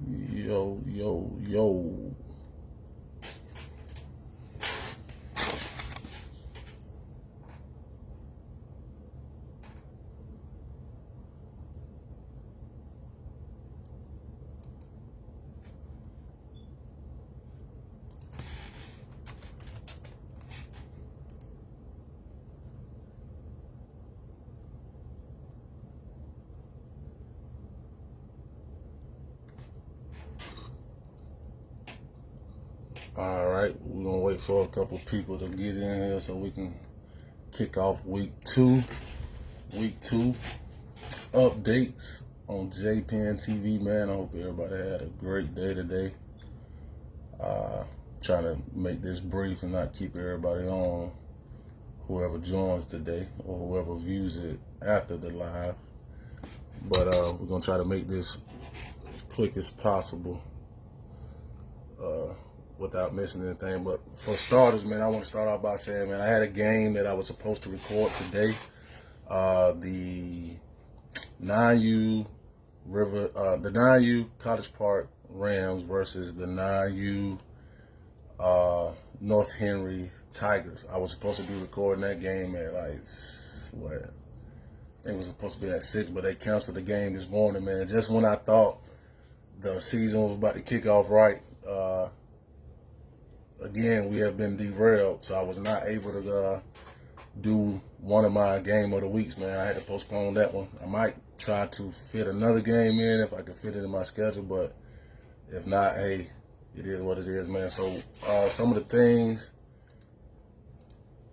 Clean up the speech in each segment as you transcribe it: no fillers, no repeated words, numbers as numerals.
Yo, yo, yo. All right, we're gonna wait for a couple people to get in here so we can kick off week two. Week two updates on JPN TV, man. I hope everybody had a great day today. Trying to make this brief and not keep everybody on. Whoever joins today or whoever views it after the live, but we're gonna try to make this as quick as possible. Without missing anything. But for starters, man, I want to start off by saying, man, I had a game that I was supposed to record today. The 9U College Park Rams versus the 9U North Henry Tigers. I was supposed to be recording that game at I think it was supposed to be at 6, but they canceled the game this morning, man. Just when I thought the season was about to kick off right, again, we have been derailed, so I was not able to do one of my game of the weeks, man. I had to postpone that one. I might try to fit another game in if I can fit it in my schedule, but if not, hey, it is what it is, man. So some of the things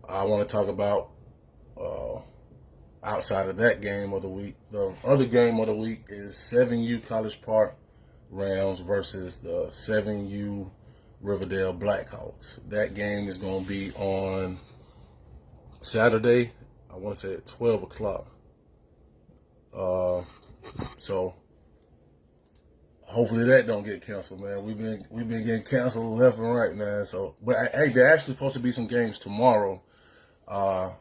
I want to talk about outside of that game of the week. The other game of the week is 7U College Park Rams versus the 7U Riverdale Blackhawks. That game is going to be on Saturday. I want to say at 12 o'clock. So hopefully that don't get canceled, man. We've been getting canceled left and right, man. So, but hey, there actually supposed to be some games tomorrow. I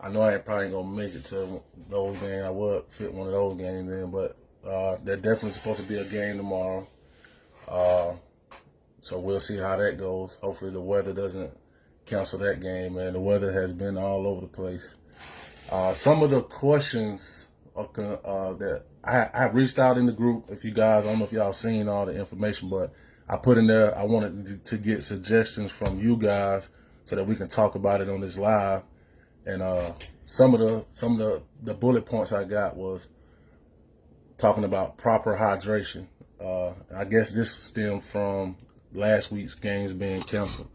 know I probably ain't gonna make it to those games. I would fit one of those games in, but there's definitely supposed to be a game tomorrow. So we'll see how that goes. Hopefully the weather doesn't cancel that game, man. The weather has been all over the place. Some of the questions that I reached out in the group. If you guys, I don't know if y'all seen all the information, but I put in there, I wanted to get suggestions from you guys so that we can talk about it on this live. And some of the bullet points I got was talking about proper hydration. I guess this stemmed from last week's games being canceled.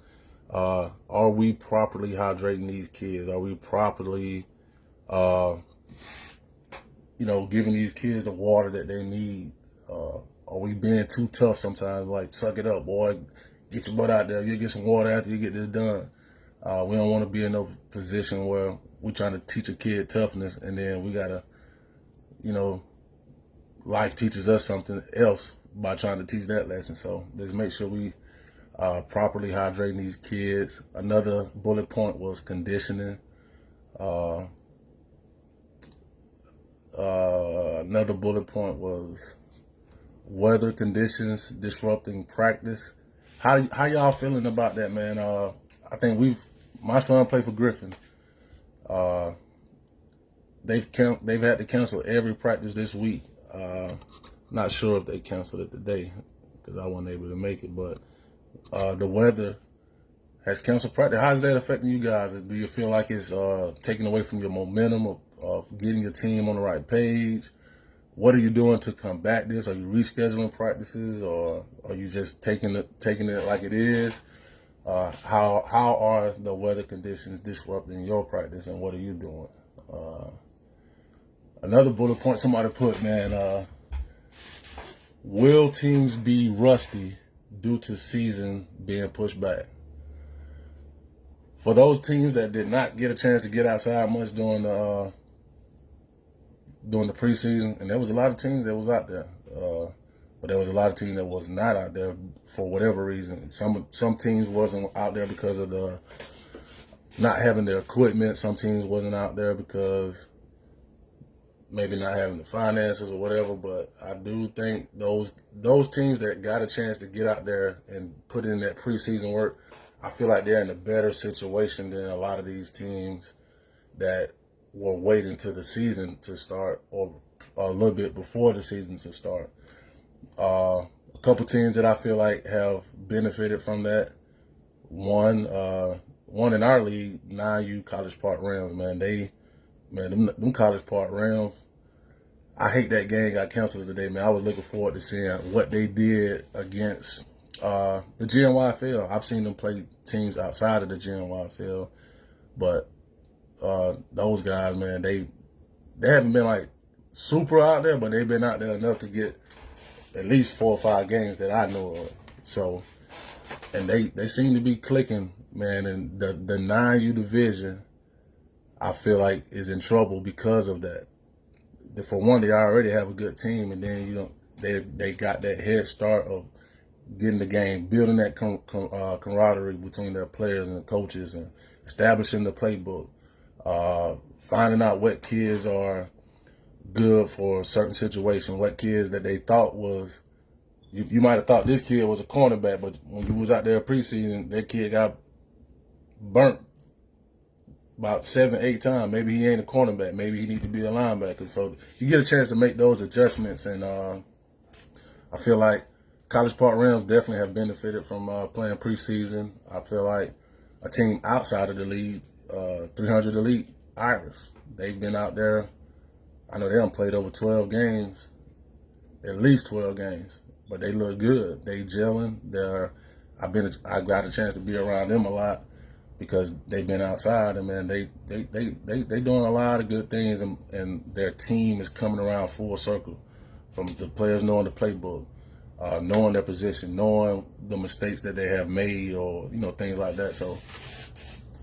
Are we properly hydrating these kids? Are we properly, giving these kids the water that they need? Are we being too tough sometimes? Like, suck it up, boy. Get your butt out there. You get some water after you get this done. We don't want to be in no position where we're trying to teach a kid toughness and then we got to, life teaches us something else by trying to teach that lesson. So let's make sure we properly hydrating these kids. Another bullet point was conditioning. Another bullet point was weather conditions disrupting practice. How y'all feeling about that, man? I think my son played for Griffin. They've had to cancel every practice this week. Not sure if they canceled it today because I wasn't able to make it, but the weather has canceled practice. How is that affecting you guys? Do you feel like it's taking away from your momentum of getting your team on the right page? What are you doing to combat this? Are you rescheduling practices, or are you just taking it like it is? How are the weather conditions disrupting your practice, and what are you doing? Another bullet point somebody put, man, will teams be rusty due to season being pushed back? For those teams that did not get a chance to get outside much during the preseason, and there was a lot of teams that was out there, but there was a lot of teams that was not out there for whatever reason. Some teams wasn't out there because of the not having their equipment. Some teams wasn't out there because maybe not having the finances or whatever, but I do think those teams that got a chance to get out there and put in that preseason work, I feel like they're in a better situation than a lot of these teams that were waiting till the season to start or a little bit before the season to start. A couple teams that I feel like have benefited from that. One in our league, 9U College Park Rams, man. Them College Park Rams, I hate that game got canceled today, man. I was looking forward to seeing what they did against the GMYFL. I've seen them play teams outside of the GMYFL, but those guys, man, they haven't been like super out there, but they've been out there enough to get at least 4 or 5 games that I know of. So, and they seem to be clicking, man. And the 9U division, I feel like, is in trouble because of that. For one, they already have a good team, and then they got that head start of getting the game, building that camaraderie between their players and the coaches, and establishing the playbook, finding out what kids are good for a certain situation, what kids that they thought was, you might have thought this kid was a cornerback, but when you was out there preseason, that kid got burnt about 7, 8 times. Maybe he ain't a cornerback. Maybe he need to be a linebacker. So you get a chance to make those adjustments, and I feel like College Park Rams definitely have benefited from playing preseason. I feel like a team outside of the league, 300 Elite Irish, they've been out there. I know they done played over 12 games, at least 12 games, but they look good. They gelling. I got a chance to be around them a lot because they've been outside, and man, they doing a lot of good things, and their team is coming around full circle, from the players knowing the playbook, knowing their position, knowing the mistakes that they have made, or things like that. So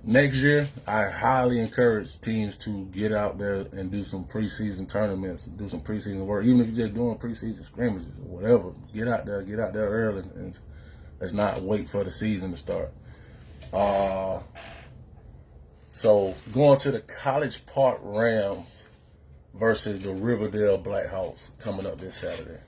next year, I highly encourage teams to get out there and do some preseason tournaments, do some preseason work, even if you're just doing preseason scrimmages or whatever. Get out there early, and let's not wait for the season to start. So going to the College Park Rams versus the Riverdale Blackhawks coming up this Saturday.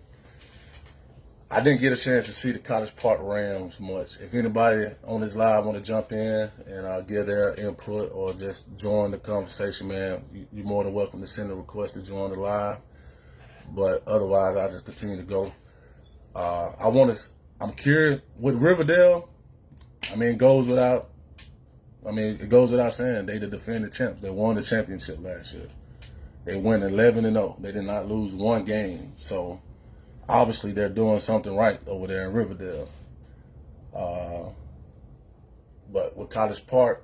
I didn't get a chance to see the College Park Rams much. If anybody on this live want to jump in and give their input or just join the conversation, man, you're more than welcome to send a request to join the live. But otherwise, I'll just continue to go. I'm curious with Riverdale. It goes without saying, they the defending champs. They won the championship last year. They went 11-0. They did not lose one game. So obviously they're doing something right over there in Riverdale. But with College Park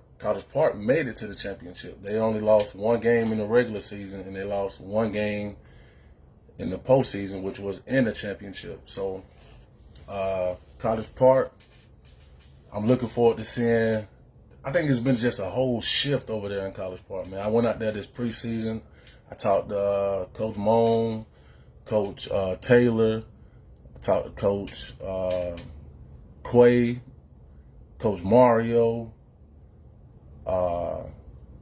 made it to the championship. They only lost one game in the regular season, and they lost one game in the postseason, which was in the championship. So College Park, I'm looking forward to seeing. I think it's been just a whole shift over there in College Park, man. I went out there this preseason. I talked to Coach Moan, Coach Taylor. I talked to Coach Quay, Coach Mario.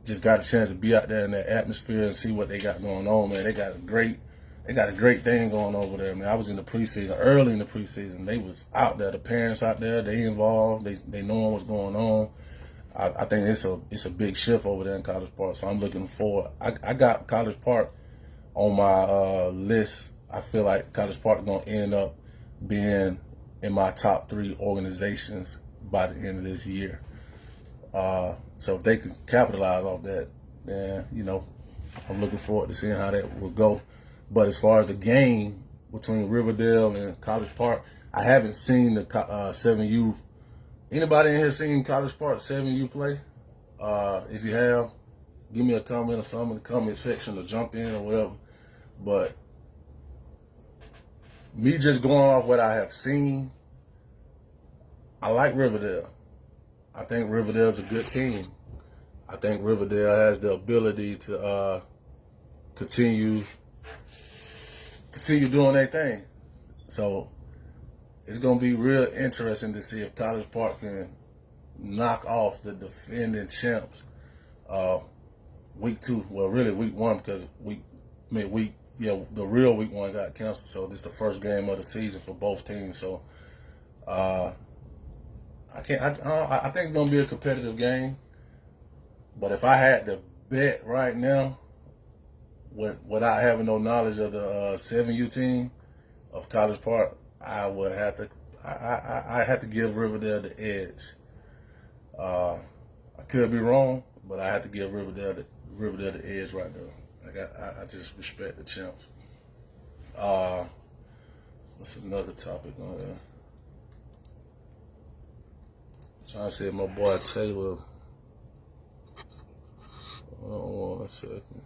Just got a chance to be out there in that atmosphere and see what they got going on, man. They got a great thing going over there, man. I was in the preseason, early in the preseason. They was out there, the parents out there, they involved, they knowing what's going on. I think it's a big shift over there in College Park, so I'm looking forward. I got College Park on my list. I feel like College Park going to end up being in my top 3 organizations by the end of this year. So if they can capitalize off that, then, I'm looking forward to seeing how that will go. But as far as the game between Riverdale and College Park, I haven't seen the 7U. Anybody in here seen College Park 7U play? If you have, give me a comment or something in the comment section, or jump in or whatever. But me just going off what I have seen, I like Riverdale. I think Riverdale's a good team. I think Riverdale has the ability to continue doing their thing. So it's going to be real interesting to see if College Park can knock off the defending champs week 2. Well, really week 1, because midweek. Yeah, the real week one got canceled, so this is the first game of the season for both teams. So I can't. I think it's gonna be a competitive game. But if I had to bet right now, without having no knowledge of the 7U team of College Park, I would have to. I have to give Riverdale the edge. I could be wrong, but I have to give Riverdale the edge right now. Like I just respect the champs. What's another topic on there? Trying to see if my boy Taylor. Hold on 1 second.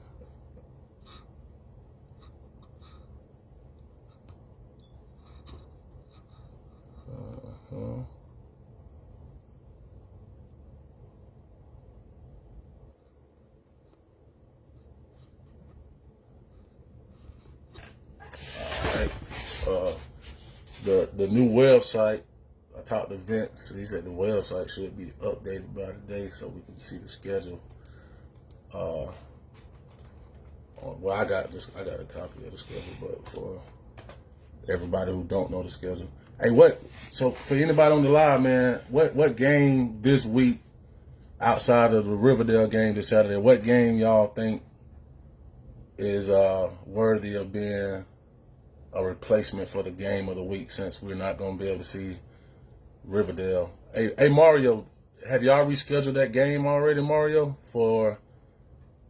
The new website. I talked to Vince. He said the website should be updated by today so we can see the schedule. Well, I got a copy of the schedule, but for everybody who don't know the schedule, hey, so for anybody on the live, man, what game this week outside of the Riverdale game this Saturday? What game y'all think is worthy of being a replacement for the game of the week, since we're not going to be able to see Riverdale? Hey, Mario, have y'all rescheduled that game already, Mario, for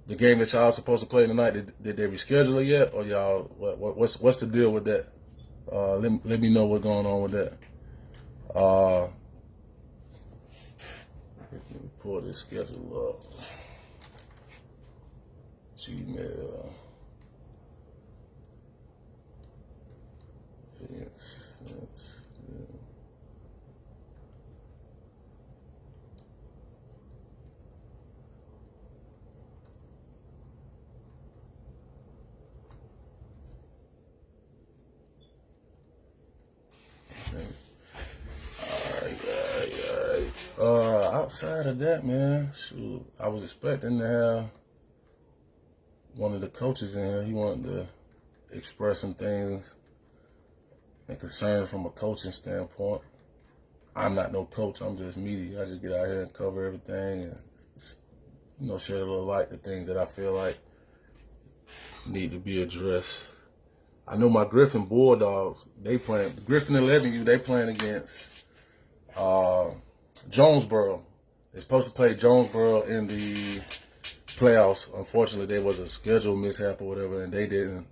the game that y'all supposed to play tonight? Did they reschedule it yet, or y'all? What's the deal with that? Let me know what's going on with that. Let me pull this schedule up. Gmail. Vince. Yeah. Outside of that, man, shoot, I was expecting to have one of the coaches in here. He wanted to express some things and concerns from a coaching standpoint. I'm not no coach. I'm just media. I just get out here and cover everything and, shed a little light to things that I feel like need to be addressed. I know my Griffin Bulldogs, Griffin 11U, they playing against Jonesboro. They're supposed to play Jonesboro in the playoffs. Unfortunately, there was a schedule mishap or whatever, and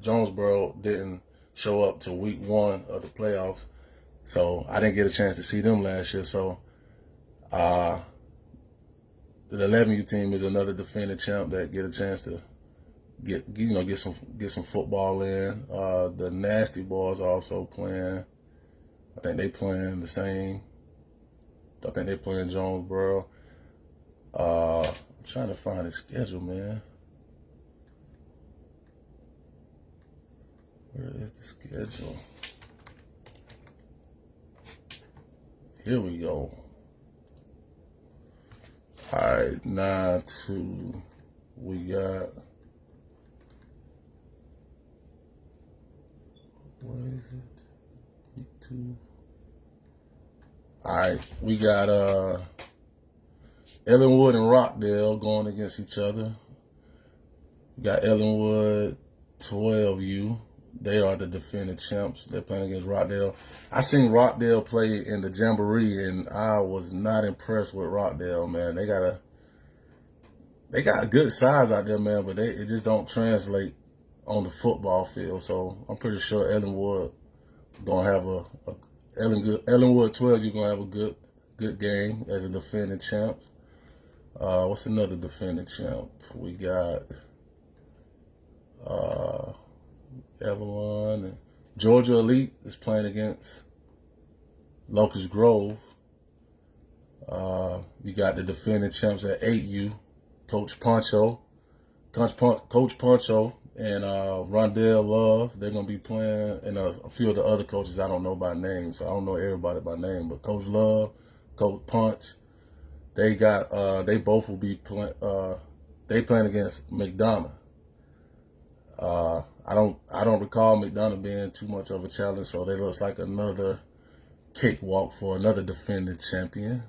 Jonesboro didn't show up to week 1 of the playoffs. So I didn't get a chance to see them last year. So the 11U team is another defending champ that get a chance to get some football in. The Nasty Boys are also playing. I think they playing the same. I think they playing Jonesboro. I'm trying to find the schedule, man. Where is the schedule? Here we go. All right, 9-2. We got. What is it? Week 2. All right, we got Ellenwood and Rockdale going against each other. We got Ellenwood 12U. They are the defending champs. They're playing against Rockdale. I seen Rockdale play in the Jamboree, and I was not impressed with Rockdale, man. They got a good size out there, man, but it just don't translate on the football field. So I'm pretty sure Ellenwood gonna have Ellenwood 12. You're gonna have a good game as a defending champ. What's another defending champ? We got Avalon and Georgia Elite is playing against Locust Grove. You got the defending champs at 8U, Coach Poncho, and Rondell Love. They're gonna be playing, and a few of the other coaches I don't know by name, so I don't know everybody by name. But Coach Love, Coach Punch, they both will be playing. They playing against McDonough. I don't recall McDonough being too much of a challenge, so that looks like another cakewalk for another defending champion.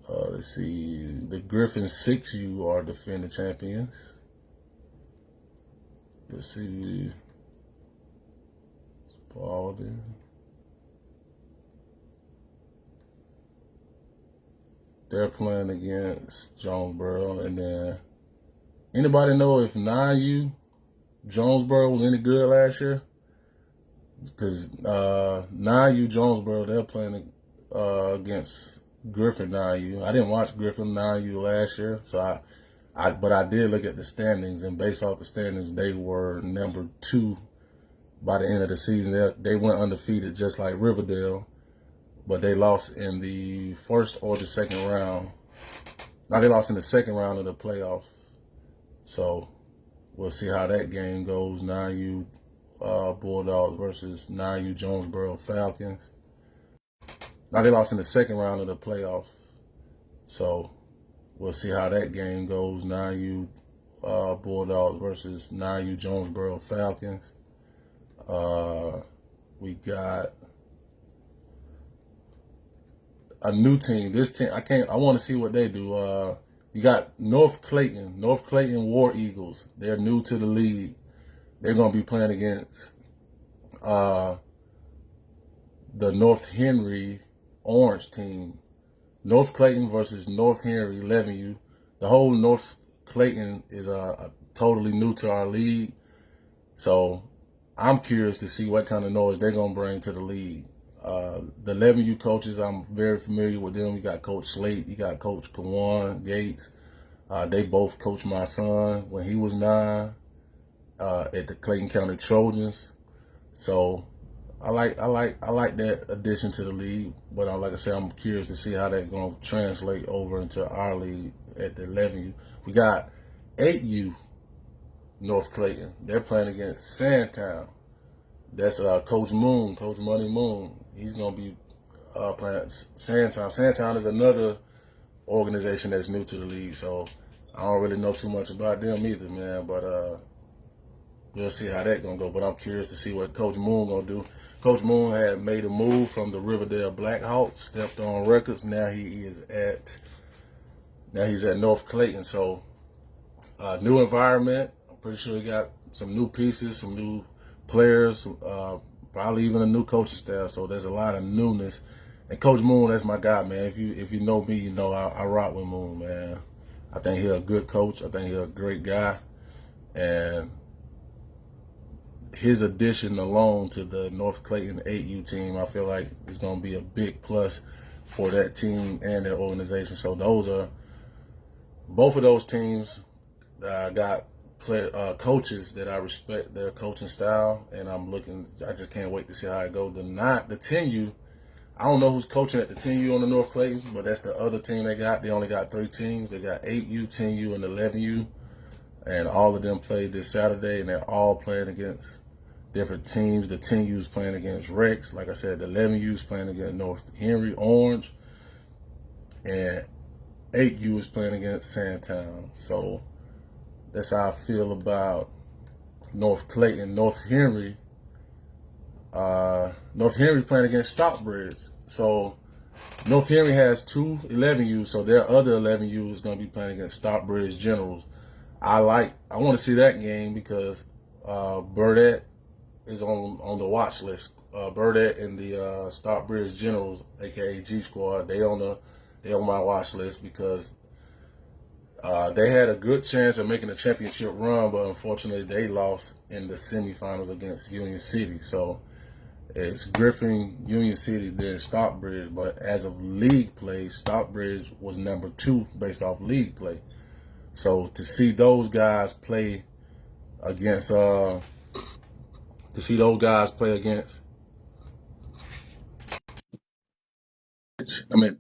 Let's see, the Griffin 6U are defending champions. Let's see, Spalding. They're playing against Jonesboro, and then anybody know if 9U Jonesboro was any good last year? Because 9U Jonesboro, they're playing against Griffin 9U. I didn't watch Griffin 9U last year, so but I did look at the standings, and based off the standings, they were number 2 by the end of the season. They went undefeated just like Riverdale, but they lost in the first or the second round. Now they lost in the second round of the playoffs. So we'll see how that game goes. 9U Bulldogs versus 9U Jonesboro Falcons. Now they lost in the second round of the playoffs. So we'll see how that game goes. 9U Bulldogs versus 9U Jonesboro Falcons. We got a new team. This team, I want to see what they do. You got North Clayton War Eagles. They're new to the league. They're going to be playing against the North Henry Orange team. North Clayton versus North Henry 11U. The whole North Clayton is totally new to our league. So I'm curious to see what kind of noise they're going to bring to the league. The 11U coaches, I'm very familiar with them. You got Coach Slate, you got Coach Kawan Gates. They both coached my son when he was 9 at the Clayton County Trojans. So I like that addition to the league. But like I said, I'm curious to see how that's going to translate over into our league at the 11U. We got 8U North Clayton. They're playing against Sandtown. That's Coach Moon, Coach Money Moon. He's going to be playing Sandtown. Sandtown is another organization that's new to the league, so I don't really know too much about them either, man. But we'll see how that's going to go. But I'm curious to see what Coach Moon going to do. Coach Moon had made a move from the Riverdale Blackhawks, stepped on records. Now he's at North Clayton. So new environment. I'm pretty sure he got some new pieces, some new players, probably even a new coaching staff. So there's a lot of newness. And Coach Moon, that's my guy, man. If you know me, you know I rock with Moon, man. I think he's a good coach. I think he's a great guy. And his addition alone to the North Clayton 8U team, I feel like is going to be a big plus for that team and their organization. So both of those teams got coaches that I respect their coaching style, and I just can't wait to see how it goes. The 10U, I don't know who's coaching at the 10U on the North Clayton, but that's the other team they got. They only got 3 teams. They got 8U, 10U, and 11U, and all of them played this Saturday, and they're all playing against different teams. The 10U is playing against Rex. Like I said, the 11U is playing against North Henry Orange, and 8U is playing against Sandtown. So that's how I feel about North Clayton. North Henry playing against Stockbridge. So North Henry has 2 11U's, so their other 11U is going to be playing against Stockbridge Generals. I want to see that game because Burdette is on the watch list. Burdette and the Stockbridge Generals, aka G Squad, they on my watch list because they had a good chance of making a championship run, but unfortunately they lost in the semifinals against Union City. So it's Griffin, Union City, then Stockbridge. But as of league play, Stockbridge was number 2 based off league play. So to see those guys play against,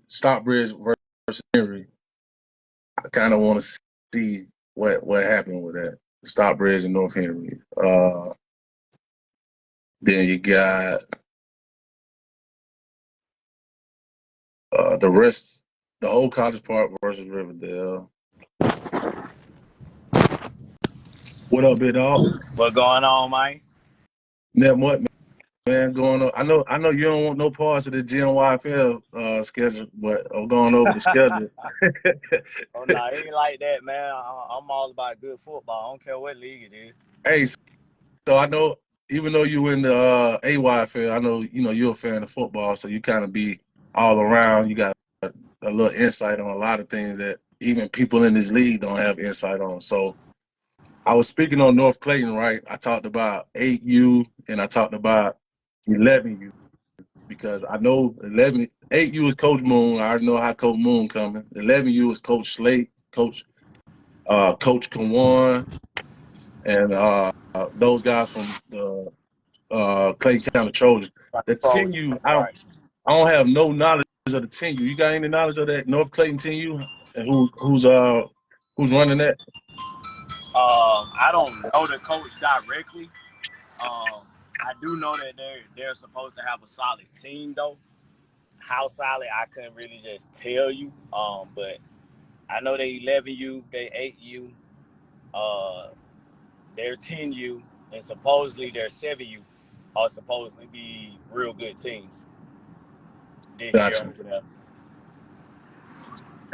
Stockbridge versus Henry, I kind of want to see what happened with that. Stockbridge and North Henry. Then you got the whole College Park versus Riverdale. What up, big dog? What going on, man? Net what, man, going on? I know you don't want no parts of the GMYFL schedule, but I'm going over the schedule. Oh, no, it ain't like that, man. I'm all about good football. I don't care what league it is. Hey, so I know even though you in the AYFL, I know you're a fan of football, so you kind of be all around. You got a little insight on a lot of things that even people in this league don't have insight on. So I was speaking on North Clayton, right? I talked about 8U and I talked about 11U. Because I know 8U is Coach Moon. I already know how Coach Moon coming. 11U is Coach Slate, Coach Kawan, and those guys from the Clayton County Trojans. Right, The Trojan, 10U, right. I don't have no knowledge of the 10U. You got any knowledge of that North Clayton 10U and who's running that? I don't know the coach directly. I do know that they're supposed to have a solid team, though. How solid, I couldn't really just tell you. But I know they 11U, they 8U, uh, they're 10U, and supposedly they're 7U are supposedly be real good teams this year Gotcha. over there.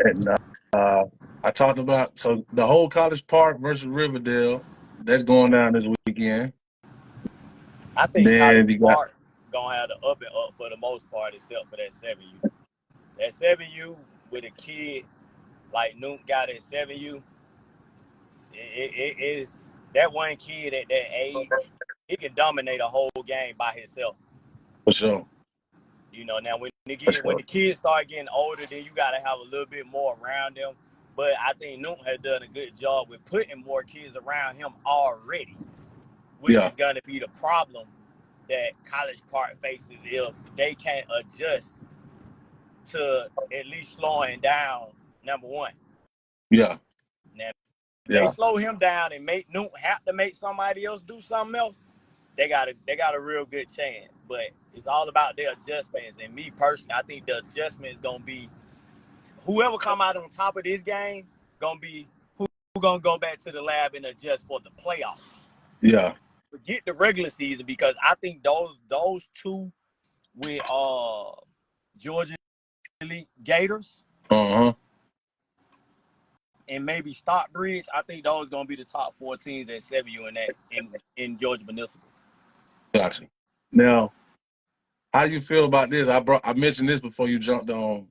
And I talked about the whole College Park versus Riverdale. That's going down this weekend. I think Then College you got Park gonna have the up and up for the most part, except for that 7U. That 7U with a kid like Nuke got at 7U, it is that one kid at that age. He can dominate a whole game by himself. for sure. Now when For when sure. the kids start getting older, then you got to have a little bit more around them. But I think Nuke has done a good job with putting more kids around him already, which Yeah. is going to be the problem that College Park faces if they can't adjust to at least slowing down number one. Yeah. Now, if they Yeah. slow him down and make Nuke have to make somebody else do something else, they got a real good chance. But it's all about their adjustments. And me personally, I think the adjustment is gonna be whoever come out on top of this game gonna be who gonna go back to the lab and adjust for the playoffs. Yeah. Forget the regular season because I think those two with Georgia Elite Gators Uh-huh. and maybe Stockbridge, I think those gonna be the top 4 teams at 7U in that in Georgia Municipal. Gotcha. Now, how do you feel about this? I mentioned this before you jumped on.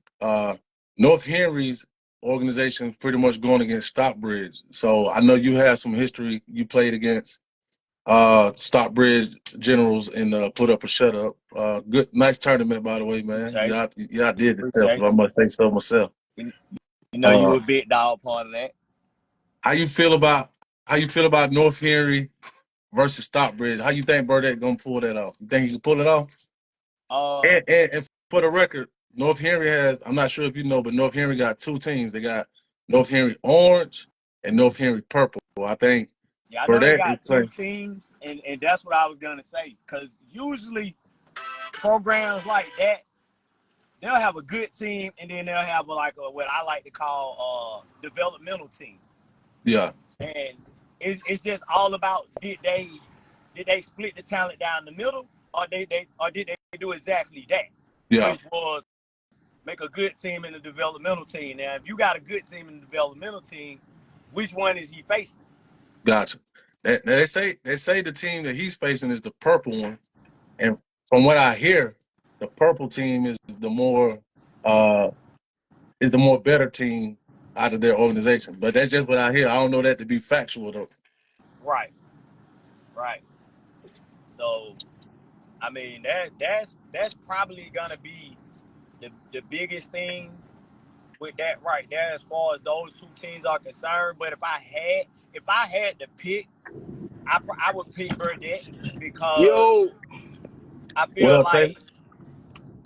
North Henry's organization pretty much going against Stockbridge. So I know you have some history. You played against Stockbridge Generals and put up a shut up. Good, nice tournament, by the way, man. Appreciate Y'all did yourself, if appreciate I must say so myself. you. You Uh, a big dog part of that. how you feel about North Henry versus Stockbridge? How you think Burdette gonna pull that off? You think he can pull it off? Uh, And for the record, North Henry I'm not sure if you know, but North Henry got 2 teams. They got North Henry Orange and North Henry Purple. I think yeah, I know they Burdette is got 2 playing. teams, and that's what I was gonna say. Because usually programs like that, they'll have a good team, and then they'll have what I like to call developmental team. Yeah, And it's just all about did they split the talent down the middle, or did they do exactly that, yeah, which was make a good team in the developmental team. Now, if you got a good team in the developmental team, which one is he facing? gotcha. They say the team that he's facing is the purple one, and from what I hear, the purple team uh is the more better team out of their organization. But that's just what I hear. I don't know that to be factual though. Right, right. So, I mean, that's probably gonna be the biggest thing with that right there as far as those 2 teams are concerned. But if I had to pick, I would pick Burdette because Yo, I What feel up, Taylor? like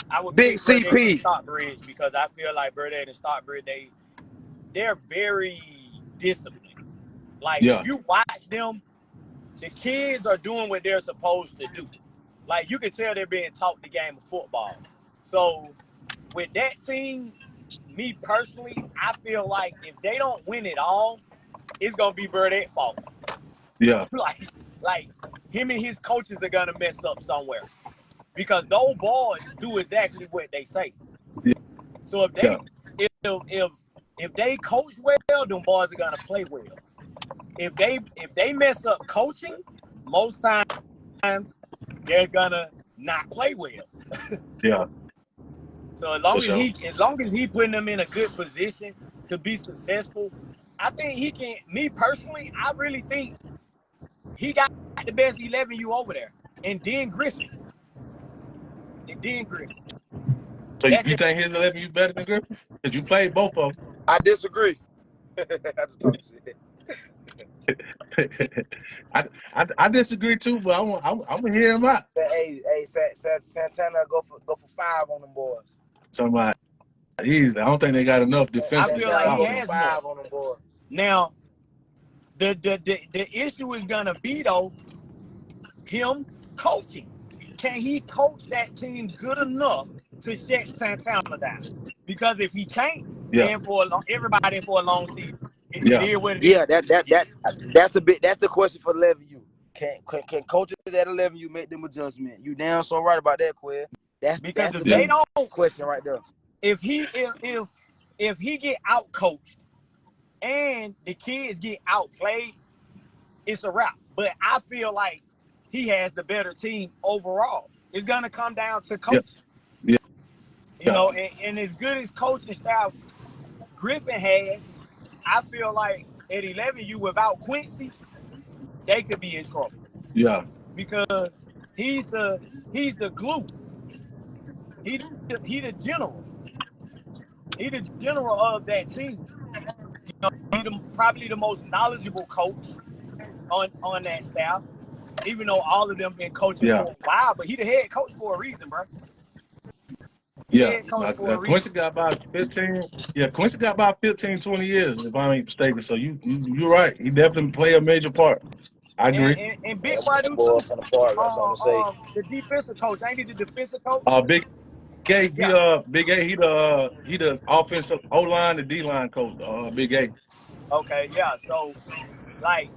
I would Big pick Burdette and CP. Stockbridge because I feel like Burdette and Stockbridge they're very disciplined. Like Yeah, if you watch them, the kids are doing what they're supposed to do. Like you can tell they're being taught the game of football. So with that team, me personally, I feel like if they don't win it all, it's gonna be Burdett's fault. Yeah. like him and his coaches are gonna mess up somewhere because those boys do exactly what they say. Yeah. So if they if they coach well, them boys are gonna play well. If they mess up coaching, most times they're gonna not play well. Yeah. So For sure. as long as he putting them in a good position to be successful, I think he can. Me personally, I really think he got the best 11U over there, and then Griffin, So That's you it. think his 11 you better than Griffin? Because you played both of I disagree. I just talk shit. them. I disagree too, but I'm gonna hear him out. Hey, Santana go for 5 on them boys. Somebody easily. I don't think they got enough I defensively feel to like stop he him. has 5 more. on them boys. Now, the issue is gonna be though him coaching. Can he coach that team good enough to shut Santana down? Because if he can't, Yeah. then everybody for a long season. Yeah. It is what it Yeah, is. that's the question for 11U. Can coaches at 11U make them adjustment? You damn so right about that, Quinn. That's Because if the they don't, question right there. if he get out coached and the kids get outplayed, it's a wrap. But I feel like he has the better team overall. It's gonna come down to coaching. Yeah. You know, and as good as coaching style Griffin has, I feel like at 11U without Quincy, they could be in trouble. Yeah. Because he's the glue. He the general. He the general of that team. You know, he's probably the most knowledgeable coach on that staff. Even though all of them been coaching Yeah. for a while, but he the head coach for a reason, bro. Yeah. Head coach for a reason. Quincy got about 15. Yeah, Quincy got about 15, 20 years, if I ain't mistaken. So you're right. He definitely play a major part. I agree. And Big Boy do Boy, too. from the part, that's what I'm gonna say. The defensive coach, ain't he the defensive coach? Big A, Yeah. Big A, he the offensive O line, the D line coach. Big A. Okay, yeah. So, like,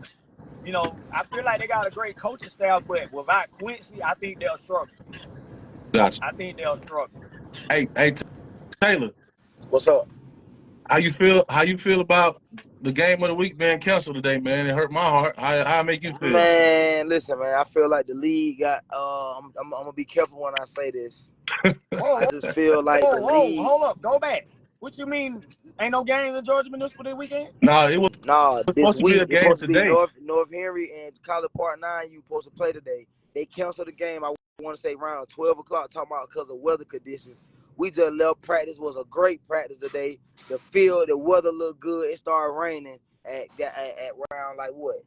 you know, I feel like they got a great coaching staff, but without Quincy, I think they'll struggle. Gotcha. I think they'll struggle. Hey, Taylor, What's up? how you feel about the game of the week being canceled today, man? It hurt my heart. How it make you feel? Man, listen, man. I feel like the league got. I'm gonna be careful when I say this. I just feel like the league. Hold up, go back. What you mean? Ain't no games in Georgia Municipal this weekend? No, it was This supposed to be week a it's game supposed to be today. North Henry and College Park 9. You supposed to play today. They canceled the game. I want to say around 12 o'clock. Talking about because of weather conditions. We just left practice. Was a great practice today. The field, the weather looked good. It started raining at around like what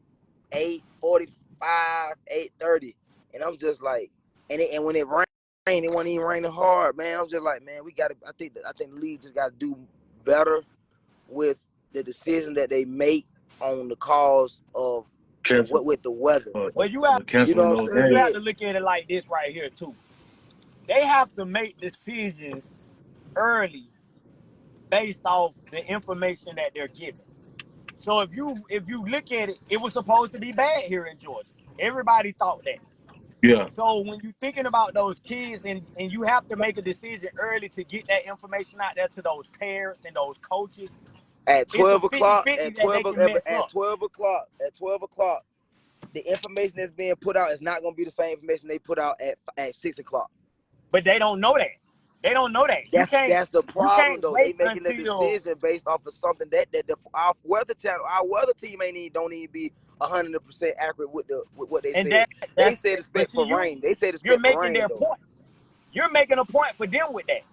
8:45, 8:30, and I'm just like, and when it rained, it wasn't even raining hard, man. I'm just like, man, we got to. I think the league just got to do better with the decision that they make on the cause of with the weather. Well, you have to look at it like this right here too. They have to make decisions early based off the information that they're given. So if you look at it, it was supposed to be bad here in Georgia. Everybody thought that. Yeah. So when you're thinking about those kids and you have to make a decision early to get that information out there to those parents and those coaches. At 12 o'clock, at 12 o'clock, the information that's being put out is not going to be the same information they put out at 6 o'clock. But they don't know that. They don't know that. That's the problem, though. They making a decision based off of something that our weather team don't even be 100% accurate with what they said. They said expect for rain. They said expect for rain. Their point. You're making a point for them with that.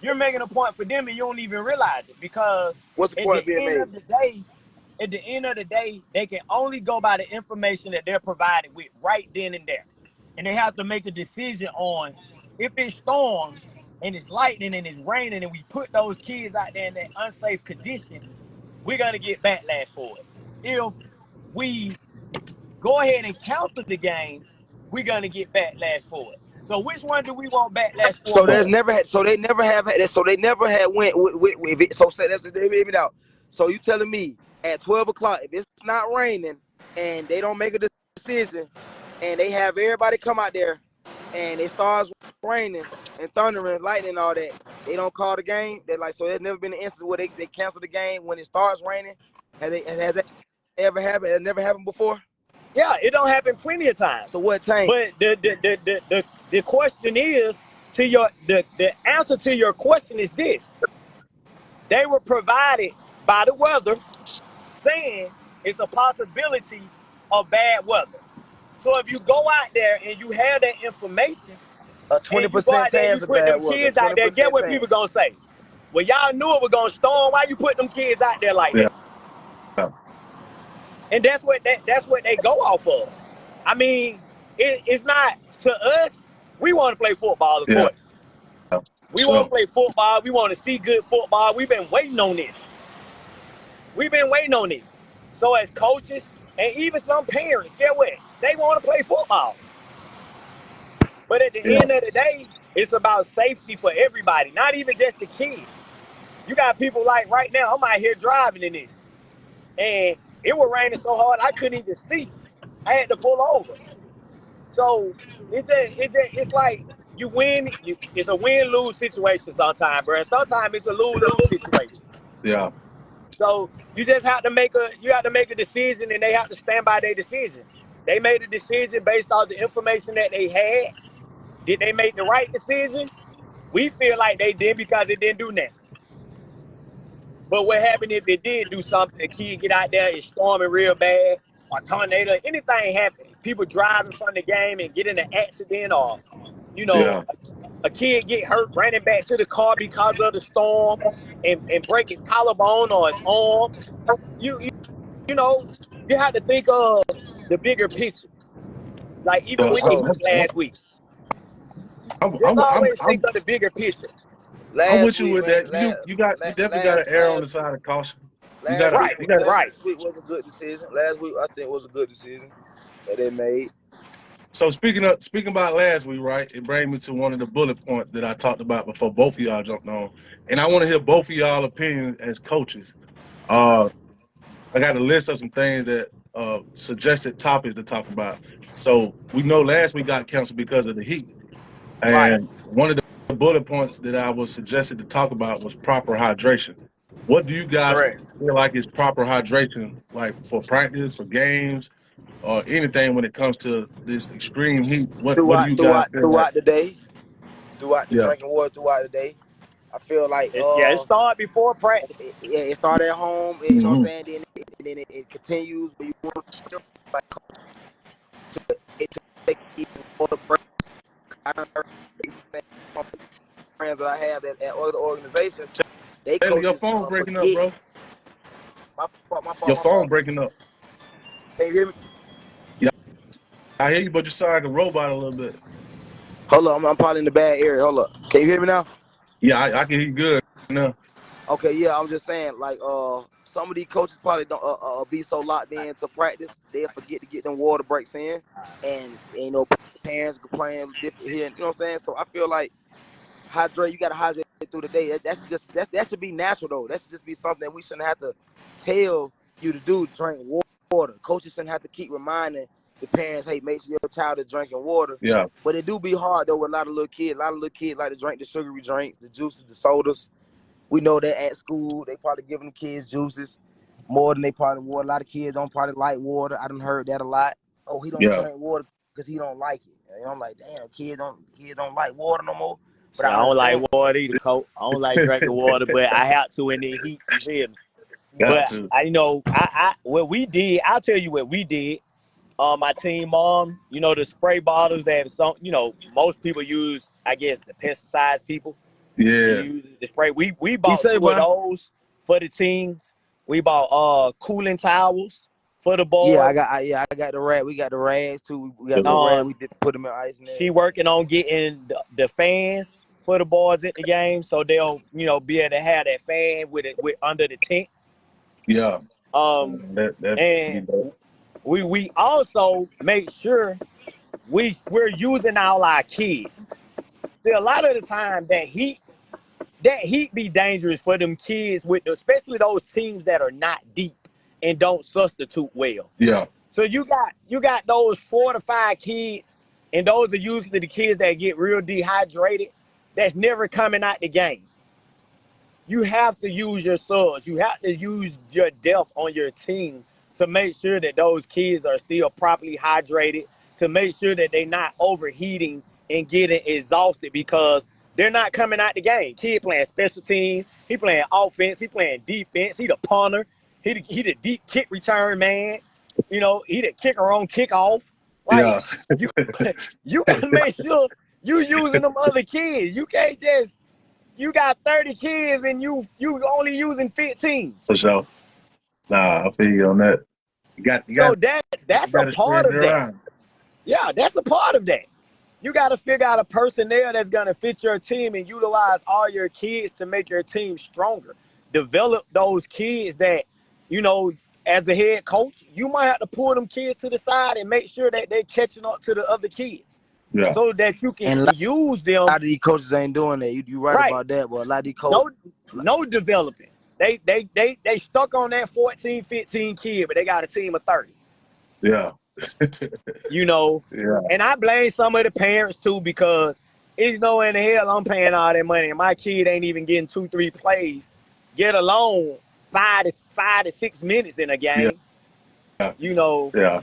You're making a point for them, and you don't even realize it because what's the point being made? At the end of the day, they can only go by the information that they're provided with right then and there, and they have to make a decision on if it storms and it's lightning and it's raining, and we put those kids out there in that unsafe condition, we're gonna get backlash for it. If we go ahead and cancel the games, we're gonna get backlash for it. So which one do we want backlash for? So they never had went with it. So say that's the out. So you telling me at 12 o'clock, if it's not raining and they don't make a decision, and they have everybody come out there, and it starts raining and thundering, lightning, and all that. They don't call the game. They're like, so there's never been an instance where they cancel the game when it starts raining. Has that ever happened? It never happened before. Yeah, it don't happen plenty of times. So what changed? But the question is the answer to your question is this: they were provided by the weather, saying it's a possibility of bad weather. So if you go out there and you have that information, A and you go 20% out there and you chance of put bad them weather. kids out there, get 20% what chance. people gonna say? Well, y'all knew it was gonna storm. Why you put them kids out there like Yeah. that? And that's what they go off of. I mean, it's not to us. We want to play football, of Yeah. course. We want So to play football. We want to see good football. We've been waiting on this. We've been waiting on this. So as coaches and even some parents, get what? They want to play football. But at the yeah. end of the day, it's about safety for everybody, not even just the kids. You got people like right now, I'm out here driving in this. And it was raining so hard I couldn't even see. I had to pull over. So it's like you win. It's a win-lose situation sometimes, bro. Sometimes it's a lose-lose situation. Yeah. So you just have to make a decision, and they have to stand by their decision. They made a decision based on the information that they had. Did they make the right decision? We feel like they did because it didn't do nothing. But what happened if it did do something? The kid get out there, it's storming real bad, or tornado, anything happen. People driving from the game and get in an accident, or you know, Yeah. a kid get hurt running back to the car because of the storm and break his collarbone or his arm. You know, you have to think of the bigger picture. Like even So For with the sure. Heat last week, I'm just I'm I'm always think I'm, of the bigger picture. I'm Last with you week, with man. that. You definitely got Last to err on the side of caution. You last gotta week Right, you gotta. last right. week was a good decision. Last week I think was a good decision that they made. So speaking about last week, right? It brings me to one of the bullet points that I talked about before both of y'all jumped on, and I want to hear both of y'all opinions as coaches. Uh, I got a list of some things that suggested topics to talk about. So we know last week got canceled because of the heat, Right. and one of the bullet points that I was suggested to talk about was proper hydration. What do you guys Correct. feel like is proper hydration, like for practice, for games, or anything when it comes to this extreme heat? What do Throughout you guys throughout feel like? throughout the day, throughout the Yeah, drinking water throughout the day. I feel like It started before practice. it started at home, you know what I'm hmm saying? Then it continues, but you want to like it to take even water breaks. I done heard from friends that I have at other organizations, they Taylor, your coaches phone breaking up, forget. bro. My fault, my fault, Your my phone fault. breaking up. Can you hear me? Yeah, I hear you, but you sound like a robot a little bit. Hold up, I'm probably in the bad area. Hold up. Can you hear me now? Yeah, I can hear you good now. Okay, yeah, I'm just saying, like, some of these coaches probably don't be so locked into practice, they'll forget to get them water breaks in, and you know, parents complain different here, you know what I'm saying? So I feel like hydrate, you gotta hydrate through the day. That should be natural though. That should just be something we shouldn't have to tell you to do. Drink water. Coaches shouldn't have to keep reminding the parents, hey, make sure your child is drinking water. Yeah, But it do be hard though with a lot of little kids. A lot of little kids like to drink the sugary drinks, the juices, the sodas. We know that at school they probably giving the kids juices more than they probably water. A lot of kids don't probably like water. I done heard that a lot. Oh, he don't yeah. drink water because he don't like it. And I'm like, damn, kids don't like water no more. But See, I I don't like understand. water either, coach. I don't like drinking water, but I have to in the heat. You feel me? Got But to. what we did. I'll tell you what we did. My team, the spray bottles that most people use. I guess the pesticides people they Yeah, use the spray. We Be bought safe, two of boy. those for the teams. We bought cooling towels for the Yeah, boys. I got the rag. We got the rags too. We got a little rag. We Um, did put them in ice and she everything. working on getting the fans for the boys at the game, so they'll be able to have that fan with under the tent. yeah. Um, That be and dope. we also make sure we're using all our kids. See, a lot of the time that heat be dangerous for them kids especially those teams that are not deep and don't substitute well. Yeah, So you got those 4 to 5 kids, and those are usually the kids that get real dehydrated. That's never coming out the game. You have to use your subs. You have to use your depth on your team to make sure that those kids are still properly hydrated, to make sure that they're not overheating and getting exhausted because they're not coming out the game. Kid playing special teams, he playing offense, he playing defense, he the punter, he the deep kick return man, he the kicker on kickoff. Like Yeah. you, you gotta make sure you using them other kids. You can't just you got 30 kids and you only using 15. For sure. Nah, I feel you on that. You got So you that's a got to part spread it of that. around. Yeah, that's a part of that. You got to figure out a personnel that's going to fit your team and utilize all your kids to make your team stronger. Develop those kids that, as a head coach, you might have to pull them kids to the side and make sure that they're catching up to the other kids. Yeah. So that you can use them. A lot of these coaches ain't doing that. You right about that, but a lot of these coaches. No developing. They stuck on that 14, 15 kid, but they got a team of 30. Yeah. Yeah. And I blame some of the parents too because it's no in the hell I'm paying all that money and my kid ain't even getting 2-3 plays, get alone 5 to 6 minutes in a game. Yeah. Yeah.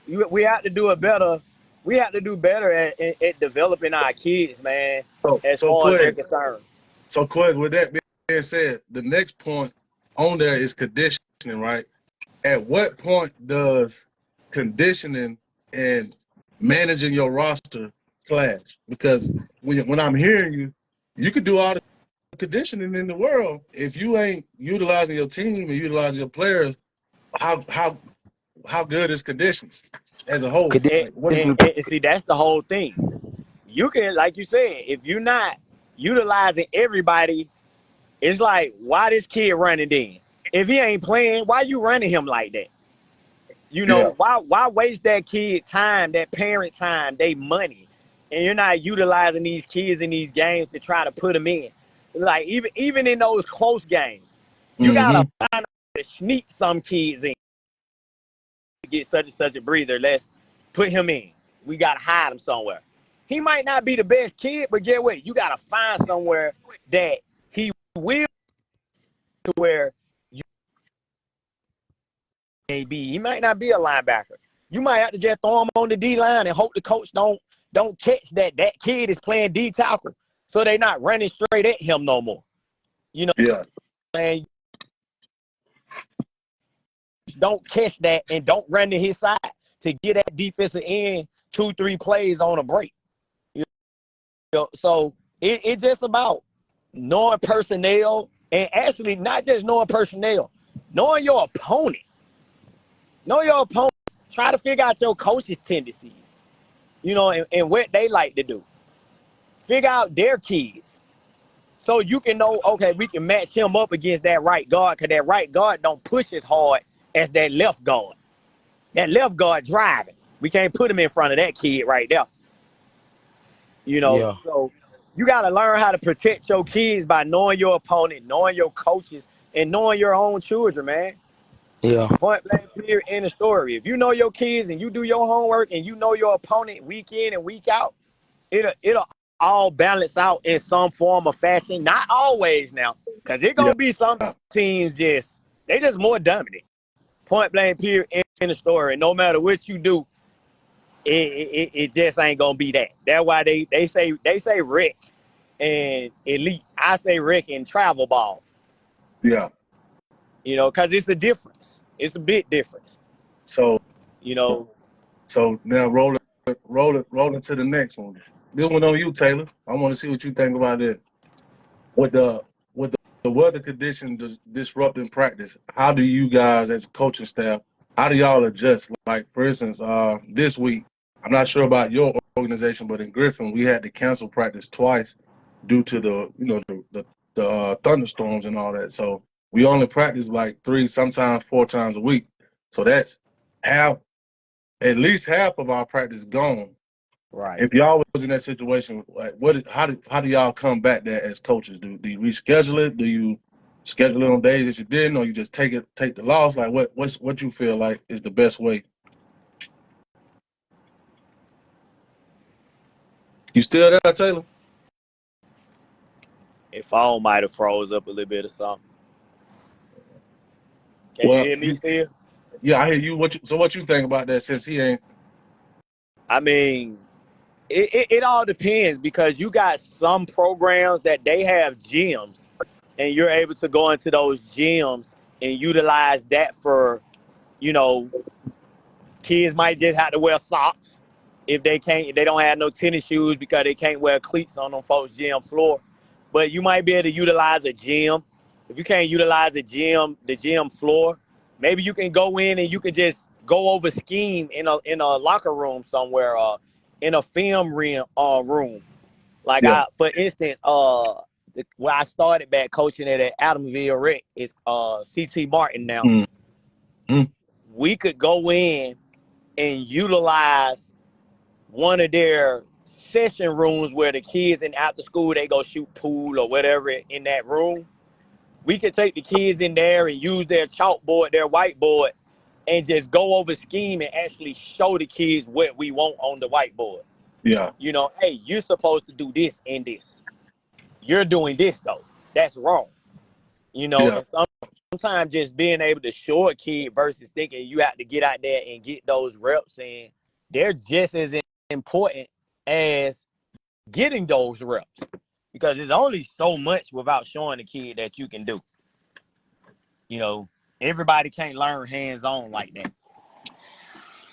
We have to do it better. We have to do better at developing our kids, man, as far as they're concerned. So, Quinn, with that being said, the next point on there is conditioning, right? At what point does conditioning and managing your roster clash? Because when I'm hearing you, you could do all the conditioning in the world. If you ain't utilizing your team and utilizing your players, how good is conditioning as a whole? And see, that's the whole thing. You can, like you said, if you're not utilizing everybody, it's like, why this kid running then? If he ain't playing, why you running him like that? Why waste that kid time, that parent time, they money, and you're not utilizing these kids in these games to try to put them in? Like even in those close games, you gotta find out to sneak some kids in. Get such and such a breather. Let's put him in. We gotta hide him somewhere. He might not be the best kid, but get what? You gotta find somewhere that he will to where you may be. He might not be a linebacker. You might have to just throw him on the D line and hope the coach don't catch that kid is playing D tackle, so they're not running straight at him no more. Yeah. And don't catch that and don't run to his side to get that defensive end 2-3 plays on a break. So it's just about knowing personnel, and actually not just knowing personnel, knowing your opponent. Know your opponent. Try to figure out your coach's tendencies, and what they like to do. Figure out their kids. So you can know, okay, we can match him up against that right guard because that right guard don't push as hard as that left guard. That left guard driving. We can't put him in front of that kid right there. So you got to learn how to protect your kids by knowing your opponent, knowing your coaches, and knowing your own children, man. Yeah. Point blank, period, end of story. If you know your kids and you do your homework and you know your opponent week in and week out, it'll all balance out in some form or fashion. Not always now, because it's gonna be some teams they just more dominant. Point blank, period, end of story. And no matter what you do, it just ain't gonna be that. That's why they say rec and elite. I say rec and travel ball. Yeah. Because it's a difference. It's a big difference. So So now roll it to the next one. This one on you, Taylor. I want to see what you think about it. With the weather conditions disrupting practice, how do you guys as a coaching staff, how do y'all adjust? Like for instance, this week, I'm not sure about your organization, but in Griffin, we had to cancel practice twice due to the thunderstorms and all that. So we only practice like 3, sometimes 4 times a week. So that's at least half of our practice gone. Right. If y'all was in that situation, like how do y'all combat that as coaches? Do you reschedule it? Do you schedule it on days that you didn't, or you just take the loss? Like what you feel like is the best way? You still there, Taylor? If phone might have froze up a little bit or something. Can you Well, hear me still? yeah, I hear you. So what you think about that since he ain't? I mean, it all depends because you got some programs that they have gyms and you're able to go into those gyms and utilize that for, you know, kids might just have to wear socks if they don't have no tennis shoes because they can't wear cleats on them folks' gym floor. But you might be able to utilize a gym. If you can't utilize the gym floor, maybe you can go in and you can just go over scheme in a locker room somewhere, in a film room. Like Yeah. for instance, where I started back coaching at Adamsville Rec is CT Martin now. Mm-hmm. We could go in and utilize one of their session rooms where the kids in after school they go shoot pool or whatever in that room. We could take the kids in there and use their chalkboard, their whiteboard, and just go over scheme and actually show the kids what we want on the whiteboard. Yeah. You know, hey, you're supposed to do this and this. You're doing this though. That's wrong. You know, Yeah. and sometimes just being able to show a kid versus thinking you have to get out there and get those reps in, they're just as important as getting those reps because there's only so much without showing the kid that you can do. You know, everybody can't learn hands-on like that.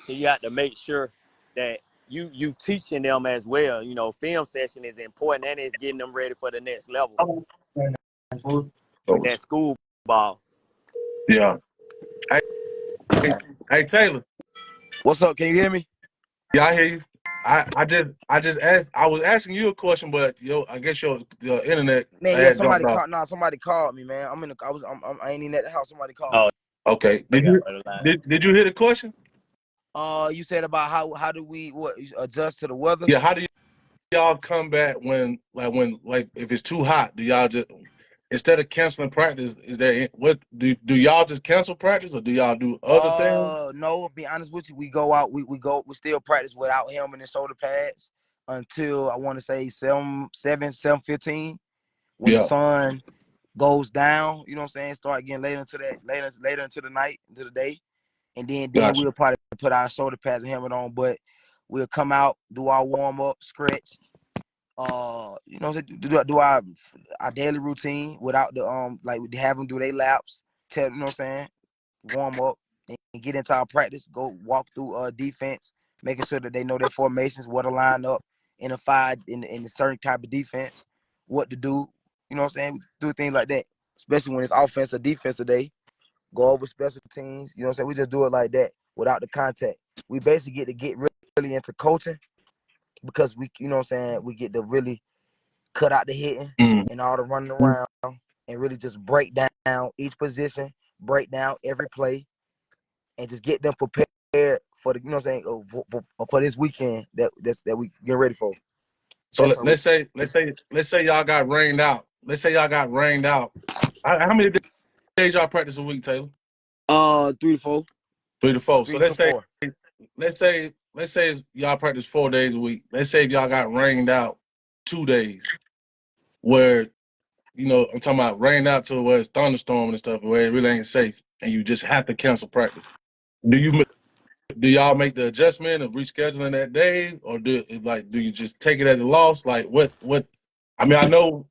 So you have to make sure that you teaching them as well. You know, film session is important and it's getting them ready for the next level with that school ball. Yeah. Hey, Taylor. What's up? Can you hear me? Yeah, I hear you. I just asked. I was asking you a question, but I guess your internet Man, yeah, had jumped somebody off. called. Nah, somebody called me, man. I ain't even at the house. Somebody called me. Oh, Okay. I Did got you rid of line. did you hear the question? You said about how do we adjust to the weather? Yeah. How do y'all come back when if it's too hot? Do y'all just instead of canceling practice? Is there what do y'all just cancel practice or do y'all do other things? No. To be honest with you, we go out. We still practice without helmet and shoulder pads until I want to say 7:15 when the Yeah. sun goes down. You know what I'm saying? Start getting later into the night, into the day, and then Gotcha. we'll probably put our shoulder pads and helmet on. But we'll come out, do our warm up, stretch. Do our daily routine without the like we have them do their laps. You know what I'm saying? Warm up and get into our practice. Go walk through defense, making sure that they know their formations, what to line up in a certain type of defense, what to do. You know what I'm saying? Do things like that, especially when it's offensive, defensive day. Go over special teams. You know what I'm saying? We just do it like that without the contact. We basically get really into coaching because you know what I'm saying? We get to really cut out the hitting Mm. and all the running around and really just break down each position, break down every play, and just get them prepared for the, you know what I'm saying, for this weekend that we get ready for. So That's let's say y'all got rained out. Let's say y'all got rained out. How many days y'all practice a week, Taylor? 3 to 4. 3 to 4. So 3 to 4. let's say y'all practice 4 days a week. Let's say if y'all got rained out 2 days, where I'm talking about rained out to where it's thunderstorming and stuff, where it really ain't safe, and you just have to cancel practice. Do y'all make the adjustment of rescheduling that day, or do you just take it as a loss? Like what? I mean, I know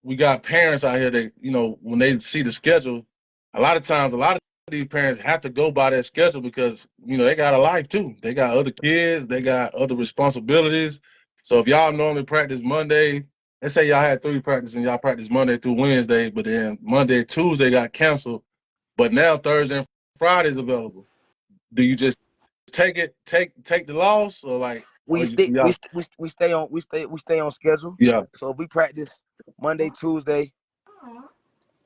we got parents out here that when they see the schedule, a lot of these parents have to go by that schedule because they got a life too. They got other kids, they got other responsibilities. So if y'all normally practice Monday, let's say y'all had 3 practices and y'all practice Monday through Wednesday, but then Monday, Tuesday got canceled, but now Thursday and Friday is available. Do you just take the loss, or We stick y'all? we stay on schedule. Yeah, So if we practice Monday, Tuesday,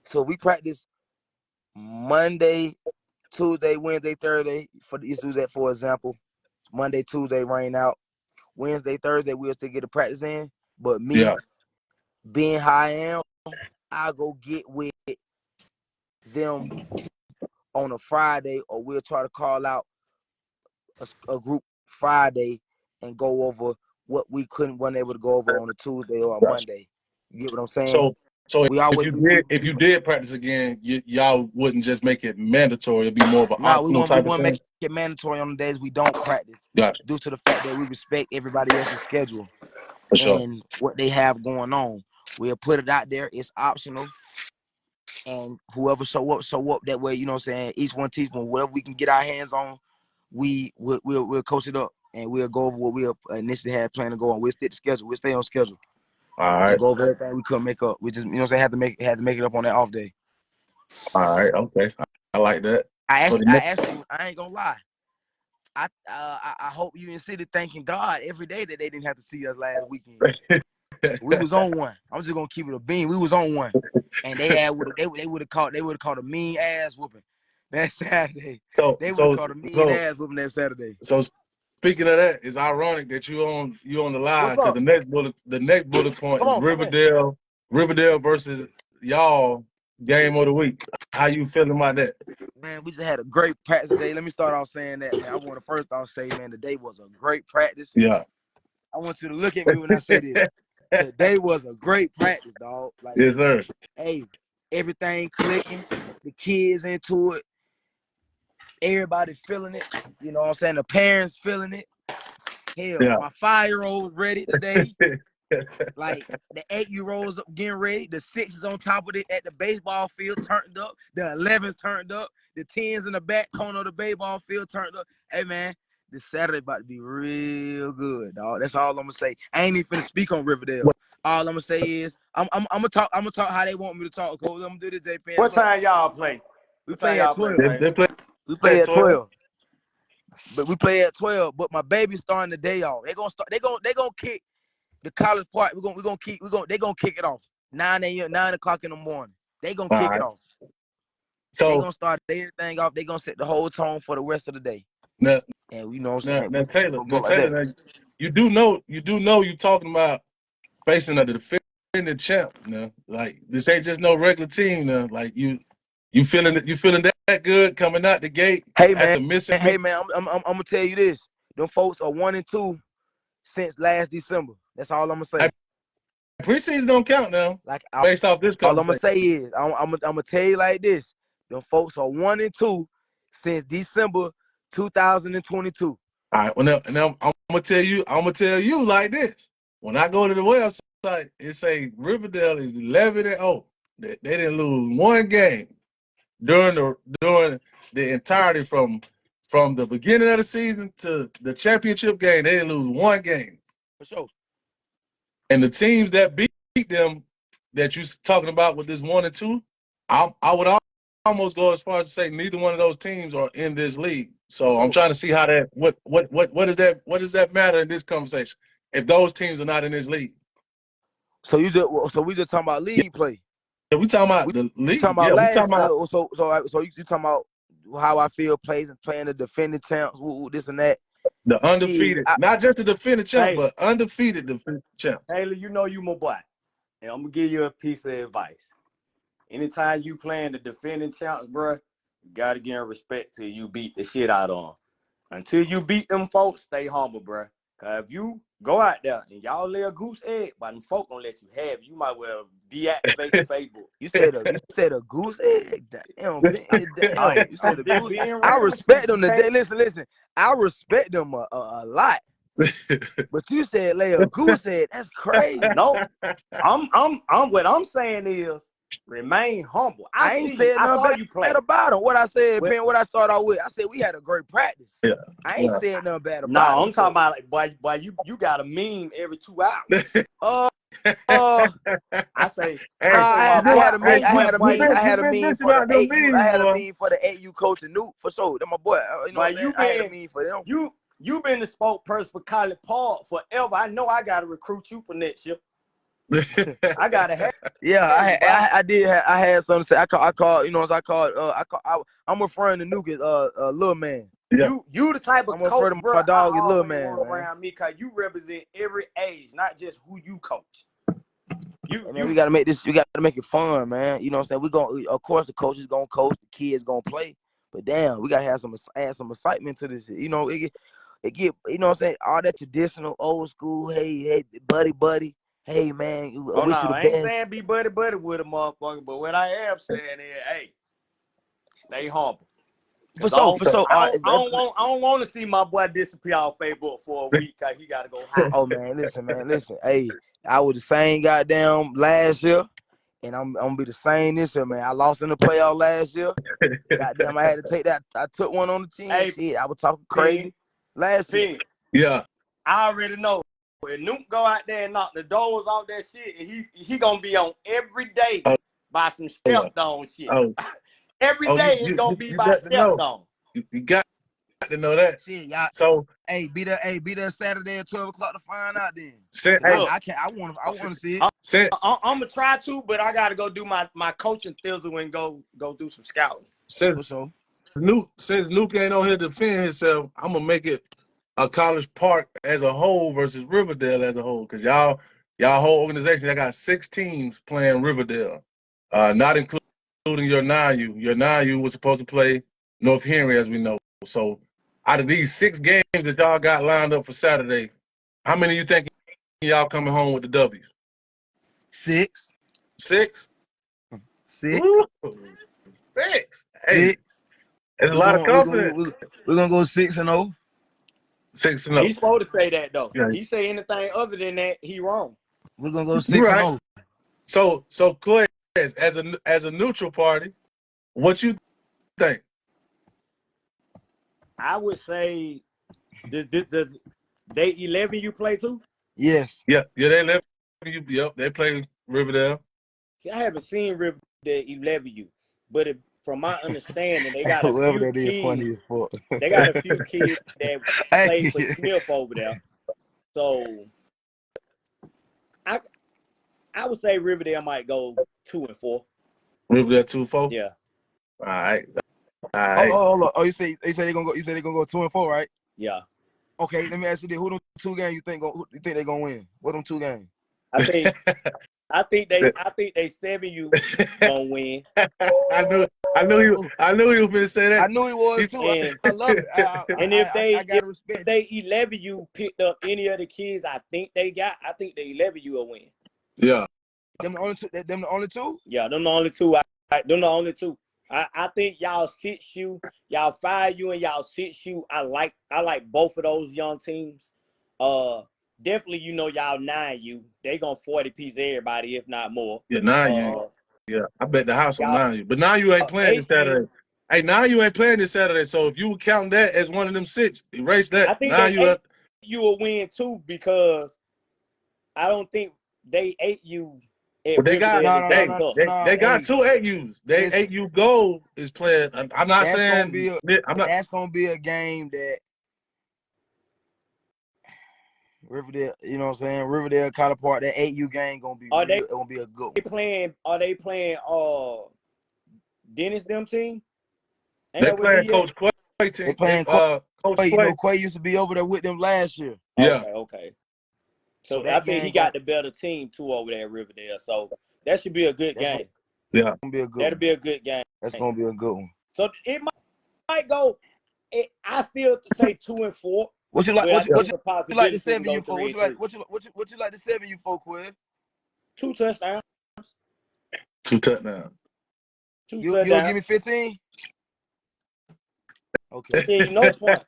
so we practice Monday, Tuesday, Wednesday, Thursday for example. Monday, Tuesday rain out. Wednesday, Thursday we'll still get a practice in. But me yeah, being how I am, I'll go get with them on a Friday, or we'll try to call out a group Friday and go over what we wasn't able to go over on a Tuesday or a Gotcha. Monday. You get what I'm saying? So We if always you did practice again, y'all wouldn't just make it mandatory. It'd be more of an no, we optional want type of to thing. make it mandatory on the days we don't practice, Gotcha. due to the fact that we respect everybody else's schedule For sure. and what they have going on. We'll put it out there. It's optional. And whoever show up that way, you know what I'm saying? Each one teach one. Whatever we can get our hands on, we'll coach it up and we'll go over what we initially had planned to go on. We'll stick to schedule. We'll stay on schedule. All And right. go over everything we couldn't make up. We just, you know what I'm saying, had to make it up on that off day. All right. Okay. I like that. I So ain't gonna lie. I hope you in city thanking God every day that they didn't have to see us last weekend. We was on one. I'm just gonna keep it a bean. We was on one, and they would have caught a mean ass whooping that Saturday. They would have caught a mean ass whooping that Saturday. So speaking of that, it's ironic that you on the line What's because up? the next bullet point Come is on, come in. Riverdale versus y'all game of the week. How you feeling about that? Man, we just had a great practice today. Let me start off saying that, man. I want to first off say, man, today was a great practice. Yeah. I want you to look at me when I say this. Today was a great practice, dog. Like, yes, sir. hey, everything clicking, the kids into it, everybody feeling it. You know what I'm saying? The parents feeling it. Hell, Yeah. my 5-year-old was ready today. Like the 8-year-olds getting ready, the 6s on top of it at the baseball field turned up, the 11s turned up, the 10s in the back corner of the baseball field turned up. Hey man, this Saturday about to be real good, dog. That's all I'm gonna say. I ain't even finna speak on Riverdale. All I'm gonna say is I'm gonna talk how they want me to talk, Coach. I'm gonna do this, JP. What time y'all play? We play at 12. They play We play at 12. 12. But we play at 12. But my baby's starting the day off. They gonna kick the college part. They gonna kick it off 9 o'clock in the morning. They gonna kick it off. So they gonna start everything off. They gonna set the whole tone for the rest of the day. Now, And you know what I'm saying? now Taylor, Like you do know you talking about facing a defending champ. Now, like this ain't just no regular team. Now, like you feeling that good coming out the gate after missing me. Hey man, I'm gonna tell you this. Them folks are 1-2 since last December. That's all I'm gonna say. Preseason don't count now. Like based off this all I'm gonna conversation. say is I'm gonna tell you like this. Them folks are 1-2 since December 2022. All right. Well, now I'm gonna tell you like this. When I go to the website, it say Riverdale is 11-0. They didn't lose one game during the entirety from the beginning of the season to the championship game. They didn't lose one game. For sure. And the teams that beat them, that you're talking about with this 1-2, I would almost go as far as to say neither one of those teams are in this league. So I'm trying to see how that what does that matter in this conversation if those teams are not in this league. So we just talking about league play. Yeah, we talking about the league. Talking about we talking about so you talking about how I feel playing the defending champs, this and that. the undefeated, not just the defending champ, but undefeated defending champ. Taylor, you know you my boy, and I'm gonna give you a piece of advice. Anytime you playing the defending champs, bro, you gotta give them respect till you beat the shit out of them. Until you beat them folks, stay humble, bro. Cause if you go out there and y'all lay a goose egg, but them folk don't let you have it, you might well deactivate the Facebook. You said a goose egg. Damn. You said a goose. I respect them today. Listen. I respect them a lot. But you said lay a goose egg. That's crazy. No, what I'm saying is remain humble. I ain't said nothing bad about them. What I said, Penn, what I started out with, I said we had a great practice. Yeah. I ain't said nothing bad about them. No, I'm talking about like, boy, you got a meme every 2 hours. I say, I had a meme for the 8U coach and Newt for sure. They're my boy. You know what I had a meme for them. You been the spokesperson for College Park forever. I know I gotta recruit you for next year. I gotta have. Yeah, I did. I had something to say. I called. You know, I'm referring to Nuke as little man. Yeah. You the type of coach, bro. My dog is little man around me, cause you represent every age, not just who you coach. We gotta make this. We gotta make it fun, man. You know what I'm saying? Of course, the coach is gonna coach, the kids gonna play, but damn, we gotta add some excitement to this. You know, it get, you know what I'm saying, all that traditional old school, hey, buddy, hey man, I Oh no, wish you the I ain't best. saying be buddy with a motherfucker, but what I am saying is, hey, stay humble. For I sure, for sure. I don't want to see my boy disappear off Facebook for a week because he got to go hide. Oh man, listen. Hey, I was the same goddamn last year, and I'm gonna be the same this year, man. I lost in the playoff last year. Goddamn, I had to take that. I took one on the chin. Hey, shit, I was talking crazy last year. Penn, Yeah. I already know. When Nuke go out there and knock the doors off that shit, he gonna be on every day by some stepped on shit. Every day it's gonna be by stepped on. You got to know that. Shit, y'all. So Hey, be there Saturday at 12 o'clock to find out then. hey, I want to see it. I'm gonna try to, but I gotta go do my coaching thizzle and go do some scouting. For sure. Since Nuke ain't on here to defend himself, I'm gonna make it a College Park as a whole versus Riverdale as a whole, because y'all whole organization, y'all got 6 teams playing Riverdale, not including your 9U. Your 9U was supposed to play North Henry, as we know. So out of these 6 games that y'all got lined up for Saturday, how many you think y'all coming home with the W? 6. 6? 6. Ooh, 6. Hey, 6. there's a lot of confidence. We're gonna go 6-0. 6-0. He's supposed to say that though. Yeah. He say anything other than that, he wrong. We're gonna go 6-0. So Clay, as a neutral party, what you think? I would say the day 11 you play too? Yes. Yeah, they live. Yep, they play Riverdale. See, I haven't seen Riverdale 11U, but from my understanding, they got a Whoever few that is funny kids. as fuck. They got a few kids that play for Hey. Smith over there. So I would say Riverdale might go 2-4. Riverdale 2-4. Yeah. All right. Oh, you say they're gonna go 2-4, right? Yeah. Okay, let me ask you this: who them 2 games you think they're gonna win? What them 2 games? I think they 7U gonna win. I knew he was gonna say that. I knew he was too. I love it. And if gotta respect. they 11U picked up any of the kids I think they 11U will win. Yeah. Them the only two? Yeah, them the only two. Them the only two. I think y'all 6U, y'all 5U, and y'all 6U. I like both of those young teams. Definitely, y'all 9U. They gonna 40-piece everybody, if not more. Yeah, 9U. Yeah, I bet the house on 9U. But 9U ain't playing this Saturday. Hey, 9U ain't playing this Saturday. So if you would count that as one of them 6, erase that. I think 9U you will win too, because I don't think they 8U. But they got they got 2 8Us. They 8U Gold is playing. I'm not saying that's gonna be a game that Riverdale, you know what I'm saying? Riverdale, College Park, that 8U game gonna be gonna be a good one. Are they playing Dennis them team? They playing Coach Quay team. They playing Coach Quay. Quay used to be over there with them last year. Yeah. Okay. So I think he got the better team too over there at Riverdale. So that should be a good game. Yeah. That'll be a good game. That's gonna be a good one. So it might go. I still say 2-4. What you like? What you like the 7U for? What you like the 7U for, Quill? 2 touchdowns. 2 touchdowns. You gonna give me 15? Okay. No point.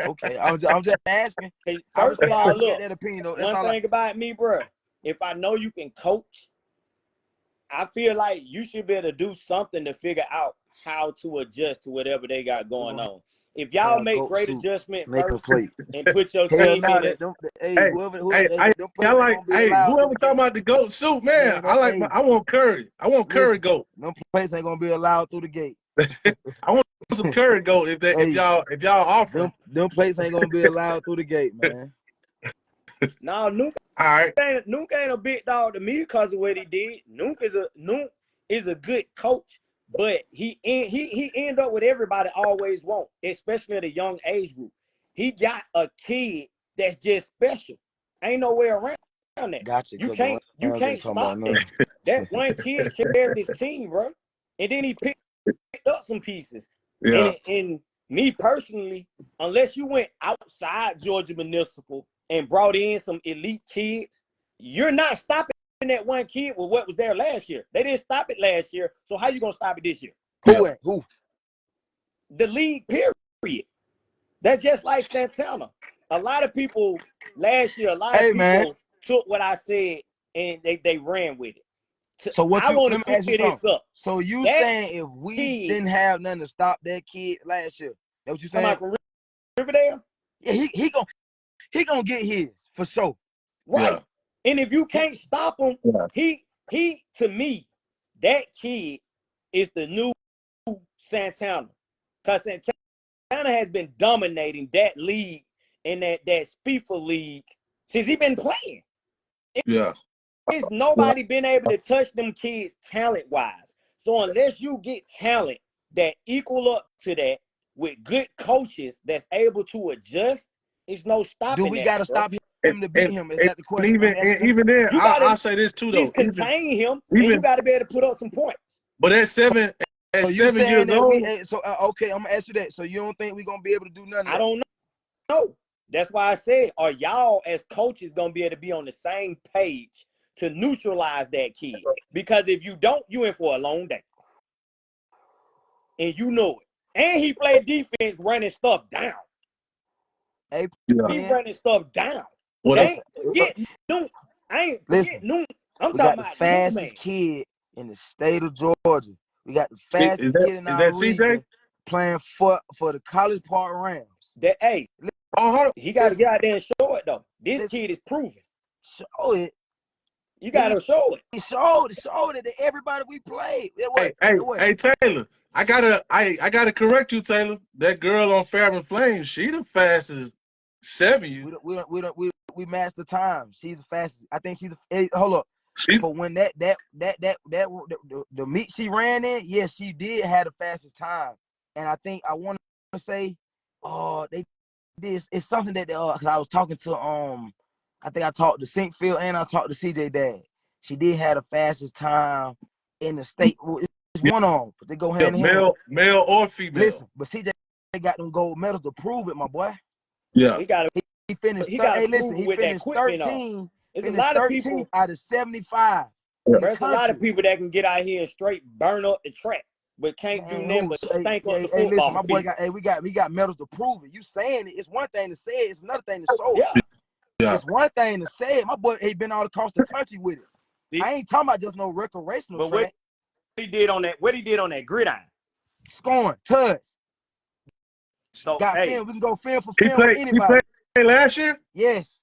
Okay. I'm just asking. First of all, look. That opinion, though. One thing about me, bro. If I know you can coach, I feel like you should be able to do something to figure out how to adjust to whatever they got going on. If y'all make great adjustment first and put your team in it. Whoever talking about the GOAT suit, man, I want Curry. I want Curry GOAT. Them plates ain't gonna be allowed through the gate. I want some Curry GOAT if y'all offer. Them plates ain't gonna be allowed through the gate, man. No, Nuke ain't a big dog to me because of what he did. Nuke is a good coach, but he end up with everybody always want, especially at a young age group. He got a kid that's just special. Ain't no way around that. Gotcha. You can't stop that. That one kid carried his team, bro. And then he picked up some pieces. Yeah. And me personally, unless you went outside Georgia Municipal and brought in some elite kids, you're not stopping that one kid with what was there last year. They didn't stop it last year, so how you gonna stop it this year? Who? The league, period. That's just like Santana. A lot of people last year, a lot of people took what I said and they ran with it. So what I want to let me ask you clear this up. So you that saying if we didn't have nothing to stop that kid last year, that what you saying? From Riverdale? Yeah, he gonna get his for sure. Right. Yeah. And if you can't stop him, he to me, that kid is the new Santana. Because Santana has been dominating that league and that FIFA league since he been playing. It's nobody been able to touch them kids talent-wise. So unless you get talent that equal up to that with good coaches that's able to adjust, it's no stopping. Do we got to stop him to beat him? Is that the question? Even then, I'll say this too, though. Contain him, and you got to be able to put up some points. But at 7 years old, okay, I'm gonna ask you that. So you don't think we're gonna be able to do nothing? I don't know. That's why I said, are y'all as coaches gonna be able to be on the same page to neutralize that kid? Because if you don't, you in for a long day, and you know it. And he played defense, running stuff down. He running stuff down. I ain't forget Noon. I'm talking about the fastest kid in the state of Georgia. We got the fastest kid in our region playing for the College Park Rams. He got to get out there and show it though. This kid is proven. Show it. You got to show it. He showed it to everybody we played. Hey, Taylor, I gotta correct you, Taylor. That girl on Fairman Flames, she the fastest 7. We matched the time. She's the fastest. I think she's. Hold up. But when the meet she ran in, yes, she did have the fastest time. And I think I want to say, it's something that because I was talking to I think I talked to Sinkfield and I talked to CJ Dad. She did have the fastest time in the state. It's one on, but they go hand in hand. Male or female. Listen, but CJ got them gold medals to prove it, my boy. Yeah. He finished. He finished 13. There's a lot of people out of 75. There's a lot of people that can get out here and straight burn up the track, but can't do nothing but stank up the football. Listen, my boy we got medals to prove it. You saying it? It's one thing to say it. It's another thing to show it. Yeah. It's one thing to say it. My boy, he been all across the country with it. I ain't talking about just no recreational track. What he did on that gridiron, scoring, touch. So got film. We can go film for film with anybody. He played last year? Yes.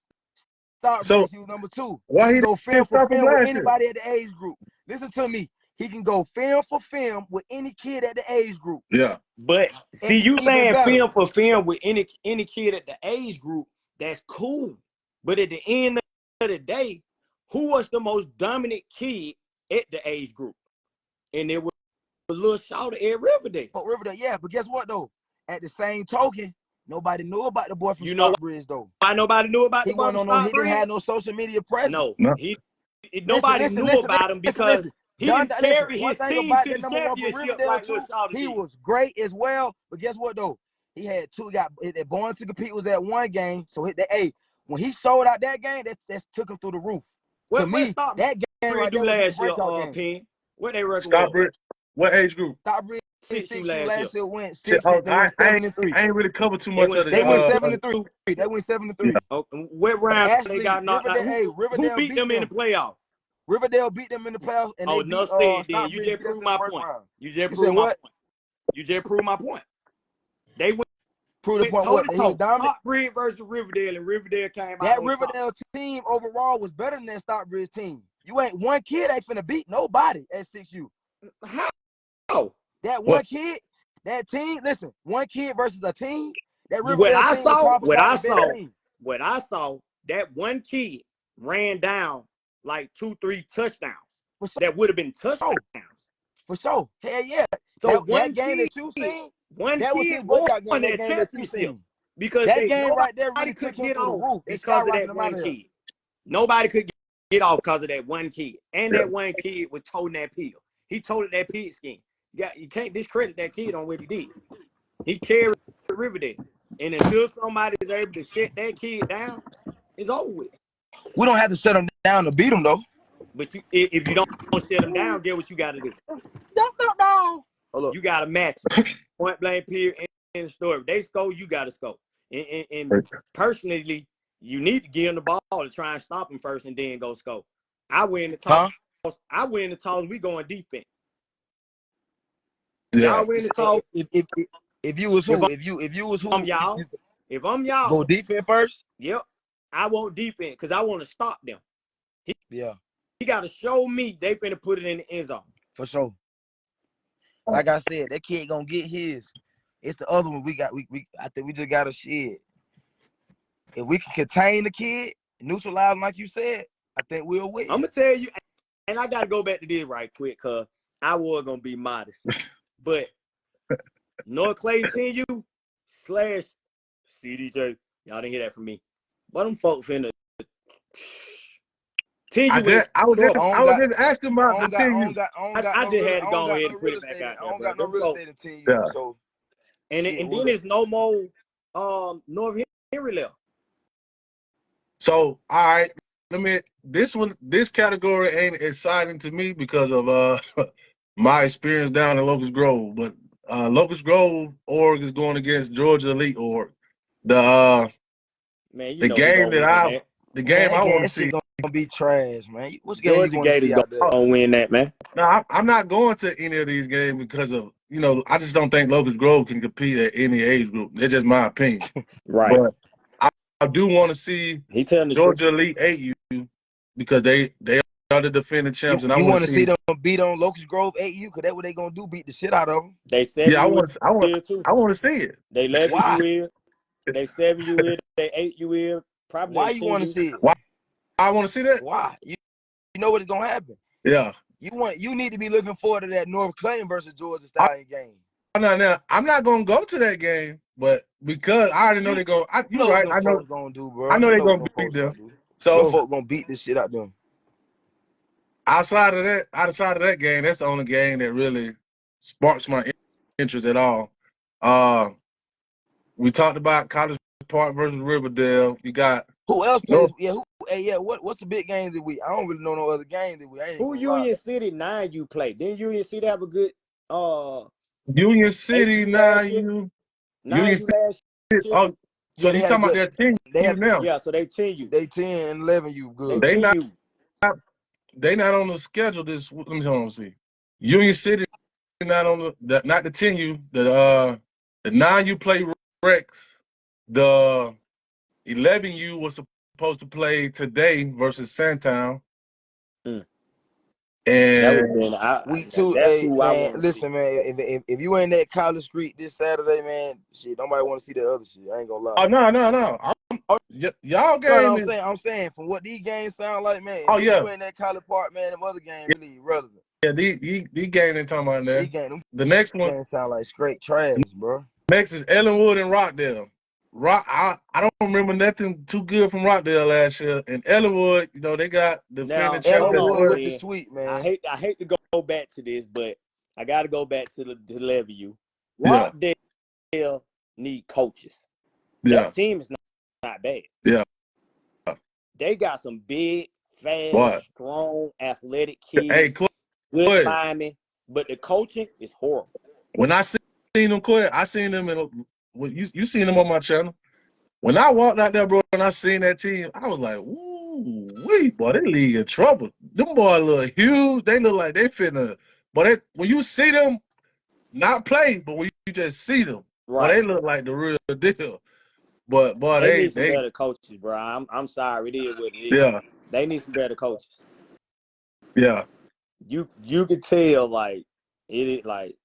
Start he was number 2. Why he go film for film with anybody year? at the age group? Listen to me. He can go film for film with any kid at the age group. Yeah. But see, you saying film for film with any kid at the age group, that's cool. But at the end of the day, who was the most dominant kid at the age group? And it was a little short at Riverdale. But Riverdale, yeah. But guess what, though? At the same token, nobody knew about the boy from Stockbridge, though. Why nobody knew about the boy from Stockbridge? He didn't have no social media presence. No. Nobody knew about him because he didn't carry his team to the championship like he was great as well. But guess what, though? He had 2. That born to compete was at one game. So when he sold out that game, that took him through the roof. To me, that game right there was a breakout game. What they record? Stockbridge. What age group? Stockbridge 6U last year went 7-3. I ain't really covered too much of it. They went 7-3. They went 7-3. What round they got knocked out? Who beat them in the playoff? Riverdale beat them in the playoffs. And then you just proved my point. You just proved my point. You just proved my point. They went prove the point what Stockbridge versus Riverdale, and Riverdale came out. That Riverdale team overall was better than that Stockbridge team. You ain't one kid ain't finna beat nobody at 6U. How? That one kid, that team. Listen, one kid versus a team. That Riverdale what I saw, that one kid ran down like 2-3 touchdowns. That would have been touchdowns. For sure. Hell yeah. So that game that you seen, one kid won that championship because that game right there really could get off because of that one kid. Nobody could get off because of that one kid. And that one kid was toting that pill. He toted that pig skin. You can't discredit that kid on what he did. He carried Riverdale. And until somebody is able to shut that kid down, it's over with. We don't have to shut them down to beat them, though. But if you don't shut them down, get what you got to do. No. Hold up. You got to match them. Point blank, period, end of story. If they score, you got to score. And personally, you need to give them the ball to try and stop them first and then go score. I win the toss. I win the toss. We go on defense. Yeah. Y'all win the toss. If you was who? If you was who? If I'm y'all, go defense first. Yep. I want defense because I want to stop them. He got to show me they finna put it in the end zone. For sure. Like I said, that kid gonna get his. It's the other one we got. I think we just got to shit. If we can contain the kid, neutralize him like you said, I think we'll win. I'm gonna tell you, and I gotta go back to this right quick, cause I was gonna be modest, but North Clayton TU / CDJ, y'all didn't hear that from me. But them folks finna. I was just asking about the TU. I just had to go ahead and put it back out there. I don't got no real estate in TU, so. And then there's no more North Henry left. So, all right, this category ain't exciting to me because of my experience down in Locust Grove. But Locust Grove org is going against Georgia Elite org. The game I want to see. Gonna be trash, man. Which game Georgia Gators gonna win that, man? No, I'm not going to any of these games because of I just don't think Locust Grove can compete at any age group. That's just my opinion. Right. But I do want to see Georgia Elite 8U because they are the defending champs, and I want to see them beat on Locust Grove 8U because that's what they gonna do, beat the shit out of them. They 7 I want to see it. They 11 you in, they 7 you in, they 8 you in. Probably. Why you want to see it? Why I want to see that? Why? You know what's gonna happen? Yeah. You need to be looking forward to that North Clayton versus Georgia Stallion game. No, I'm not gonna go to that game, but because I already know they're gonna. You're right. I know. Gonna do, bro. I know they're gonna beat them. So folks gonna beat this shit out them. Outside of that game, that's the only game that really sparks my interest at all. We talked about College Park versus Riverdale. You got who else plays? What's the big games that we? I don't really know no other games that we. Who Union City 9U play? Didn't Union City have a good Union City 9U? Union City. Oh, so you talking about their team now? Yeah, so they 10U. They 10 and 11U good. They not on the schedule this. Let me see. Union City not on the not the 10U. The 9U play Rex. The 11U was supposed to play today versus Sandtown. And that would have been week 2. Listen, man. If you ain't at College Street this Saturday, man, shit, nobody want to see the other shit. I ain't gonna lie. Oh no. Y'all game I'm saying from what these games sound like, man. If you ain't at College Park, man, them other games really irrelevant. Yeah, these games ain't talking about that. The next one sound like straight trash, bro. Next is Ellenwood and Rockdale. I don't remember nothing too good from Rockdale last year. And Ellenwood, they got defending champions. Sweet, man. I hate to go back to this, but I got to go back to the Levy. Rockdale need coaches. That team is not bad. Yeah. They got some big, fast, strong, athletic kids. Hey, good linemen, but the coaching is horrible. When I seen them, I seen them you seen them on my channel. When I walked out there, bro, and I seen that team, I was like, "Ooh, boy, they league in trouble." Them boys look huge. They look like they finna. But when you see them, not play, but when you just see them, boy, they look like the real deal. But boy, they need some better coaches, bro. I'm sorry, it is what it is. Yeah, they need some better coaches. Yeah, you can tell like it is like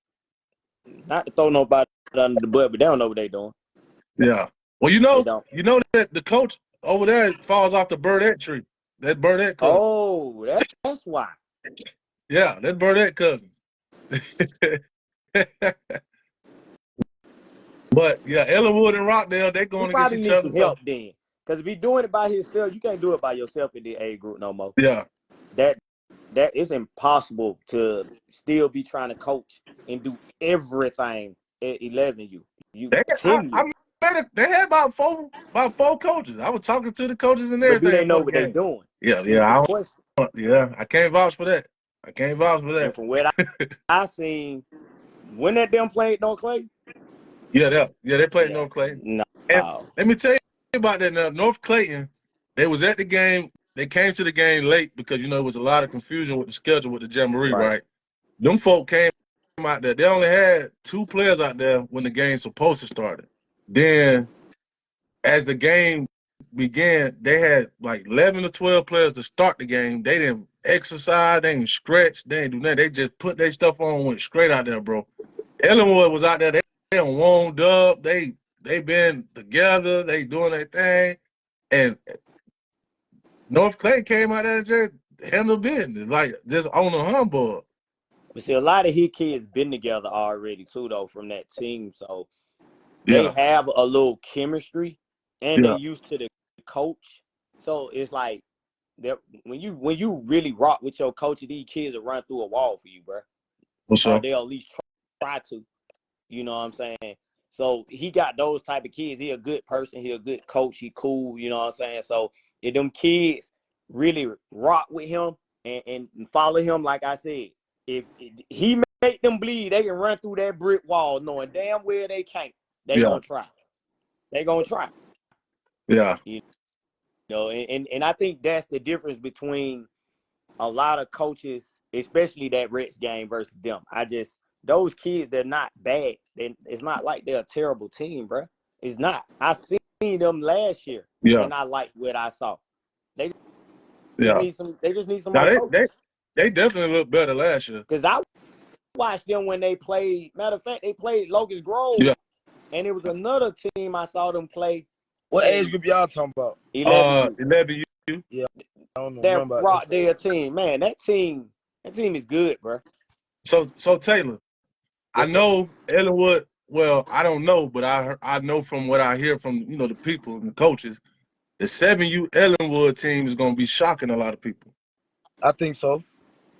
not to throw nobody under the butt, but they don't know what they doing. Yeah. Well, you know that the coach over there falls off the Burdette tree. That Burdette cousin. Oh, that's why. Yeah, that Burdette cousin. But yeah, Ellenwood and Rockdale, they're going against each other. Need some help then, because if he's doing it by himself, you can't do it by yourself in the A group no more. Yeah. That is impossible to still be trying to coach and do everything at 11U. You They, I 10 years. met it. They had about four coaches. I was talking to the coaches and But do everything they know before the what they game. doing? Yeah, Is the yeah, question. I can't vouch for that. I can't vouch for And that. from what I seen, when that them played no Clay, They played yeah, North Clayton. no. And let me tell you about that now. North Clayton, they was at the game. They came to the game late because, it was a lot of confusion with the schedule with the Jamboree, Right. right? Them folk came out there. They only had 2 players out there when the game supposed to start. Then, as the game began, they had like 11 or 12 players to start the game. They didn't exercise. They didn't stretch. They didn't do nothing. They just put their stuff on and went straight out there, bro. Ellenwood was out there. They done warmed up. They been together. They doing their thing. And North Clay came out there and just handled business, like just on a humbug. But see, a lot of his kids been together already too, though, from that team. So they Yeah, have a little chemistry, and they yeah, used to the coach. So it's like that when you really rock with your coach, these kids will run through a wall for you, bro. for Or sure. they'll at least try to. You know what I'm saying? So he got those type of kids. He a good person. He a good coach. He cool. You know what I'm saying? So if them kids really rock with him and follow him, like I said, if he make them bleed, they can run through that brick wall knowing damn well they can't. They Yeah, gonna try. They gonna try. yeah, You know, and I think that's the difference between a lot of coaches, especially that Reds game versus them. Those kids, they're not bad. It's not like they're a terrible team, bro. It's not. I seen them last year, yeah, and I like what I saw. They just yeah. need some. They just need some Now more they coaches. they they definitely looked better last year. Cause I watched them when they played. Matter of fact, they played Locust Yeah. Grove, and it was another team I saw them play. What age And group y'all talking about? 11U, 11 U. Yeah, I don't know that nothing about that. Rockdale team, man, that team is good, bro. So Taylor, I Yes, sir. know Ellenwood. Well, I don't know, but I know from what I hear from the people and the coaches, the 7U Ellenwood team is going to be shocking a lot of people. I think so.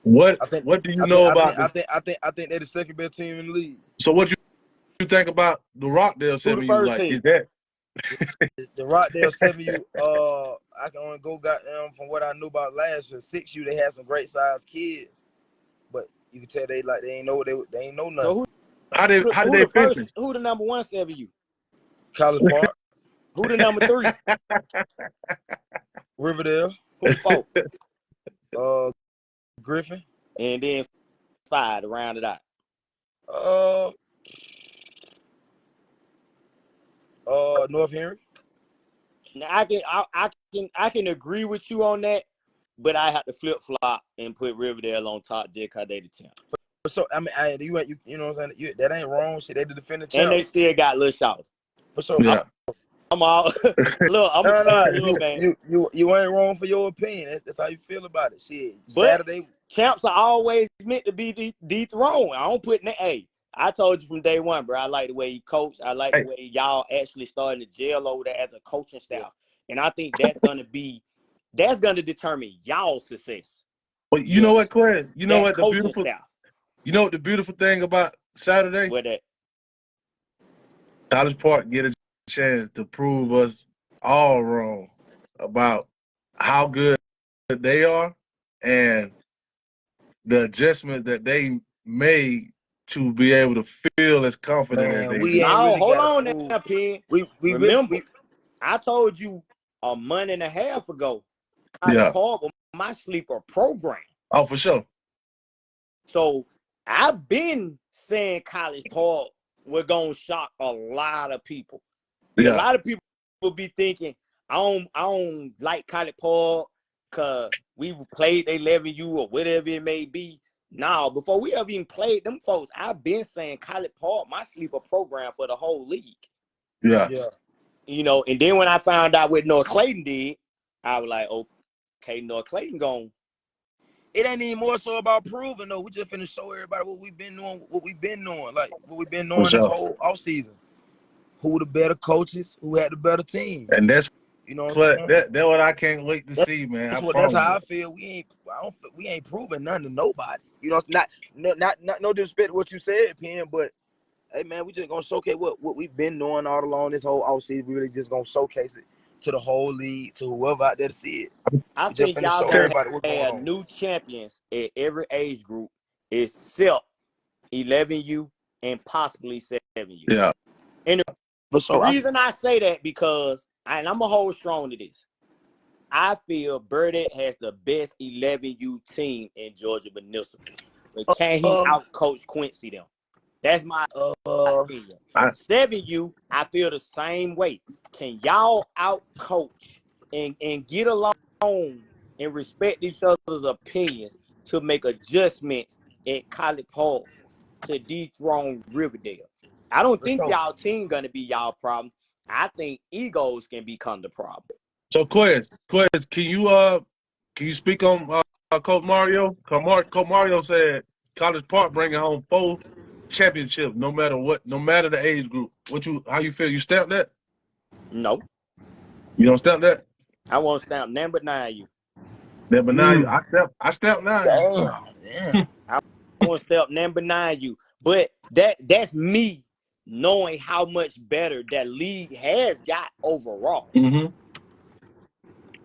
What I think what do you I think know I think about I this? think I think I think they're the second best team in the league. So what you think about the Rockdale Who the 7U? first Like, is team? that The Rockdale 7U, I can only go from what I knew about last year. 6U, they had some great sized kids, but you can tell they ain't know they ain't know nothing. So how did they finish? who the number 1 7U? College Park, Who the number 3? Riverdale, Who the 4? Griffin, And then 5 to round it out. North Henry. Now I can agree with you on that, but I have to flip flop and put Riverdale on top just because they the champ. So I mean, you know what I'm saying? That ain't wrong. Shit, they the defending And they champs still got little shot. for sure. Yeah. I'm all look, I'm gonna No, tell you, man. you ain't wrong for your opinion. That's how you feel about it. Shit, But Saturday. champs are always meant to be dethroned. I don't put hey, I told you from day one, bro. I like the way he coached. I like the Hey, way y'all actually started to gel over there as a coaching staff. And I think that's gonna determine y'all's success. but you know what, Clay? You know That what the coaching beautiful staff. thing about Saturday? Where that College Park get a chance to prove us all wrong about how good they are and the adjustments that they made to be able to feel as confident as Man, they we do. ain't No, really hold got to on prove. now, Penn. We really Remember, I told you a month and a half ago, College Yeah. Park was my sleeper program. Oh, for sure. So I've been saying College Park we're gonna shock a lot of people. See, a Yeah. lot of people will be thinking, I don't like College Park because we played 11U or whatever it may be. Now, before we ever even played them folks, I've been saying College Park, my sleeper program for the whole league. Yeah. yeah. You know, and then when I found out what North Clayton did, I was like, okay, North Clayton gone. It ain't even more so about proving though. We just finna show everybody what we've been doing, like what we've been For doing this sure. whole off season. Who the better coaches? Who had the better team? And that's You know what I'm what saying? what I can't wait to see, man. I That's promise how you. I feel. We ain't proving nothing to nobody. You know, it's not no disrespect to what you said, Penn, but Hey man, we just gonna showcase what we've been doing all along this whole offseason. We really just gonna showcase it to the whole league, to whoever out there to see it. I We just think finna y'all show gotta everybody what's going have on. new champions at every age group except 11U and possibly 7U. Yeah. And For the sure. reason I say that because, and I'm going to hold strong to this, I feel Burdette has the best 11U team in Georgia Municipal. But can he out-coach Quincy them? That's my opinion. 7U, I feel the same way. Can y'all out-coach and get along and respect each other's opinions to make adjustments at College Park to dethrone Riverdale? I don't think y'all team gonna be y'all problem. I think egos can become the problem. So Quez, can you speak on Coach Mario? Coach Mario said College Park bringing home 4 championships, no matter the age group. How you feel? You stamp that? No. You don't stamp that? I won't stamp number 9U. Number 9U. I stamp 9U. Damn. I won't stamp number 9U. But that's me knowing how much better that league has got overall. Mm-hmm.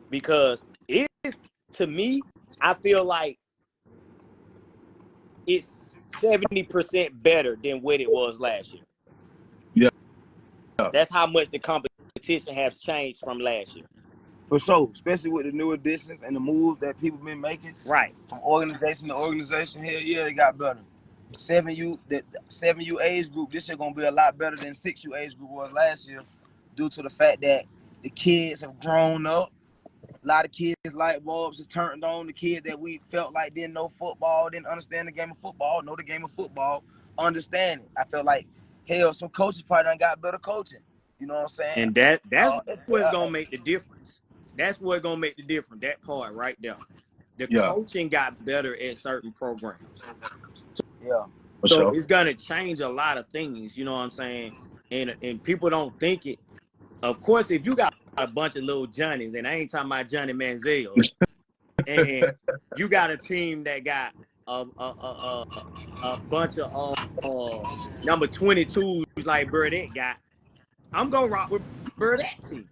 Because it's, to me, I feel like it's 70% better than what it was last year. Yeah. That's how much the competition has changed from last year. For sure, especially with the new additions and the moves that people been making. Right. From organization to organization, hell yeah, it got better. 7U age group, this year gonna be a lot better than 6U age group was last year, due to the fact that the kids have grown up. A lot of kids light bulbs is turned on. The kids that we felt like didn't know football, didn't understand the game of football, know the game of football, understand it. I felt like, hell, some coaches probably done got better coaching. You know what I'm saying? And that's what's gonna make the difference. That's what's gonna make the difference. That part right there. The coaching got better at certain programs. So it's gonna change a lot of things. You know what I'm saying? And people don't think it. Of course, if you got a bunch of little Johnnies, and I ain't talking about Johnny Manziel's, and you got a team that got a bunch of number 22s like Burdette got, I'm gonna rock with Burdette team.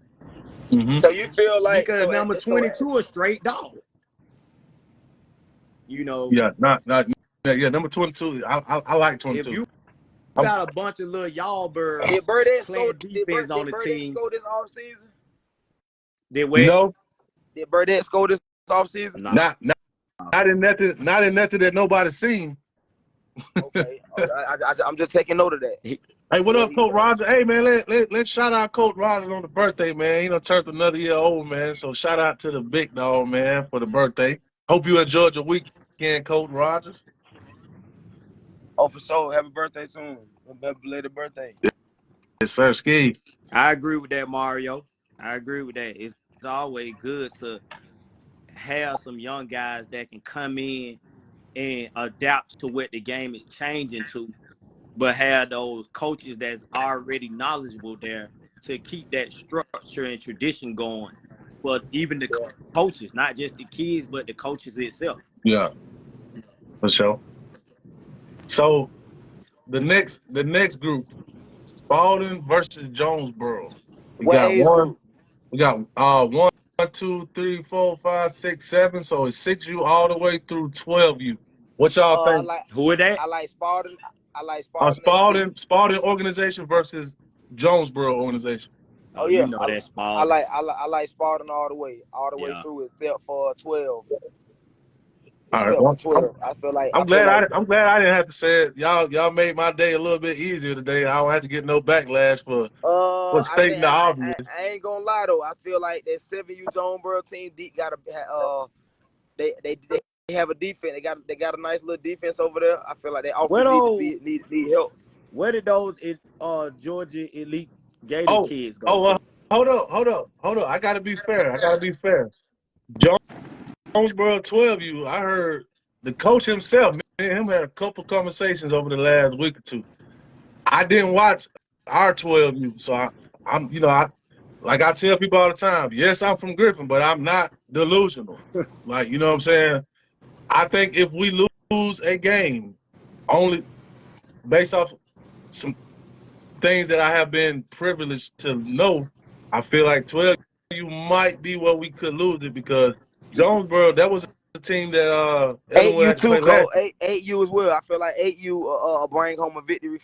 Mm-hmm. So you feel like because number 22 is straight dog. You know. Yeah, number 22. I like 22. If you got a bunch of little y'all birds playing defense on the team. Score this offseason? Did what? No. Did Burdette score this offseason? Not in nothing that nobody's seen. Okay. I'm just taking note of that. Hey, what up, Coach Roger? Hey, man, let's shout out Coach Roger on the birthday, man. He done turned another year old, man. So shout out to the big dog, man, for the birthday. Hope you enjoyed your weekend, Coach Rogers. Oh, for sure. Happy birthday to him. Happy belated birthday. Yes, sir, Ski. I agree with that, Mario. I agree with that. It's always good to have some young guys that can come in and adapt to what the game is changing to, but have those coaches that's already knowledgeable there to keep that structure and tradition going for even the coaches, not just the kids, but the coaches itself. Yeah, for sure. So the next group, Spalding versus Jonesboro. We got 1, 2, 3, 4, 5, 6, 7. So it's 6U all the way through 12U. What y'all think? Who are that? I like Spalding. Spalding organization versus Jonesboro organization. Oh yeah, you know that Spalding. I like Spalding all the way through, except for 12. All right, 12. I feel like I'm glad I didn't have to say it. Y'all made my day a little bit easier today. I don't have to get no backlash for stating the obvious. I ain't gonna lie though. I feel like that 7U Jonesboro team got they have a defense. They got a nice little defense over there. I feel like they also need help. Where did those Georgia Elite Gator kids go to? Hold up. I gotta be fair. Jonesboro 12U, I heard the coach himself, me and him had a couple conversations over the last week or two. I didn't watch our 12U, so I'm like I tell people all the time, yes, I'm from Griffin, but I'm not delusional. Like, you know what I'm saying? I think if we lose a game only based off some things that I have been privileged to know, I feel like 12U might be where we could lose it because Jonesboro, that was a team that Illinois 8U had to play too, last Cole. 8U as well. I feel like 8U bring home a victory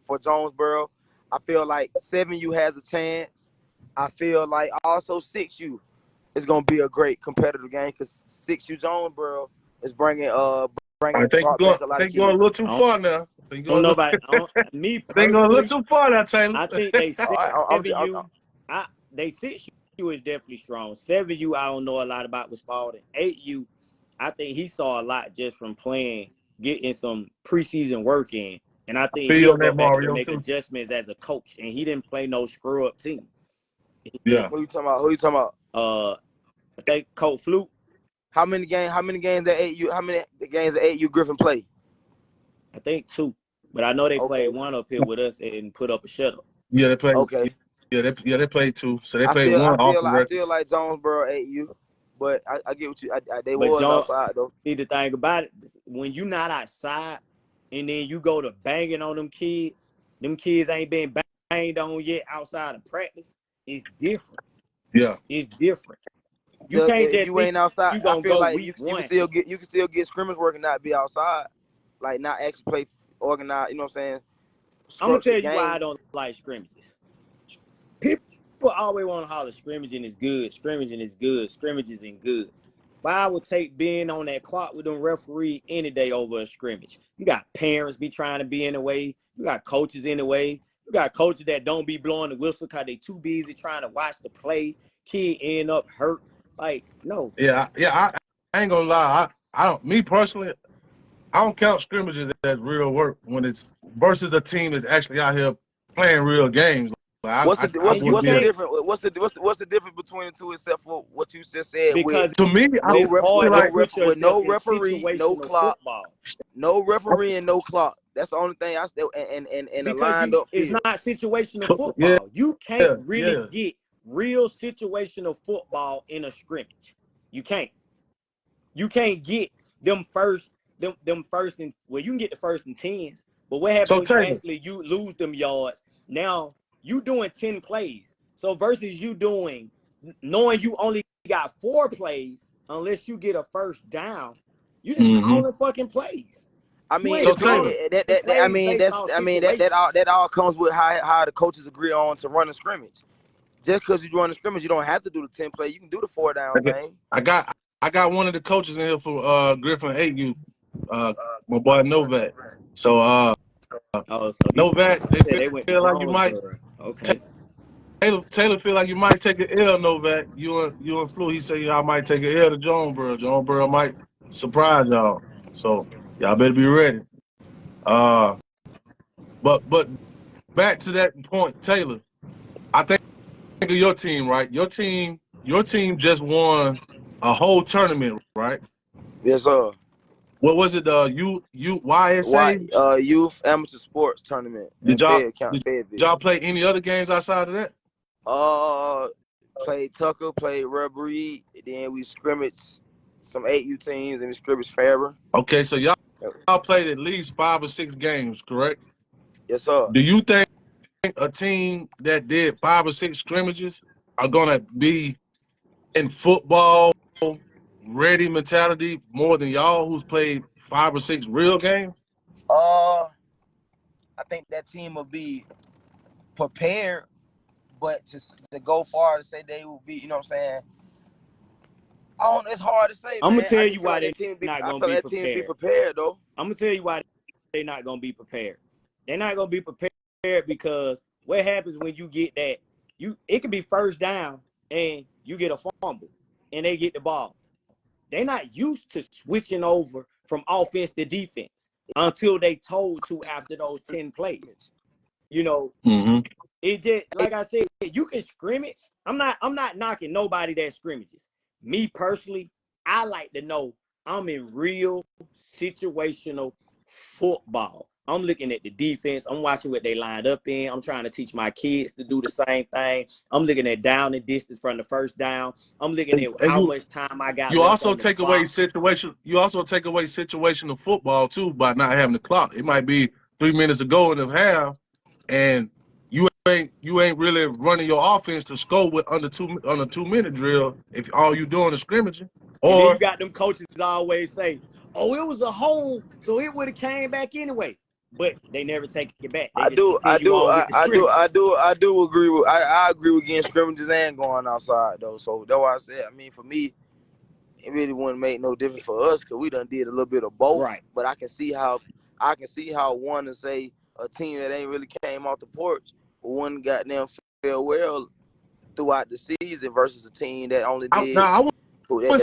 for Jonesboro. I feel like 7U has a chance. I feel like also 6U is gonna be a great competitive game because 6U Jonesboro is bringing I think brought back a I lot of think you're going kids. a little too far now. I think I don't you're know going about me a little personally. too far now, Taylor. I think they All right, I'm 7U. They 6U is definitely strong. 7U, I don't know a lot about with Spalding. 8U, I think he saw a lot just from playing, getting some preseason work in, and I think Feel you he'll on go that, back and Mario, make too. adjustments as a coach. And he didn't play no screw up team. Yeah. who you talking about? Who you talking about? I think Coach Fluke. How many games that 8U? How many games that 8U Griffin play? I think 2, but I know they Okay. played 1 up here with us and put up a shut up. Yeah, they played. Okay. Yeah, they played 2. So they I played feel 1 off the I record. feel like Jonesboro 8U, but I get what you. They But was outside though. see, the thing about it, when you not outside and then you go to banging on them kids ain't been banged on yet outside of practice. It's different. Yeah. It's different. You can't If just you think ain't outside, you I gonna feel go like week you 1. can still get scrimmage work and not be outside, like not actually play organized. You know what I'm saying? I'm gonna tell Structured you why game. I don't like scrimmages. People always want to holler scrimmaging is good, scrimmaging is good, scrimmaging is good. But I would take being on that clock with them referee any day over a scrimmage. You got parents be trying to be in the way. You got coaches in the way. You got coaches that don't be blowing the whistle because they too busy trying to watch the play. Kid end up hurt. Like, no. Yeah. I ain't gonna lie. I don't. Me personally, I don't count scrimmages as real work when it's versus a team that's actually out here playing real games. Like, What's I And you would be can't difference? What's the difference between the two except for what you just said with because to me. I no it's ref feel hard with to like put with yourself no in referee, no situational clock, football. no referee and no clock. That's the only thing I still and a Because lined up it's field. not situational yeah, football. You can't really yeah. get real situational football in a scrimmage. You can't. You can't get them first and well, you can get the first and 10s, but what happens So when you Taylor, actually you lose them yards? Now you doing 10 plays. So versus you doing knowing you only got 4 plays unless you get a first down, you just calling fucking plays. I You mean, ain't so if it, calling Taylor, plays based on situations. that all comes with how the coaches agree on to run a scrimmage. Just because you run a scrimmage, you don't have to do the 10 play. You can do the 4 down thing. I got one of the coaches in here for Griffin 8U, my boy Novak. So Oh, so he Novak, said they went to feel like you might Jonesboro. Okay. Taylor feel like you might take an L, Novak. You and Flu. He said y'all might take an L to Jonesboro. Jonesboro might surprise y'all. So y'all better be ready. But back to that point, Taylor. I think of your team, right? Your team just won a whole tournament, right? Yes, sir. What was it? YSA? Youth amateur sports tournament in Did y'all Fayetteville. play any other games outside of that? Played Tucker, played Rub Reed, then we scrimmaged some 8U teams and we scrimmaged Fairburn. Okay, so y'all played at least 5 or 6 games, correct? Yes, sir. Do you think a team that did 5 or 6 scrimmages are gonna be in football ready mentality more than y'all who's played 5 or 6 real games? I think that team will be prepared, but to go far to say they will be, you know what I'm saying? It's hard to say, I'm man. gonna tell I you just feel why like they're that team not I gonna feel be like that team be prepared. prepared though. I'm gonna tell you why they're not gonna be prepared. They're not gonna be prepared because what happens when you get that? It could be first down and you get a fumble and they get the ball. They're not used to switching over from offense to defense until they told to after those 10 plays. You know, it just like I said, you can scrimmage. I'm not knocking nobody that scrimmages. Me personally, I like to know I'm in real situational football. I'm looking at the defense. I'm watching what they lined up in. I'm trying to teach my kids to do the same thing. I'm looking at down and distance from the first down. I'm looking at how much time I got You left also on the take away clock. situation. You also take away situational football too by not having the clock. It might be 3 minutes ago in the half, and you ain't really running your offense to score with under 2 minute drill if all you doing is scrimmaging. And then you Or got them coaches that always say, "Oh, it was a hole, so it would have came back anyway." But they never take it back. They just continue on with the scrimmage. I do agree with I agree with getting scrimmages and going outside though. So that's why I said, I mean, for me, it really wouldn't make no difference for us because we done did a little bit of both. Right. But I can see how one to say a team that ain't really came off the porch, but one goddamn fell well throughout the season versus a team that only did. I wouldn't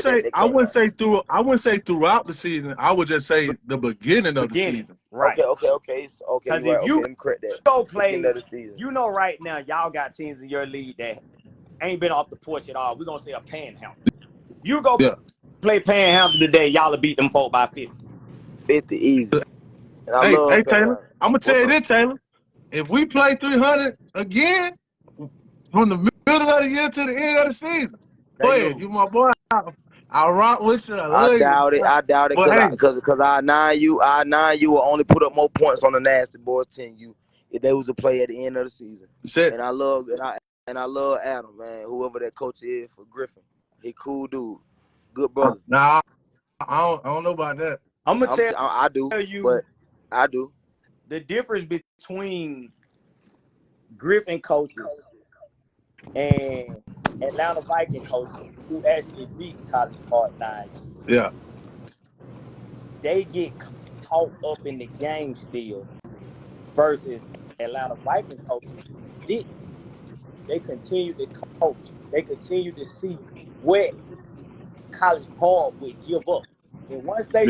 say throughout the season. I would just say the beginning of the season. Right. Okay. Because Right. if you let me correct that. go play, Beginning of the season. you know, right now y'all got teams in your league that ain't been off the porch at all. We're gonna say a Panhandle. You go play Panhandle today, y'all will beat them folk by 50. 50 easy. And I love Taylor, Panhandle. I'm gonna tell you this, Taylor. If we play 300 again from the middle of the year to the end of the season, go ahead, you my boy. I'll rock with you. I doubt it because I 9U will only put up more points on the Nasty Boys 10U if they was to play at the end of the season. And I love Adam, man, whoever that coach is for Griffin. He cool dude. Good brother. Nah, I don't know about that. I'm gonna tell I do, but I do. The difference between Griffin coaches and Atlanta Viking coaches who actually beat College Park 9. Yeah. They get caught up in the game still versus Atlanta Viking coaches didn't. They continue to coach. They continue to see what College Park would give up. And once they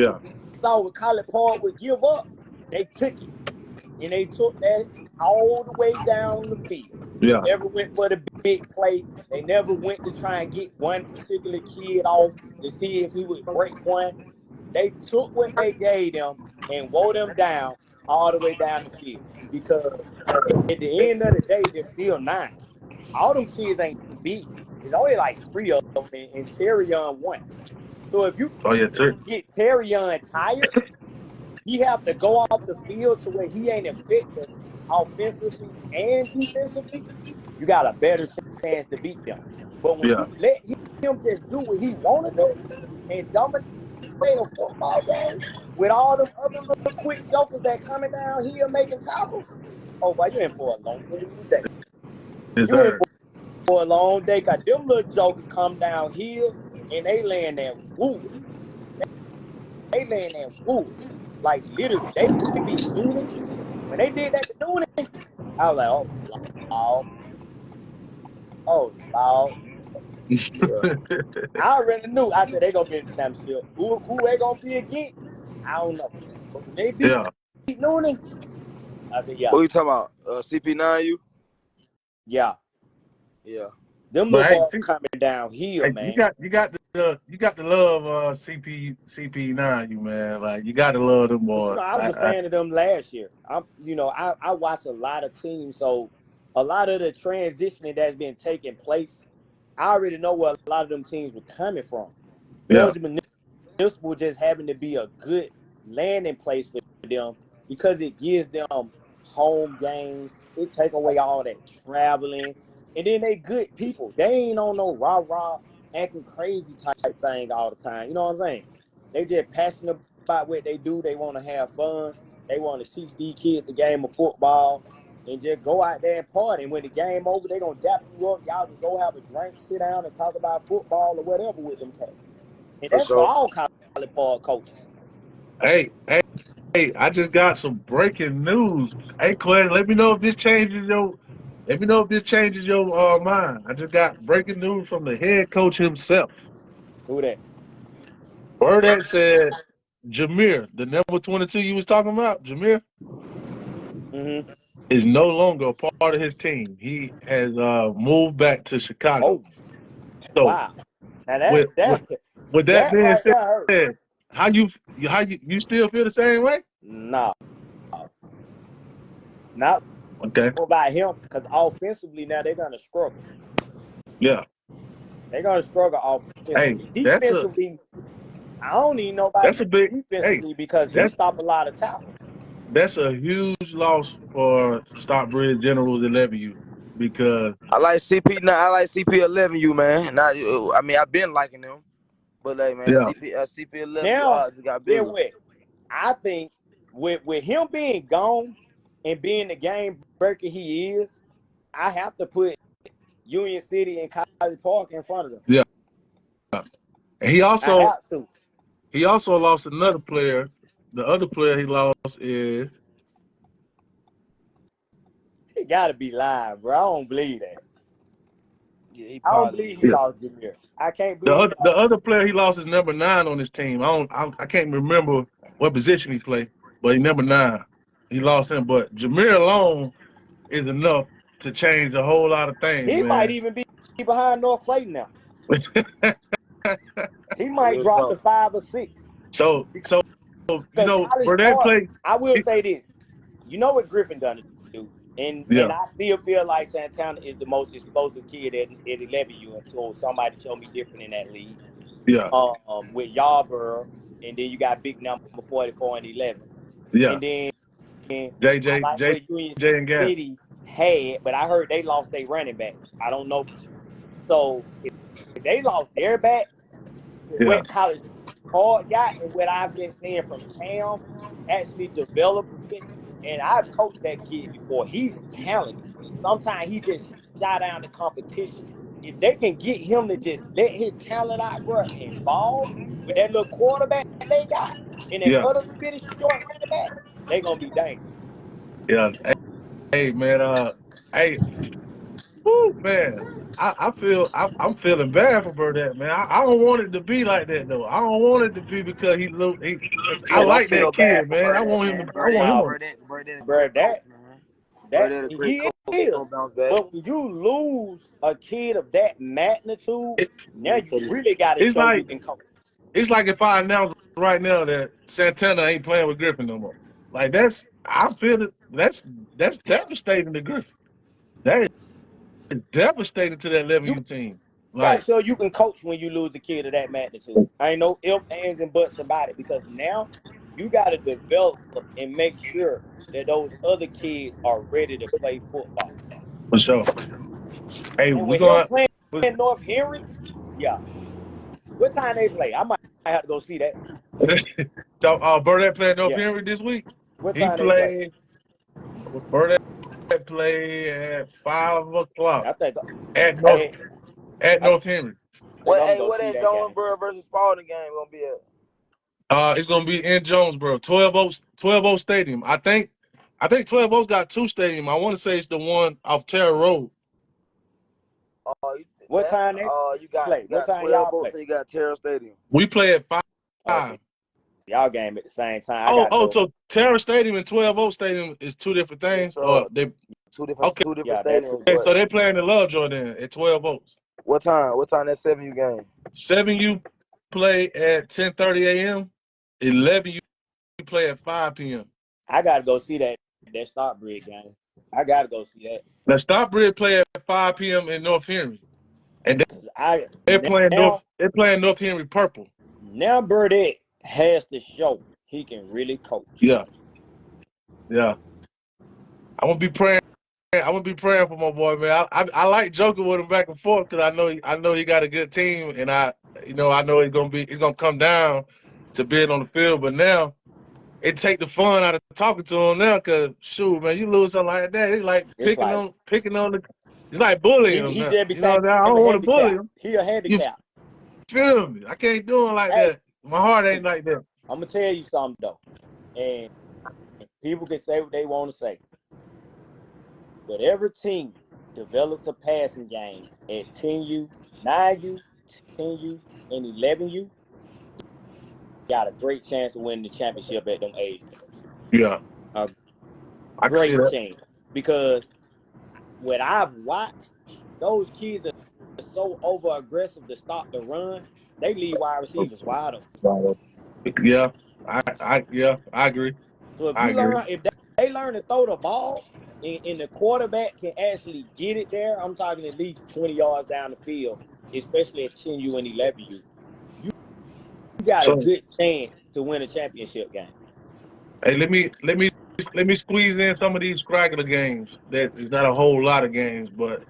saw what College Park would give up, they took it. And they took that all the way down the field. Yeah. They never went for the big play. They never went to try and get one particular kid off to see if he would break one. They took what they gave them and wore them down all the way down the field. Because at the end of the day, they're still 9. All them kids ain't big. There's only like 3 of them, and Terrion won. So if you get Terrion tired, he have to go off the field to where he ain't effective offensively and defensively, you got a better chance to beat them. But when you let him just do what he want to do and dominate a football game with all them other little quick jokers that coming down here making tackles, oh, boy, you're in for a long day. You're in for a long day because them little jokers come down here and they laying there wooing. They laying there wooing. Like, literally, they beat Noonan. When they did that to Noonan, I was like, oh, I already knew. I said, they going to be in the championship. Who they going to be against? I don't know. But when they beat Noonan, I said, yeah. What you talking about? CP9U? Yeah. Yeah. Them little boys coming down here, man. You got to love CP9, you man. Like, you got to love them boys. I was a fan of them last year. I watch a lot of teams, so a lot of the transitioning that's been taking place, I already know where a lot of them teams were coming from. Belgium Municipal just having to be a good landing place for them because it gives them home games. It take away all that traveling. And then they good people. They ain't on no rah-rah, acting crazy type thing all the time. You know what I'm saying? They just passionate about what they do. They want to have fun. They want to teach these kids the game of football and just go out there and party. And when the game over, they going to dap you up. Y'all can go have a drink, sit down, and talk about football or whatever with them cats. And that's for all College Park coaches. Hey, I just got some breaking news. Hey, Clay, let me know if this changes your mind. I just got breaking news from the head coach himself. Who that? Word that said Jameer, the number 22 you was talking about, Jameer, is no longer a part of his team. He has moved back to Chicago. So, wow. Now with that being said, how you still feel the same way? No. Not about him, because offensively now they're gonna struggle. Yeah. They're gonna struggle offensively. Hey, defensively, I don't even know about defensively because he stopped a lot of tackles. that's a huge loss for Stockbridge Generals 11U because I like CP. I like CP11U, man. Not, I mean, I've been liking them, but like, man, yeah, CP11U Now, odds got get bigger. what? I think with him being gone and being the game breaker he is, I have to put Union City and College Park in front of them. yeah. He I also have to. lost another player. The other player he lost is He got to be lying, bro. I don't believe that. Yeah, he I don't probably believe he yeah. lost Jameer. I can't believe he The lost other Jameer. player he lost is number 9 on his team. I can't remember what position he played, but he number 9. He lost him, but Jameer alone is enough to change a whole lot of things, He might man. even be behind North Clayton now. He might real drop to talk. 5 or 6. so you Because know, College Burdett Park, played. I will say this. You know what Griffin done to do? And Yeah, I still feel like Santana is the most explosive kid at 11U until somebody show me different in that league. yeah, With Yarborough, and then you got big number 44 and 11. yeah. And then I JJ, like what Union JJ and Gavin. City had, but I heard they lost their running back. I don't know for sure. So if they lost their back, Yeah, what College Park got and what I've been seeing from Cam actually developing, and I've coached that kid before. He's talented. Sometimes he just shot down the competition. If they can get him to just let his talent out, bro, and ball with that little quarterback they got and that yeah, other bitty short running back, they gonna be dangerous. yeah. Hey, man. Hey, woo, man. I'm feeling bad for Burdett, man. I don't want it to be like that though. I don't want it to be because I Yeah, don't like feel that bad kid, for man. Burdette, man. I want him on. Burdette a Bro, great coach, man. Burdette a great he coach. He is. gonna bounce back. But when you lose a kid of that magnitude, It, now you really got to it's show you like can coach. if I announce right now that Santana ain't playing with Griffin no more. Like I feel it. That's devastating to Griffin. That is devastating to that You 11U team. got to Like, show you can coach when you lose a kid of that magnitude. I ain't no ifs, ands, and buts about it because now you got to develop and make sure that those other kids are ready to play football. for sure. Hey, And we're with him going. playing North Henry, yeah. What time they play? I might have to go see that. So, Burdett played North Yeah. Henry this week. What He time they play? played. Burdett played at 5 o'clock I think at North I, at I North Henry. think What? I'm Hey, gonna go what see that that game. Jonesboro versus Spalding game gonna be at? It's gonna be in Jonesboro, 12 Stadium. I think 12 O's got 2 stadium. I want to say it's the one off Terra Road. What time they You play? What got time 12 y'all boats play? and you got Terrell Stadium. We play at Oh, so 5. y'all game at the same time. I gotta go. So Terra Stadium and 12 Stadium is 2 different Yes, things, sir. or they Two okay? different Yeah, that's stadiums. Okay, But so they playing in Lovejoy then at 12 O's. what time? What time that 7U game? 7U play at 10:30 a.m. 11U play at 5 p.m. I gotta go see that Stockbridge game. I gotta go see that. Now Stockbridge play at 5 p.m. in North Henry, and Cause they're playing North Henry purple. now Burdette has to show he can really coach. Yeah, yeah. I'm gonna be praying. I'm gonna be praying for my boy, man. I like joking with him back and forth because I know he got a good team, and I know he's gonna come down to being on the field. But now it take the fun out of talking to him now, cause shoot, man, you lose something like that, it's like It's like picking on the. It's like bullying him he now. just You know, became I a don't want to bully handicap. him. He a You handicap. feel me? I can't do him like Hey, that. My heart ain't like that. I'm gonna tell you something though, and people can say what they want to say, but every team develops a passing game at 10U, 9U, 10U, and 11U. Got a great chance of winning the championship at them age groups. Yeah, A I can see great that. chance because what I've watched, those kids are so over aggressive to stop the run, they leave wide receivers wide open. Yeah, I agree. So if I agree. if they learn to throw the ball and the quarterback can actually get it there, I'm talking at least 20 yards down the field, especially at 10U and 11U, you got a So, good chance to win a championship game. hey, let me let me squeeze in some of these scraggler games. That is not a whole lot of games, but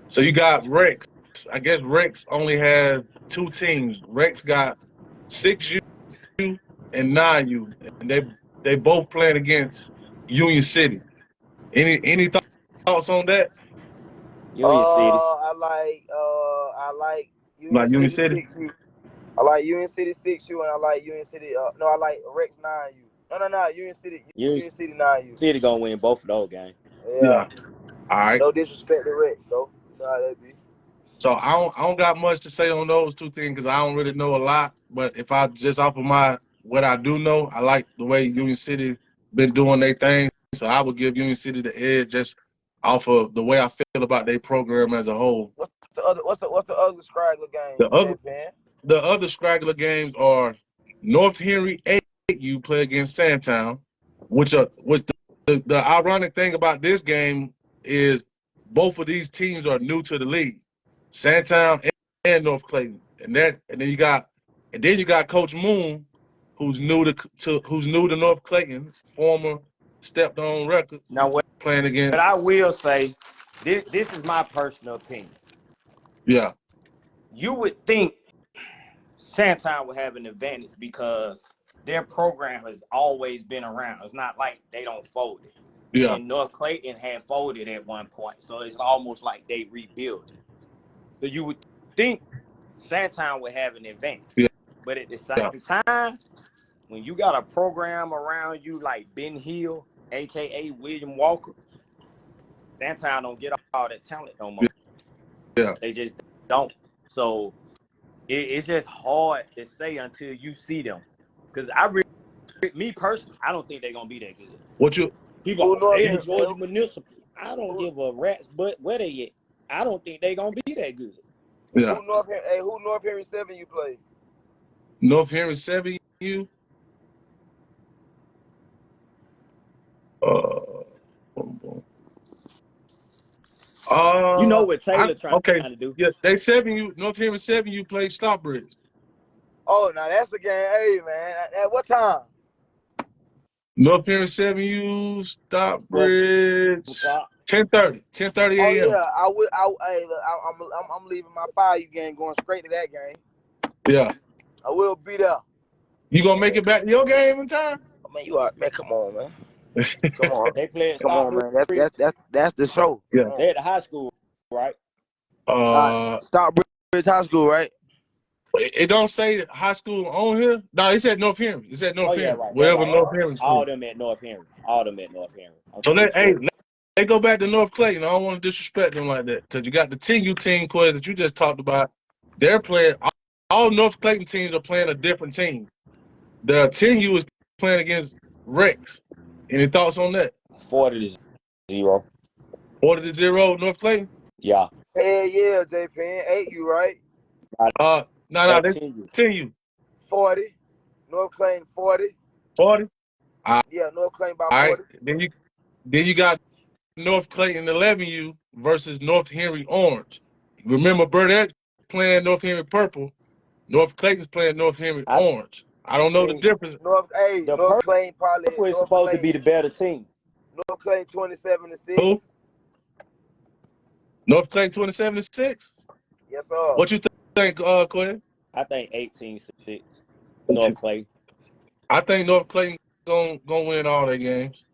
so you got Rex. I guess Rex only has two teams. Rex got 6U and 9U, and they both playing against Union City. Any thoughts on that? Union City. I like Union Like Union City City? 6U. I like Union City 6U and I like Union City. No, I like Rex 9U. No. Union City 9U. City gonna win both of those games. Yeah. Yeah. All right. No disrespect to Rex though. You know how that be. So I don't got much to say on those two things because I don't really know a lot. But if I just off of what I do know, I like the way Union City been doing their thing. So I would give Union City the edge just off of the way I feel about their program as a whole. What's the other straggler The game, other J-Pan? the other straggler games are North Henry 8U play against Sandtown, which the ironic thing about this game is both of these teams are new to the league. Sandtown and North Clayton. And then you got Coach Moon, who's new to North Clayton, former stepped on records. Now what Playing against. But I will say, this is my personal opinion. Yeah. You would think Santon would have an advantage because their program has always been around. It's not like they don't fold it. Yeah. And North Clayton had folded at one point, so it's almost like they rebuild it. So you would think Santon would have an advantage. Yeah. But at the same time, when you got a program around you like Ben Hill, a.k.a. William Walker, Santon don't get all that talent no more. Yeah. They just don't. So it's just hard to say until you see them. Because me personally, I don't think they're going to be that good. What you? People, they in Georgia Municipal. I don't give a rat's butt where they at. I don't think they're going to be that good. Yeah. Who North Henry 7 you play? North Henry 7U? You know what Taylor trying to do. Yeah, they 7U, North Henry 7U played Stockbridge. Oh, now that's the game. Hey, man. At what time? North Henry 7U, Stockbridge, 10:30 a.m. Oh yeah, I'm leaving my 5U game, going straight to that game. Yeah. I will be there. You gonna make it back to your game in time? Man, you are, man. Come on, man. Come on. They play. Come on, man. That's the show. Yeah. They at the high school, right? Stockbridge High School, right? It don't say high school on here. No, it said North Henry. It said North Henry. Right. Wherever North Henry. All of them at North Henry. So they go back to North Clayton. I don't want to disrespect them like that because you got the 10U team, Quez, that you just talked about. They're playing. All North Clayton teams are playing a different team. The 10U is playing against Rex. Any thoughts on that? 40-0. 40-0 North Clayton? Yeah. Hey, yeah, J-Pen. 8U, right? No, they 10U. 40. North Clayton 40. 40? Yeah, North Clayton by 40. All right. Then you got North Clayton 11U versus North Henry Orange. Remember Burdette playing North Henry Purple. North Clayton's playing North Henry Orange. I don't know the difference. North Clayton probably is supposed to be the better team. North Clayton 27-6. Who? North Clayton 27-6? Yes, sir. What you think, Quinn? I think 18-6. North Clayton. I think North Clayton gonna win all their games.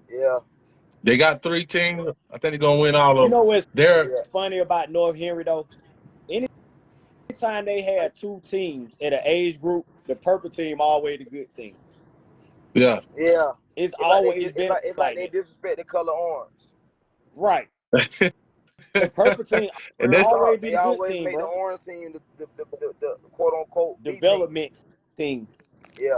Yeah. They got 3 teams. I think they're gonna win all of them. You know what's funny about North Henry though? Anytime they had 2 teams in an age group, the purple team always the good team. Yeah. It's always been like they disrespect the color orange. Right. The purple team always be the good team, make bro. the orange team the quote unquote development team. Yeah.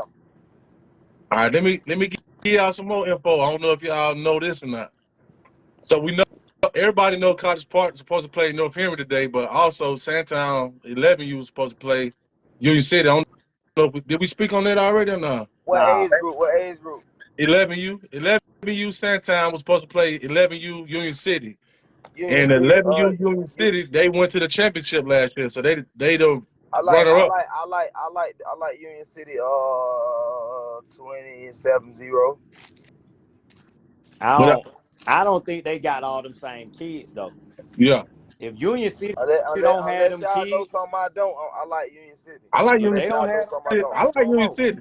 All right, let me give y'all some more info. I don't know if y'all know this or not. So we know everybody know Cottage Park is supposed to play North Henry today, but also Sandtown 11U was supposed to play Union City. I don't know did we speak on that already or not? What age group? 11U Sandtown was supposed to play 11U Union City. And 11U Union City, they went to the championship last year, so they the runner up. I like Union City 27-0. But I don't think they got all them same kids though. yeah, If Union City Unless, don't have unless them y'all know kids, something I don't, I like Union City. I like if Union they Unless City. don't y'all know have something I them, don't. I I like don't Union know. City.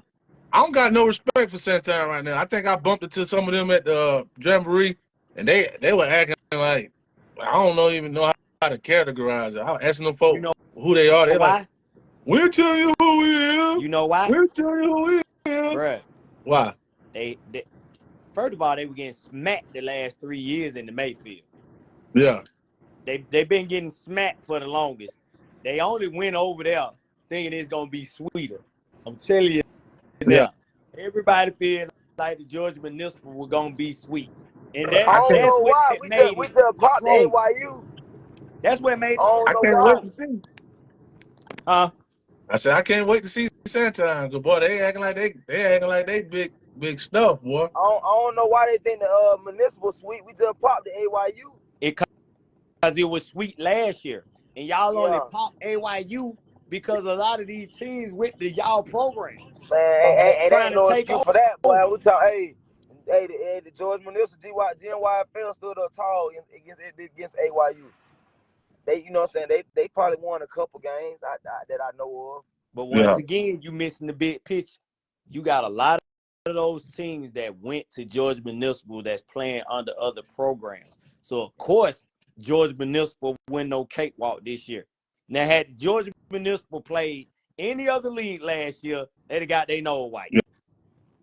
I don't got no respect for Santana right now. I think I bumped into some of them at the Jamboree, and they were acting like I don't even know how to categorize it. I was asking them You folk know who they are. They're like, why? we'll tell you who we is. You know why? We'll tell you who we is. Bruh, Why? they first of all, they were getting smacked the last 3 years in the Mayfield. Yeah. They've been getting smacked for the longest. They only went over there thinking it's gonna be sweeter. I'm telling you Yeah. now. Everybody feels like the Georgia Municipal was gonna be sweet. And I I don't can't. that's know what why made we it just popped the stronger. AYU. That's what made I it don't I know can't wait why. to see. huh? I said I can't wait to see Santana. Cause boy, they acting like they big stuff, boy. I don't know why they think the Municipal sweet. We just popped the AYU. Because it was sweet last year. And y'all only Yeah. pop AYU because a lot of these teams with the y'all programs Man, trying ain't to no take excuse for that, boy. over. We talk, the Georgia Municipal GMYFL stood up tall against AYU. They, you know what I'm saying? They probably won a couple games that I know of. But once Yeah. again, you missing the big picture. You got a lot of those teams that went to Georgia Municipal that's playing under other programs. So of course, Georgia Municipal win no cakewalk this year. Now, had Georgia Municipal played any other league last year, they'd have got their nose white.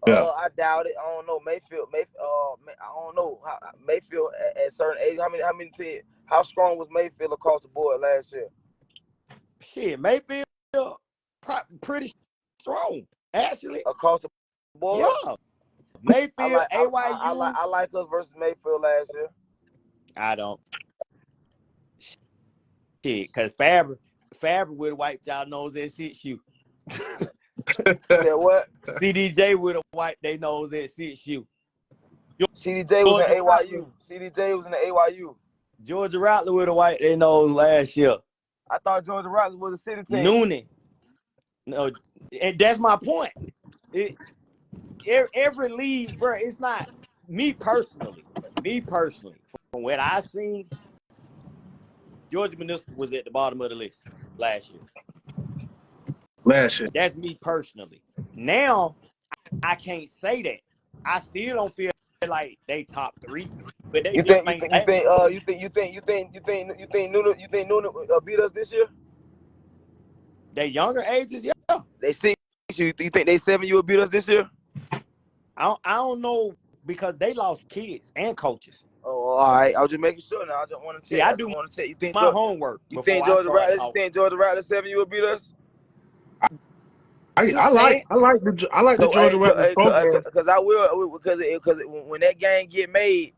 Yeah. I doubt it. I don't know. Mayfield. I don't know. Mayfield at certain age. How strong was Mayfield across the board last year? Shit, Mayfield pretty strong, actually. Across the board. Yeah. Mayfield, AYU. I like us versus Mayfield last year. I don't. Shit, because Faber would have wiped y'all nose at 6U. Said what? CDJ would have wiped their nose at 6U. CDJ was in Georgia AYU. Rattlers, CDJ was in the AYU. Georgia Rattler would have wiped their nose last year. I thought Georgia Rattlers was a city team. Noonan. No, and that's my point. Every league, bro, it's not me personally. From what I seen, Georgia Municipal was at the bottom of the list last year. Last year. That's me personally. Now, I can't say that. I still don't feel like they top 3, but they just ain't that good. You think Noonan beat us this year? They younger ages, yeah. They 6 you. You think they 7 you will beat us this year? I don't know because they lost kids and coaches. Oh, all right. I was just making sure now. I just want to check. See, I do You think my homework before I start talking. You think Georgia Rattlers 7 you will beat us? I like the Georgia Raptors program. Because I will because when that game get made,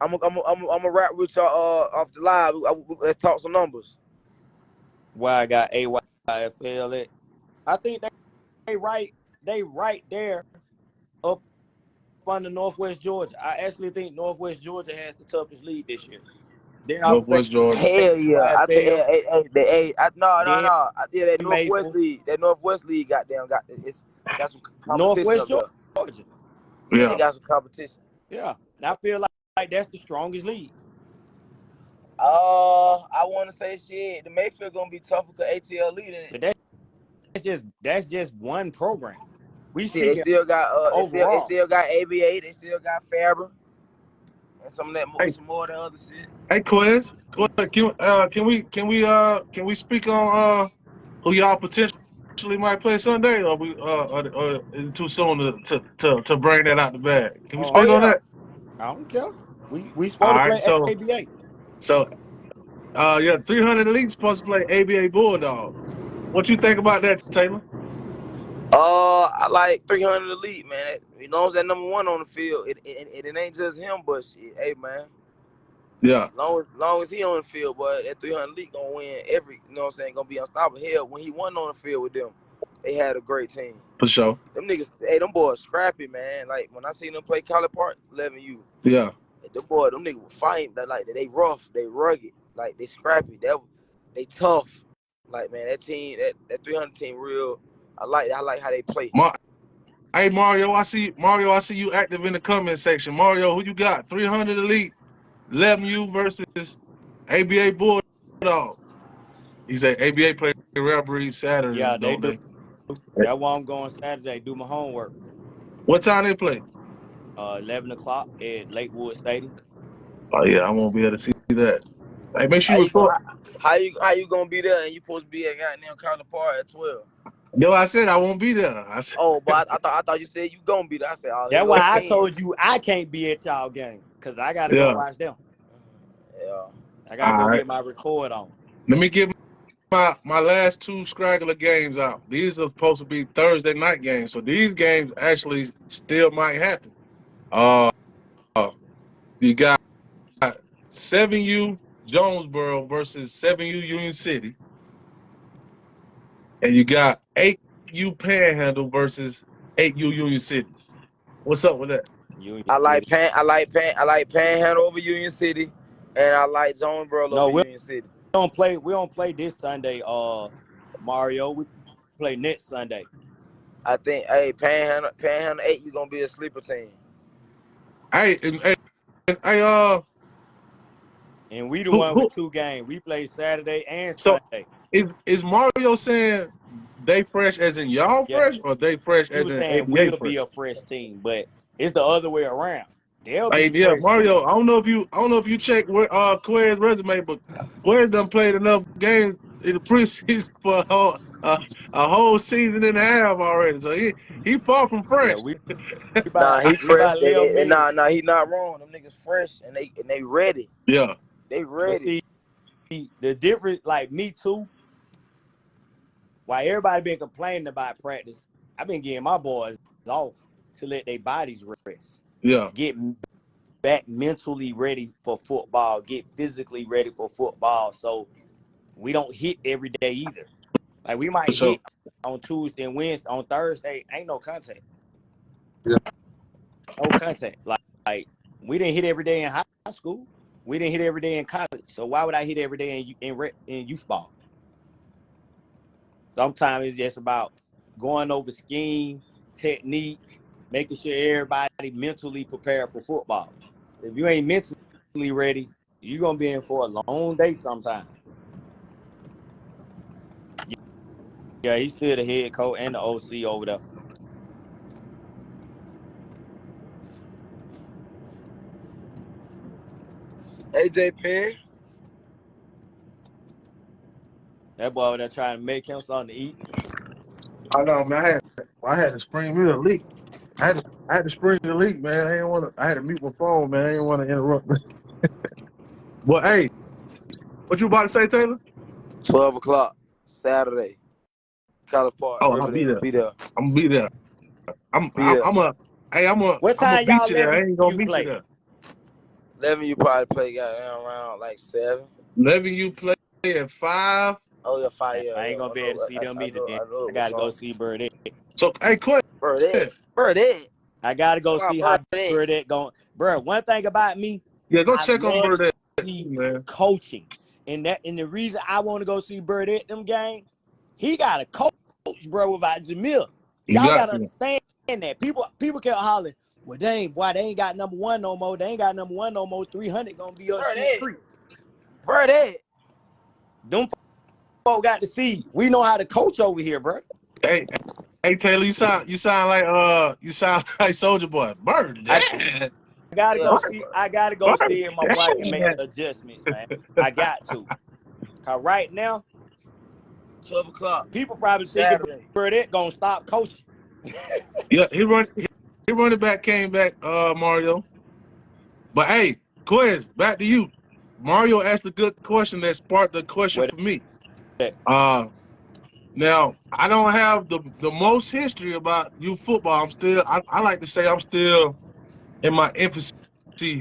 I'm gonna rap with y'all off the live. Let's talk some numbers. Where I got GMYFL at. I think they right there up under Northwest Georgia. I actually think Northwest Georgia has the toughest league this year. Then I would Northwest Georgia. Hell yeah! I think no. then Yeah, that Northwest Maple, League, got some competition Northwest up there. Georgia. Yeah, Yeah. they got some competition. Yeah, and I feel like that's the strongest league. I want to say shit. The Mayfield gonna be tougher because ATL leading it. But that's just one program. We Shit, they speaking still got overall. they still got ABA. They still got Faber and some of that some more of the other shit. Hey, Quiz, can we speak on who y'all potentially might play Sunday, or or is it too soon to bring that out the bag? Can we speak on that? I don't care. We All supposed to right, play ABA. so 300 Elite supposed to play ABA Bulldogs. What you think about that, Taylor? I like 300 Elite, man. As long as that number 1 on the field, it ain't just him, but shit, hey man. Yeah. Long as he on the field, boy, that 300 Elite gonna win every. You know what I'm saying? Gonna be unstoppable. Hell, when he wasn't on the field with them, they had a great team. For sure. Them niggas, them boys scrappy, man. Like when I seen them play College Park, 11U. Yeah. Them niggas were fighting. Like they rough, they rugged, like they scrappy. They tough. Like man, that team, that 300 team, real. I like how they play. Hey Mario, I see you active in the comment section. Mario, who you got? 300 Elite, 11U versus ABA Bulldog. He said ABA play Rare Breed Saturday, Yeah, they don't do. they? That's why I'm going Saturday. Do my homework. What time they play? 11 o'clock at Lakewood Stadium. Oh yeah, I won't be able to see that. Hey, make sure How you you report. gonna how you gonna be there and you supposed to be at goddamn College Park at 12? No, I said I won't be there. I said, Oh, but I thought you said you gonna be there. I said, oh, here That's go why I Penn. told you I can't be at y'all game because I got to go yeah. watch them. Yeah. I got to All go right. get my record on. Let me get my last two scraggler games out. These are supposed to be Thursday night games, so these games actually still might happen. Uh, you got 7U Jonesboro versus 7U Union City, and you got 8U Panhandle versus 8U Union City. What's up with that? Union I like City. Panhandle over Union City, and I like Jonesboro No, over we Union City. don't play. We don't play this Sunday. Mario, we play next Sunday. I think Panhandle 8, you gonna be a sleeper team. Hey, And we the one who? with 2 games. We play Saturday and So Sunday. is Mario saying they fresh as in y'all Yeah, fresh, or they fresh he as was in saying ABA we'll fresh? be a fresh team, but it's the other way around. They'll Hey, be yeah, fresh too. Mario. I don't know if you checked Quay's resume, but Quay done played enough games in the preseason for a whole season and a half already. So he far from Yeah, fresh. we Nah, he fresh. about 11 And minutes. nah, he not wrong. Them niggas fresh and they ready. Yeah. They But ready. see, the difference, like me too, while everybody been complaining about practice, I've been getting my boys off to let their bodies rest. Yeah. Get back mentally ready for football, get physically ready for football. So we don't hit every day either. Like we might So hit on Tuesday and Wednesday. On Thursday, ain't no contact. yeah. No contact. Like we didn't hit every day in high school. We didn't hit every day in college. So why would I hit every day in youth ball? Sometimes it's just about going over scheme, technique, making sure everybody mentally prepared for football. If you ain't mentally ready, you're gonna be in for a long day sometime. Yeah, he's still the head coach and the OC over there. AJ Penn. That boy over there trying to make him something to eat. I know, man. I had to scream me a leak. I had to spring the leak, man. I had to mute my phone, man. I didn't want to interrupt. But hey, what you about to say, Taylor? 12 o'clock Saturday. College Park, Oh, I'll be Riverdale. there. Be there. I'm gonna be there. I'm Be there. What I'm a time beat y'all you there. I 11 ain't gonna you meet you play? there. 11, you probably play goddamn around like 7. 11 you play at 5. Oh yeah, 5. Man, Yeah, I yeah. ain't gonna be able to see them either. Then I know I it was gotta go something. see Burdette. So hey, Quay, Burdette. I gotta go Come on, see how Burdette. Burdette going. Bro, one thing about me, yeah, go I check on love to Burdette, see man. coaching. And the reason I want to go see Burdette them games, he got a coach, bro, without Jamil. You Y'all got gotta to. understand that. People kept hollering, well, they ain't got number one no more. They ain't got number one no more. 300 gonna be us shit Burdette. creek. Burdette. Them folk got to see. We know how to coach over here, bro. Hey, hey Taylor, you sound like Soldier Boy. I Burdette. gotta Yeah. go see. I gotta go see if my boy can make Burdette. adjustments, man. I got to. Cause right now, 12 o'clock people probably thinking Saturday. Burdette gonna stop coaching. Yeah, he running back came back, Mario. But hey, Quiz, back to you. Mario asked a good question that sparked the question What for me. that? Now I don't have the most history about youth football. I like to say I'm still in my infancy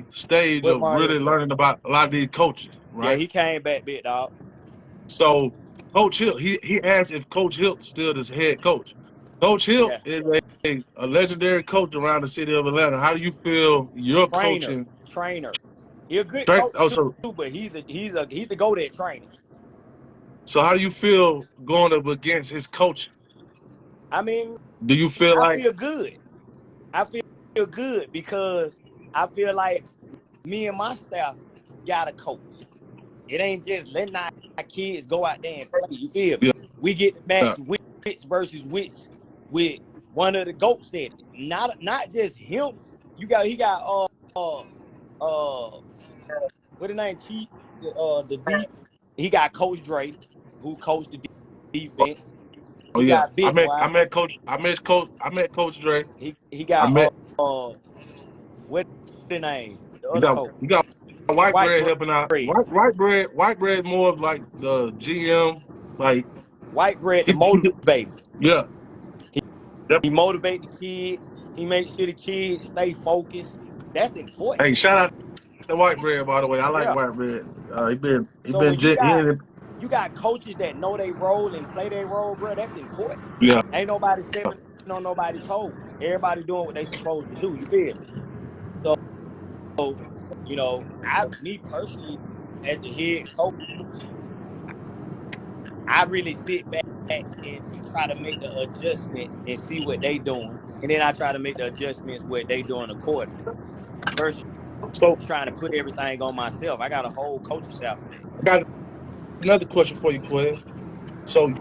stage What of Mario really say? learning about a lot of these coaches, Yeah, right? he came back, big dog. So Coach Hill, he asked if Coach Hill still is head coach. Coach Hill Yeah, is a legendary coach around the city of Atlanta. How do you feel your coaching? trainer. He a good coach Oh, too, but he's the go at training. so how do you feel going up against his coaching? I mean, Do you feel I like feel good. I feel good because I feel like me and my staff got a coach. It ain't just letting our kids go out there and play. You feel me? Yeah. We get to match which versus which with one of the goats there. Not just him. He got what the name? Chief, the D. He got Coach Dre, who coached the defense. Oh He yeah. got Big I Boy. met Coach Dre. He I got met what the name? The you other got coach, you got white White bread helping out. Bread. White bread more of like the GM, like White Bread, the he motivator. yeah. He motivate the kids. He makes sure the kids stay focused. That's important. Hey, shout out to white bread, by the way. I like Yeah. white bread. He So been when he, you got coaches that know their role and play their role, bro, that's important. yeah. Ain't nobody stepping on nobody's toes. Everybody doing what they supposed to do. You feel me? So, me personally, as the head coach, I really sit back and try to make the adjustments and see what they doing, and then I try to make the adjustments what they doing accordingly. Versus So trying to put everything on myself. I got a whole coaching staff for that. I got another question for you, Quez. So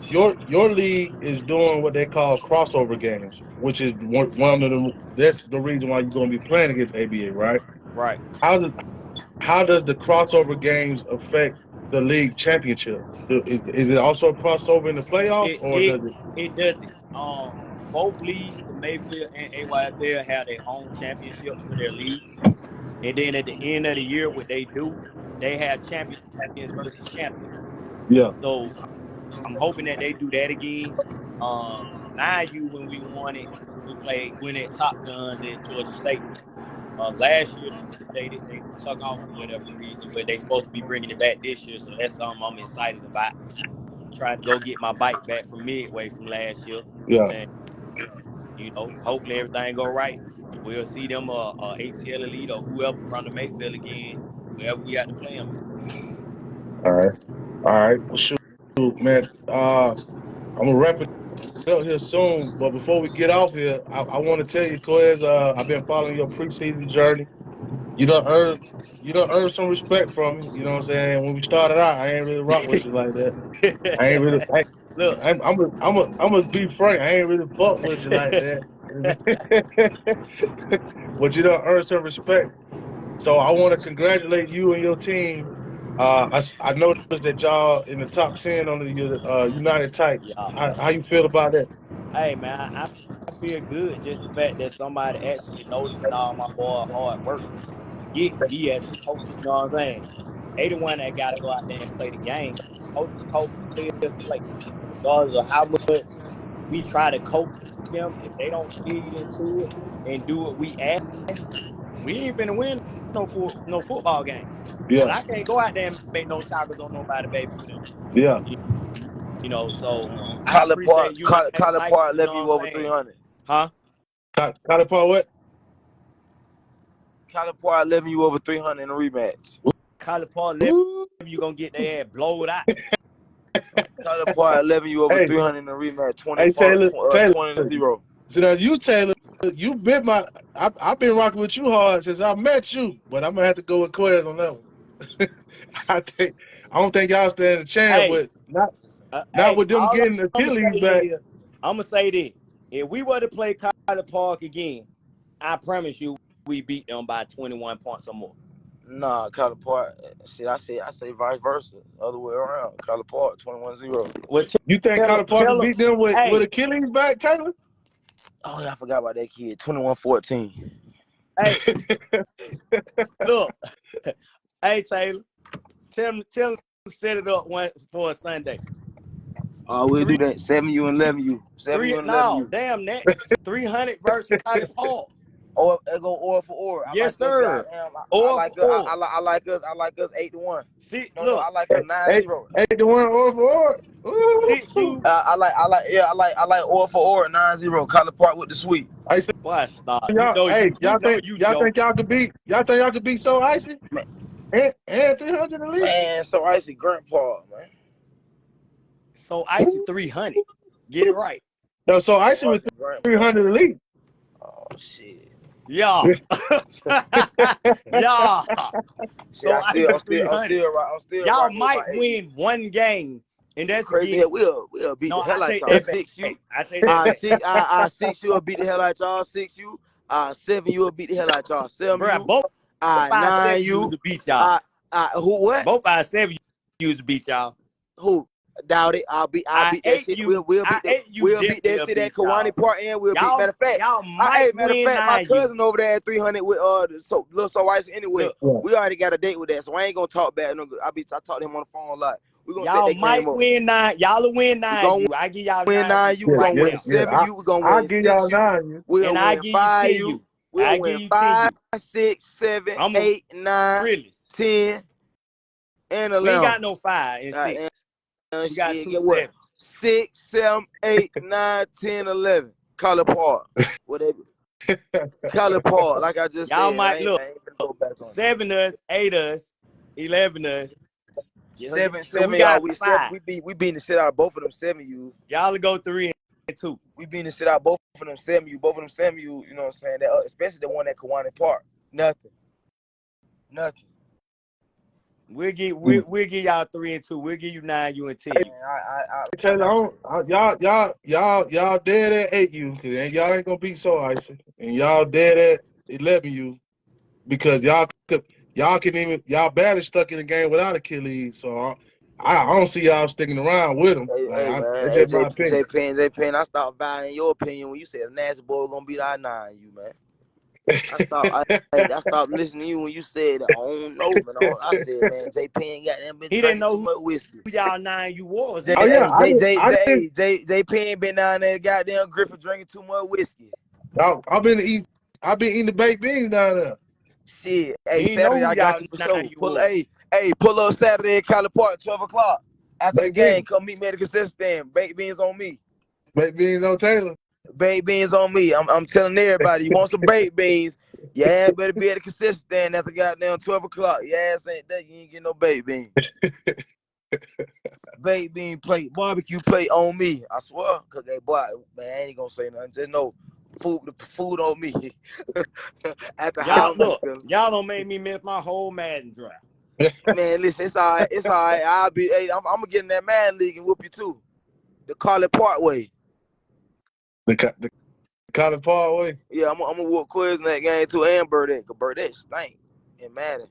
your league is doing what they call crossover games, which is one of the that's the reason why you're going to be playing against ABA, right? Right. How does the crossover games affect the league championship? Is it also a crossover in the playoffs, or does it? It doesn't. Both leagues, the Mayfield and AYFL, have their own championships for their leagues. And then at the end of the year, what they do, they have champions versus champions. Yeah, So I'm hoping that they do that again. Mind you, when we won it, we went at Top Guns at Georgia State. Last year they took off for whatever reason, but they supposed to be bringing it back this year. So that's something I'm excited about. Trying to go get my bike back from Midway from last year, yeah. and hopefully everything go right. We'll see them ATL Elite or whoever from the Mayfield again, wherever we got to play them at. All right. Well, shoot, man. I'm gonna wrap it up here soon, but before we get off here, I want to tell you, Quez, I've been following your preseason journey. You don't earn some respect from me. You know what I'm saying? When we started out, I ain't really rock with you like that. I ain't really. Look, I'm gonna be frank. I ain't really fuck with you like that. But you don't earn some respect. So I want to congratulate you and your team. I noticed that y'all in the top 10 on the United Types. yeah. How you feel about that? Hey man, I feel good just the fact that somebody actually noticing all my boy hard work. Forget me as a coach. You know what I'm saying? They the one that got to go out there and play the game. Coaches coach, players play. Regardless of how much we try to coach them, if they don't feed into it and do what we ask, we ain't finna win no football game. But Yeah, I can't go out there and make no tackles on nobody, baby, for them. yeah. So I College appreciate Park, United College Types, Park you know level you what I'm over saying? 300. Huh? Kind of part what? College Park level you over 300 in a rematch. College Park 11, you gonna get their ass blowed out. College Park 11 you over Hey, 300 in a rematch. hey, 20 Taylor, Taylor. 20-0. So now you, Taylor, you been I've been rocking with you hard since I met you, but I'm gonna have to go with Quez on that one. I don't think y'all stand a chance Hey, with not hey, with them all getting I'm gonna Achilles say back. is, I'm gonna say this: if we were to play College Park again, I promise you, we beat them by 21 points or more. Nah, College Park. Shit, I say vice versa. Other way around. College Park 21-0. Well, You think Connor Parker tell them, beat them with hey, Achilles back, Taylor? Oh yeah, I forgot about that kid. 21-14. hey, look, hey Taylor, tell them to set it up for a Sunday. We'll do that. 7U and 11U. 7U and 11U. Damn that 300 versus College Park. Or it go or for or. I Yes, like us, sir. goddamn. I Or like for us. or. I like us. I like us 8-1. See, No, look, I like us 9-0. Hey, the one or for since or. you, I like or for or 9-0. College Park with the sweep. I said, boy, stop. y'all think You y'all could beat So Icy Man, and 300 elite? man, so icy grandpa, man. So Icy 300. Get it right. No, So Icy So with icy grandpa. 300 elite. Shit. Yeah. Yeah. Shit, So I'm I still, I'm got still, I'm 300. still, I'm still Y'all rocking with my might 8U. win one game, and You that's crazy against. hell? We'll beat No, the I hell out take y'all. that back. 6U. I take that back. I 6U will beat the hell out y'all. 6U. 7U will beat the hell out y'all. Bro, 7U. both 5-7 used 9U. to beat y'all. Who what? Both 5-7 used to beat y'all. Who? Doubt it. I'll beat that shit. We'll beat we'll beat Definitely that shit at beat y'all. Kawani Park and we'll beat. Matter of fact, Y'all might matter of win fact, my 9U. cousin over there at 300 with so ice anyway. Look, We already got a date with that, so I ain't gonna talk bad. No, I talk to him on the phone a lot. We gonna set y'all that game might up. win 9. Y'all will win We gonna 9U. I give y'all win 9U 9U. We right gonna win now. 7U. We gonna I'll win give y'all 6U. 9. We'll And I win give you 5U. 10U. We'll I win give you 5, 10U. 6, 7, I'm 8, 9, realist. 10, and We ain't 11. got no 5 and 6. We got Shit, 2 get what? 7s. 6, 7, 8, 9, 10, 11. Color Park. Whatever. Color Park. Like I just Y'all said. might I look ain't gonna go back on it. 7 us, 8 us, 11 us. So we Y'all. got 5. We beating the shit out of both of them 7U. Y'all go 3 and 2. We beating the shit out of both of them 7U. Both of them 7U, you know what I'm saying? That, especially the one at Kawani Park. Nothing. We'll give y'all 3 and 2. We'll give you 9U and 10U. Man, Taylor, y'all dead at 8U because y'all ain't gonna beat So Icy, and y'all dead at 11U because y'all barely stuck in the game without Achilles. So I don't see y'all sticking around with them. Hey man, That's just my opinion. J Penn, I stopped valuing your opinion when you said the nasty boy was gonna beat our 9U, man. I stopped listening to you when you said, I don't know, man. I said, man, J Penn got them been He didn't drinking know too much whiskey. who y'all 9U was. Oh yeah, J Penn been down there, goddamn Griffin drinking too much whiskey. I've been eating the baked beans down there. Shit, He hey, didn't know Saturday who I got y'all you for sure. 9U was. Pull up Saturday at Cali Park, 12 o'clock. After the Baked game, beans, come meet me at the concession stand. Baked beans on me. baked beans on Taylor. Baked beans on me. I'm telling everybody, you want some baked beans, your ass better be at the concession stand after goddamn 12 o'clock. Your ass ain't there, you ain't getting no baked beans. Baked bean plate, barbecue plate on me. I swear, cause they boy, man, I ain't gonna say nothing. Just know the food on me. At the Y'all house, look, y'all don't make me miss my whole Madden draft. man, listen, it's all right. It's all right. I'm gonna get in that man league and whoop you too. The Carly Park way. The College Parkway. Yeah, I'm gonna whoop Quiz in that game too, and Burdette. Cause Burdette stink in Madden.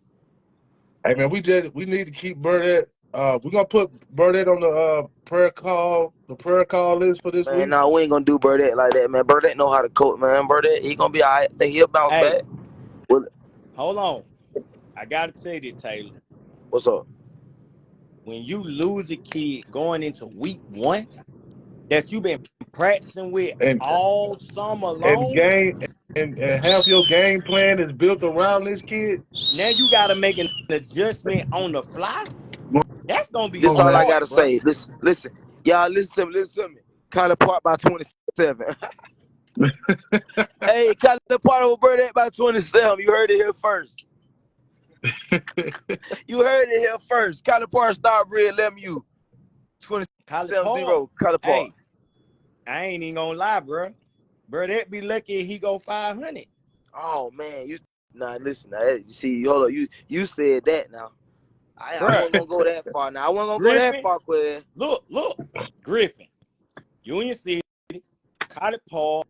Hey man, we need to keep Burdette. We're gonna put Burdette on the prayer call list for this Man, week. no, we ain't gonna do Burdette like that, man. Burdette know how to coach, man. Burdette, he gonna be all right. I think he'll bounce back. Hold on. I gotta say this, Taylor. What's up? When you lose a kid going into week 1 that you've been practicing with And all summer and long, game and half your game plan is built around this kid. now you gotta make an adjustment on the fly. That's gonna be This all I man. hard, gotta bro. say. Listen. Y'all listen to me. Kyler Park by 27. Hey, Kyler Park over Burdette by 27. You heard it here first. Kyler Park Starbreed LMU. 27-0. Kyler Park. Hey, I ain't even gonna lie, bro. Bro, that be lucky if he go 500. Oh man, listen. You see, hold up. You said that now. I wasn't gonna go that far. Now I wasn't gonna go that far, Quinn. Look, Griffin, Union City, College Park,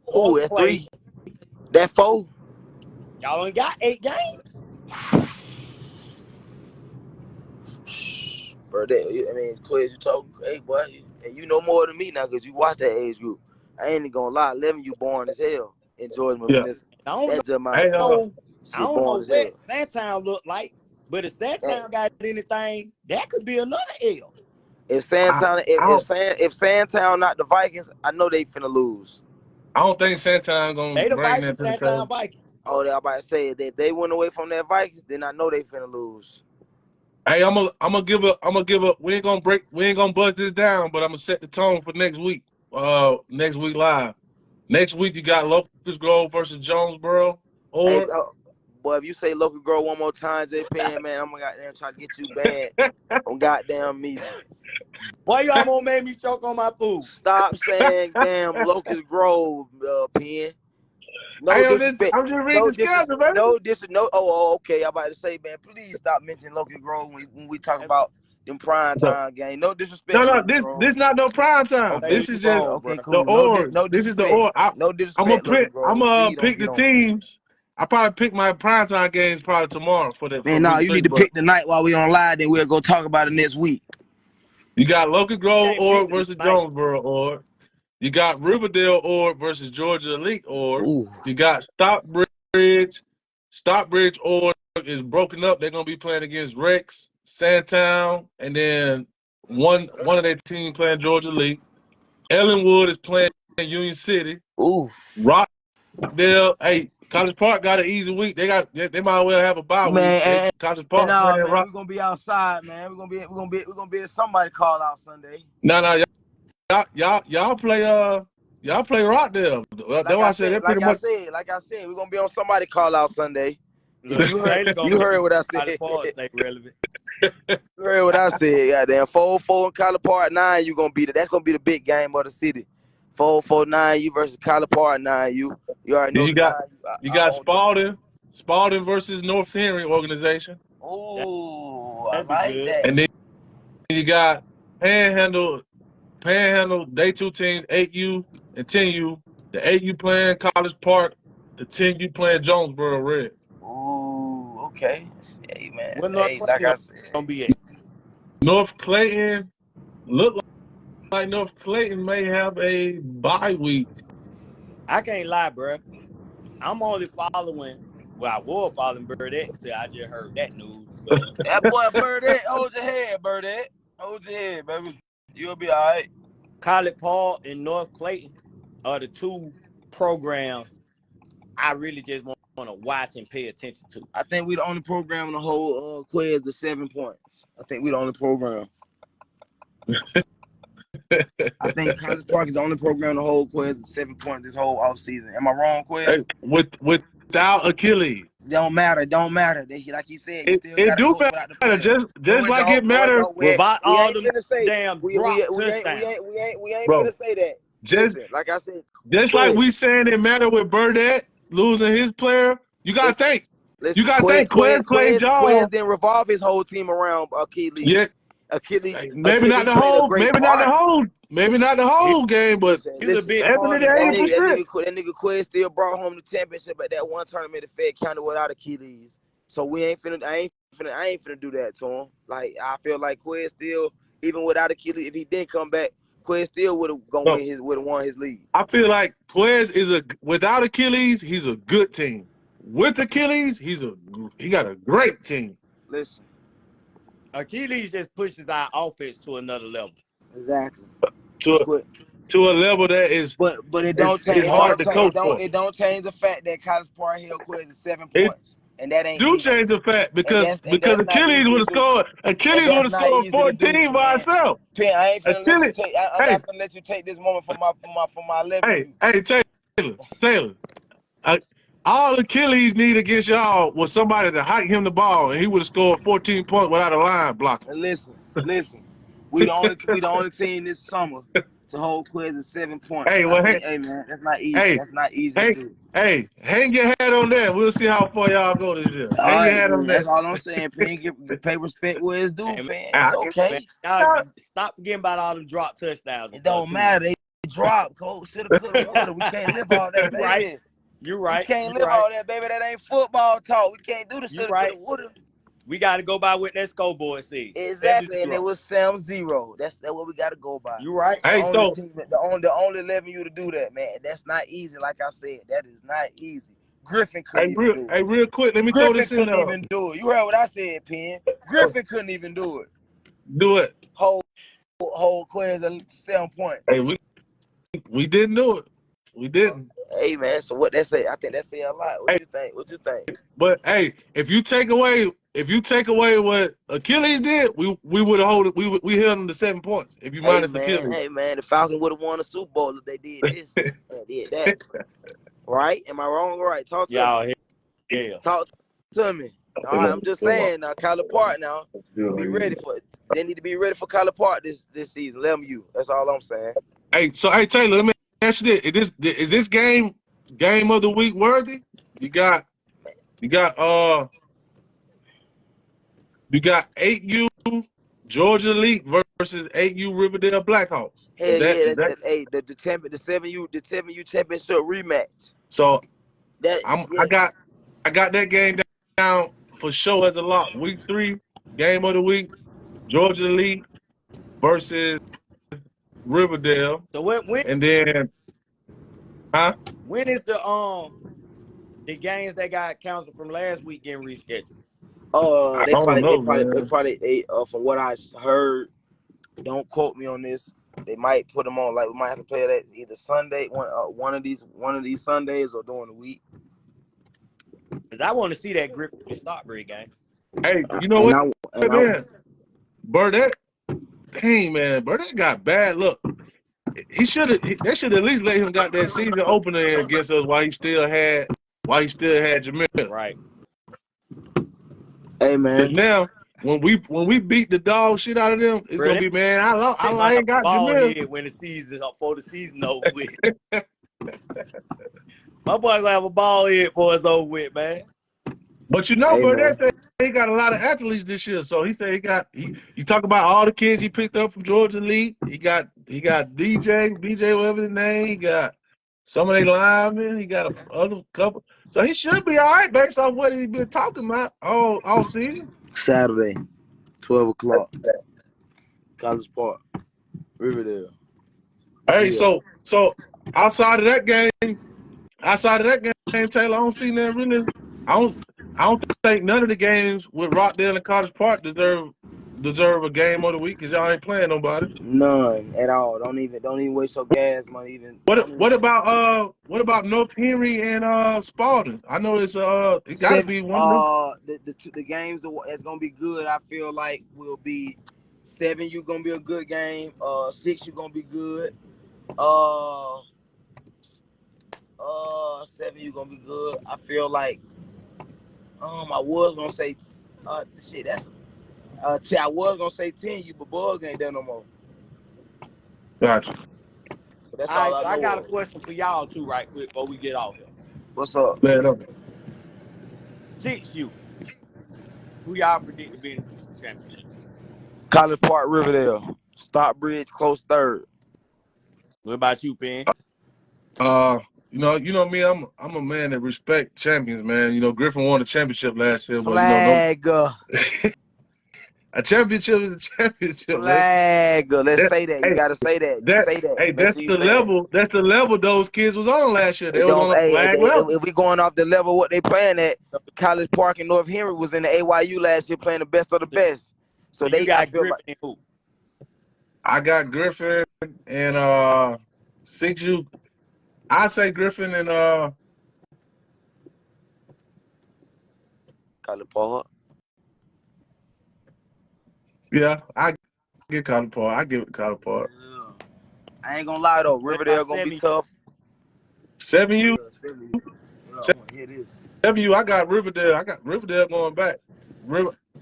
Oh, that 3, that 4. Y'all only got 8 games. Burdette, I mean, Quiz, you talk, hey boy, and you know more than me now because you watch that age group. I ain't gonna lie, 11 you born as hell in Georgia Municipal. That's just my I don't know born as what hell. Sandtown look like, but if Sandtown got anything, that could be another L. If Sandtown not the Vikings, I know they finna lose. I don't think Santana gonna They the bring Vikings, that to the Sandtown table. Vikings. Oh, they about to say that they went away from their Vikings, then I know they finna lose. Hey, I'm gonna give a. We ain't gonna buzz this down, but I'm gonna set the tone for next week. Next week live. Next week you got Locust Grove versus Jonesboro. Hey, Or boy, if you say local girl one more time, J Penn, man, I'm gonna goddamn try to get you banned on goddamn media. Why y'all gonna make me choke on my food? Stop saying damn Locust Grove, Penn. No disrespect. I'm just reading No the schedule, baby. Okay. I'm about to say, man, please stop mentioning Logan Grove when we talk about them prime time game. No disrespect. No, Logan Grove. this not no prime time. Okay, This is just okay, the cool. orgs. No This is the disrespect. org. No disrespect, Logan Grove. I'm gonna Please don't pick the get on. teams. I probably pick my prime time games probably tomorrow for Man, nah, week you 3. need to But pick the night while we on live, then we'll go talk about it next week. you got Logan Grove Can't org pick the versus night. Jonesboro org. You got Riverdale org versus Georgia Elite org. Ooh. You got Stockbridge. Stockbridge org is broken up. They're gonna be playing against Rex, Sandtown, and then one of their team playing Georgia Elite. Ellenwood is playing Union City. Ooh. Rockdale, hey, College Park got an easy week. They might well have a bye week. College Park man, playing we're gonna be outside, man. We're gonna be somebody call out Sunday. No, y'all play Rockdale. That's why I said that pretty much. Like I said, we're gonna be on somebody call out Sunday. Look, You heard what I said. College Park stay relevant. You heard what I said. Goddamn, 4-4 in College Park 9. You gonna be that's gonna be the big game of the city. 4-4-9 you versus College Park 9 you. You already know. You got Spalding versus North Henry organization. Oh, I like that. And then you got Panhandle. They 2 teams, 8U and 10U. The 8U playing College Park. The 10U playing Jonesboro Red. Ooh, okay. Hey man. What North Like I said, gonna be at? North Clayton look like North Clayton may have a bye week. I can't lie, bro. I'm only following. Well, I was following Burdette until I just heard that news. But that boy Burdette, hold your head, Burdette. Hold your head, baby. You'll be all right. College Park and North Clayton are the 2 programs I really just want to watch and pay attention to. I think we the only program in the whole quiz the 7 points. I think we the only program. I think College Park is the only program in the whole quiz the 7 points this whole offseason. Am I wrong, Quiz? Hey, without Achilles. Don't matter. Like he said, you still it do matter. Just like it matter. Without all them damn we drop touchdowns. We ain't Bro, gonna say that. Just listen, like I said, just like we saying it matter with Burdette losing his player. You gotta think. You gotta think. Quiz Jones didn't revolve his whole team around Achilles. Yeah. Achilles. Maybe not the whole game, but 70-80%. That nigga Quiz still brought home the championship at that one tournament at Fed County without Achilles. So I ain't finna do that to him. Like I feel like Quiz still, even without Achilles, if he didn't come back, Quiz still would have won his league. I feel like Quiz without Achilles, he's a good team. With Achilles, he got a great team. Listen. Achilles just pushes our offense to another level. Exactly. To a level that is, but it don't change. It don't change the fact that College Park Hill Quiz is 7 points, and that ain't. Do change the fact because Achilles would have scored. Achilles would have scored 14 by himself. Penn, I ain't finna let you take. I'm not finna let you take this moment from my level. Hey, Taylor. All Achilles need against y'all was somebody to hike him the ball, and he would have scored 14 points without a line blocker. And listen. We the only team this summer to hold Quiz at 7 points. Hey, well, hey man, that's not easy. That's not easy to do. Hey, hang your hat on that. We'll see how far y'all go this year. Hang your hat on that. That's all I'm saying, Penn. Pay respect where it's due, Penn. It's okay. Y'all stop forgetting about all them drop touchdowns. It don't matter. They drop, coach. Shoulda, coulda, woulda. We can't live all that, baby. Right. You're right. We can't live all that, baby. That ain't football talk. We can't do the shoulda, coulda, woulda. We got to go by what that scoreboard says. Exactly, and it was 7-0. That's what we got to go by. You right. Hey, the only 11 you to do that, man. That's not easy. Like I said, that is not easy. Griffin couldn't even do it. Hey, real quick, let me throw this in there. Griffin couldn't even do it. You heard what I said, Penn. Griffin couldn't even do it. Do it. Whole Quiz at 7 points. Hey, we didn't do it. We didn't. Hey man, so what that say? I think that say a lot. What you think? But hey, if you take away what Achilles did, we would have we held them to 7 points. If you minus Achilles. Hey man, the Falcons would have won the Super Bowl if they did this. Did that. Right? Am I wrong or right? Talk to me. Yeah. Talk to me. All right, I'm just saying now, College Park now. Be ready for it. They need to be ready for College Park this season. Let them you. That's all I'm saying. Hey, Taylor, let me ask you this. Is this game game of the week worthy. You got 8U Georgia Elite versus 8U Riverdale Blackhawks. Hell Is yeah, that the 7U championship rematch. so? That I got that game down for sure as a lock. Week 3 game of the week: Georgia Elite versus Riverdale, So when and then when is the games that got canceled from last week getting rescheduled? I don't know, man. From what I heard, don't quote me on this. They might put them on, like we might have to play that either Sunday, one of these Sundays, or during the week. Because I want to see that Griffin Stockbridge game. Hey, you know what, man? Burdette, dang, man, Burdette got bad luck. They should at least let him got that season opener against us while he still had Jamil. Right. Hey man. Now when we beat the dog shit out of them, it's gonna be, man, I ain't got Jamil. When the season before the season over with. My boy gonna have a ball head before it's over with, man. But Burdette said he got a lot of athletes this year. So he said you talk about all the kids he picked up from Georgia Elite. He got BJ, whatever his name. He got some of their linemen. He got other couple. So he should be all right based on what he's been talking about all season. Saturday, 12 o'clock, College Park, Riverdale. Hey, so outside of that game, Taylor, I don't see nothing really. I don't think none of the games with Rockdale and Cottage Park deserve a game of the week because y'all ain't playing nobody. None at all. Don't even waste your gas money. What about North Henry and Spalding? I know it got to be one of them. The games that's gonna be good. I feel like will be 7U gonna be a good game. 6U gonna be good. 7U gonna be good. I feel like I was gonna say shit. That's I was gonna say 10U, but Bug ain't there no more. Gotcha. But that's all I know. I got a question for y'all too, right quick, before we get off here. What's up? 6U. Who y'all predict to be in the championship? College Park, Riverdale. Stockbridge, close third. What about you, Penn? You know me, I'm a man that respect champions, man. Griffin won the championship last year, Flag. but a championship is a championship, Flag. man. Let's say that. You gotta say that. Say that. Hey, that's the level. That's the level those kids was on last year. They was on a flag level. If we going off the level what they playing at, College Park and North Henry was in the AYU last year playing the best of the best. So they got Griffin and who? I got Griffin and 6U. I say Griffin and College Park. Yeah, I get College Park. I give it College Park. I ain't gonna lie though, Riverdale gonna be tough. 7U. Here it is. 7U. I got Riverdale. Going back.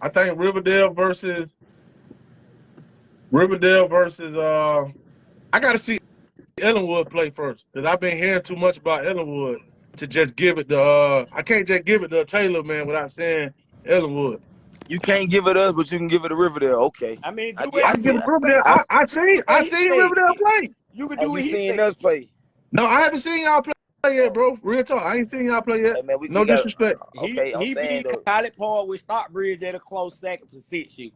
I think Riverdale versus. I got to see Ellenwood play first because I've been hearing too much about Ellenwood to just give it to. I can't just give it to Taylor, man, without saying Ellenwood. You can't give it us, but you can give it to Riverdale. Okay. I mean, I can give it to Riverdale. I seen Riverdale play. You can do what he seen us play. No, I haven't seen y'all play yet, bro. Real talk. I ain't seen y'all play yet. Hey, man, no disrespect. He beat College Park with Stockbridge at a close second for 6U.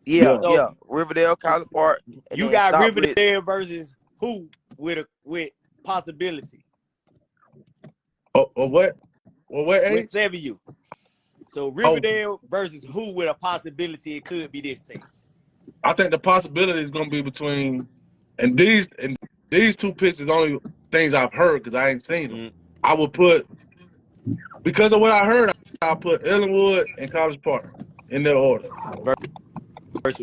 Yeah. Riverdale, College Park. You got Riverdale versus who with possibility? What? Well, what age? With 7U. So Riverdale versus who with a possibility it could be this team. I think the possibility is going to be between, and these two picks is only things I've heard because I ain't seen them. I would put, because of what I heard, I'll put Ellenwood and College Park in their order.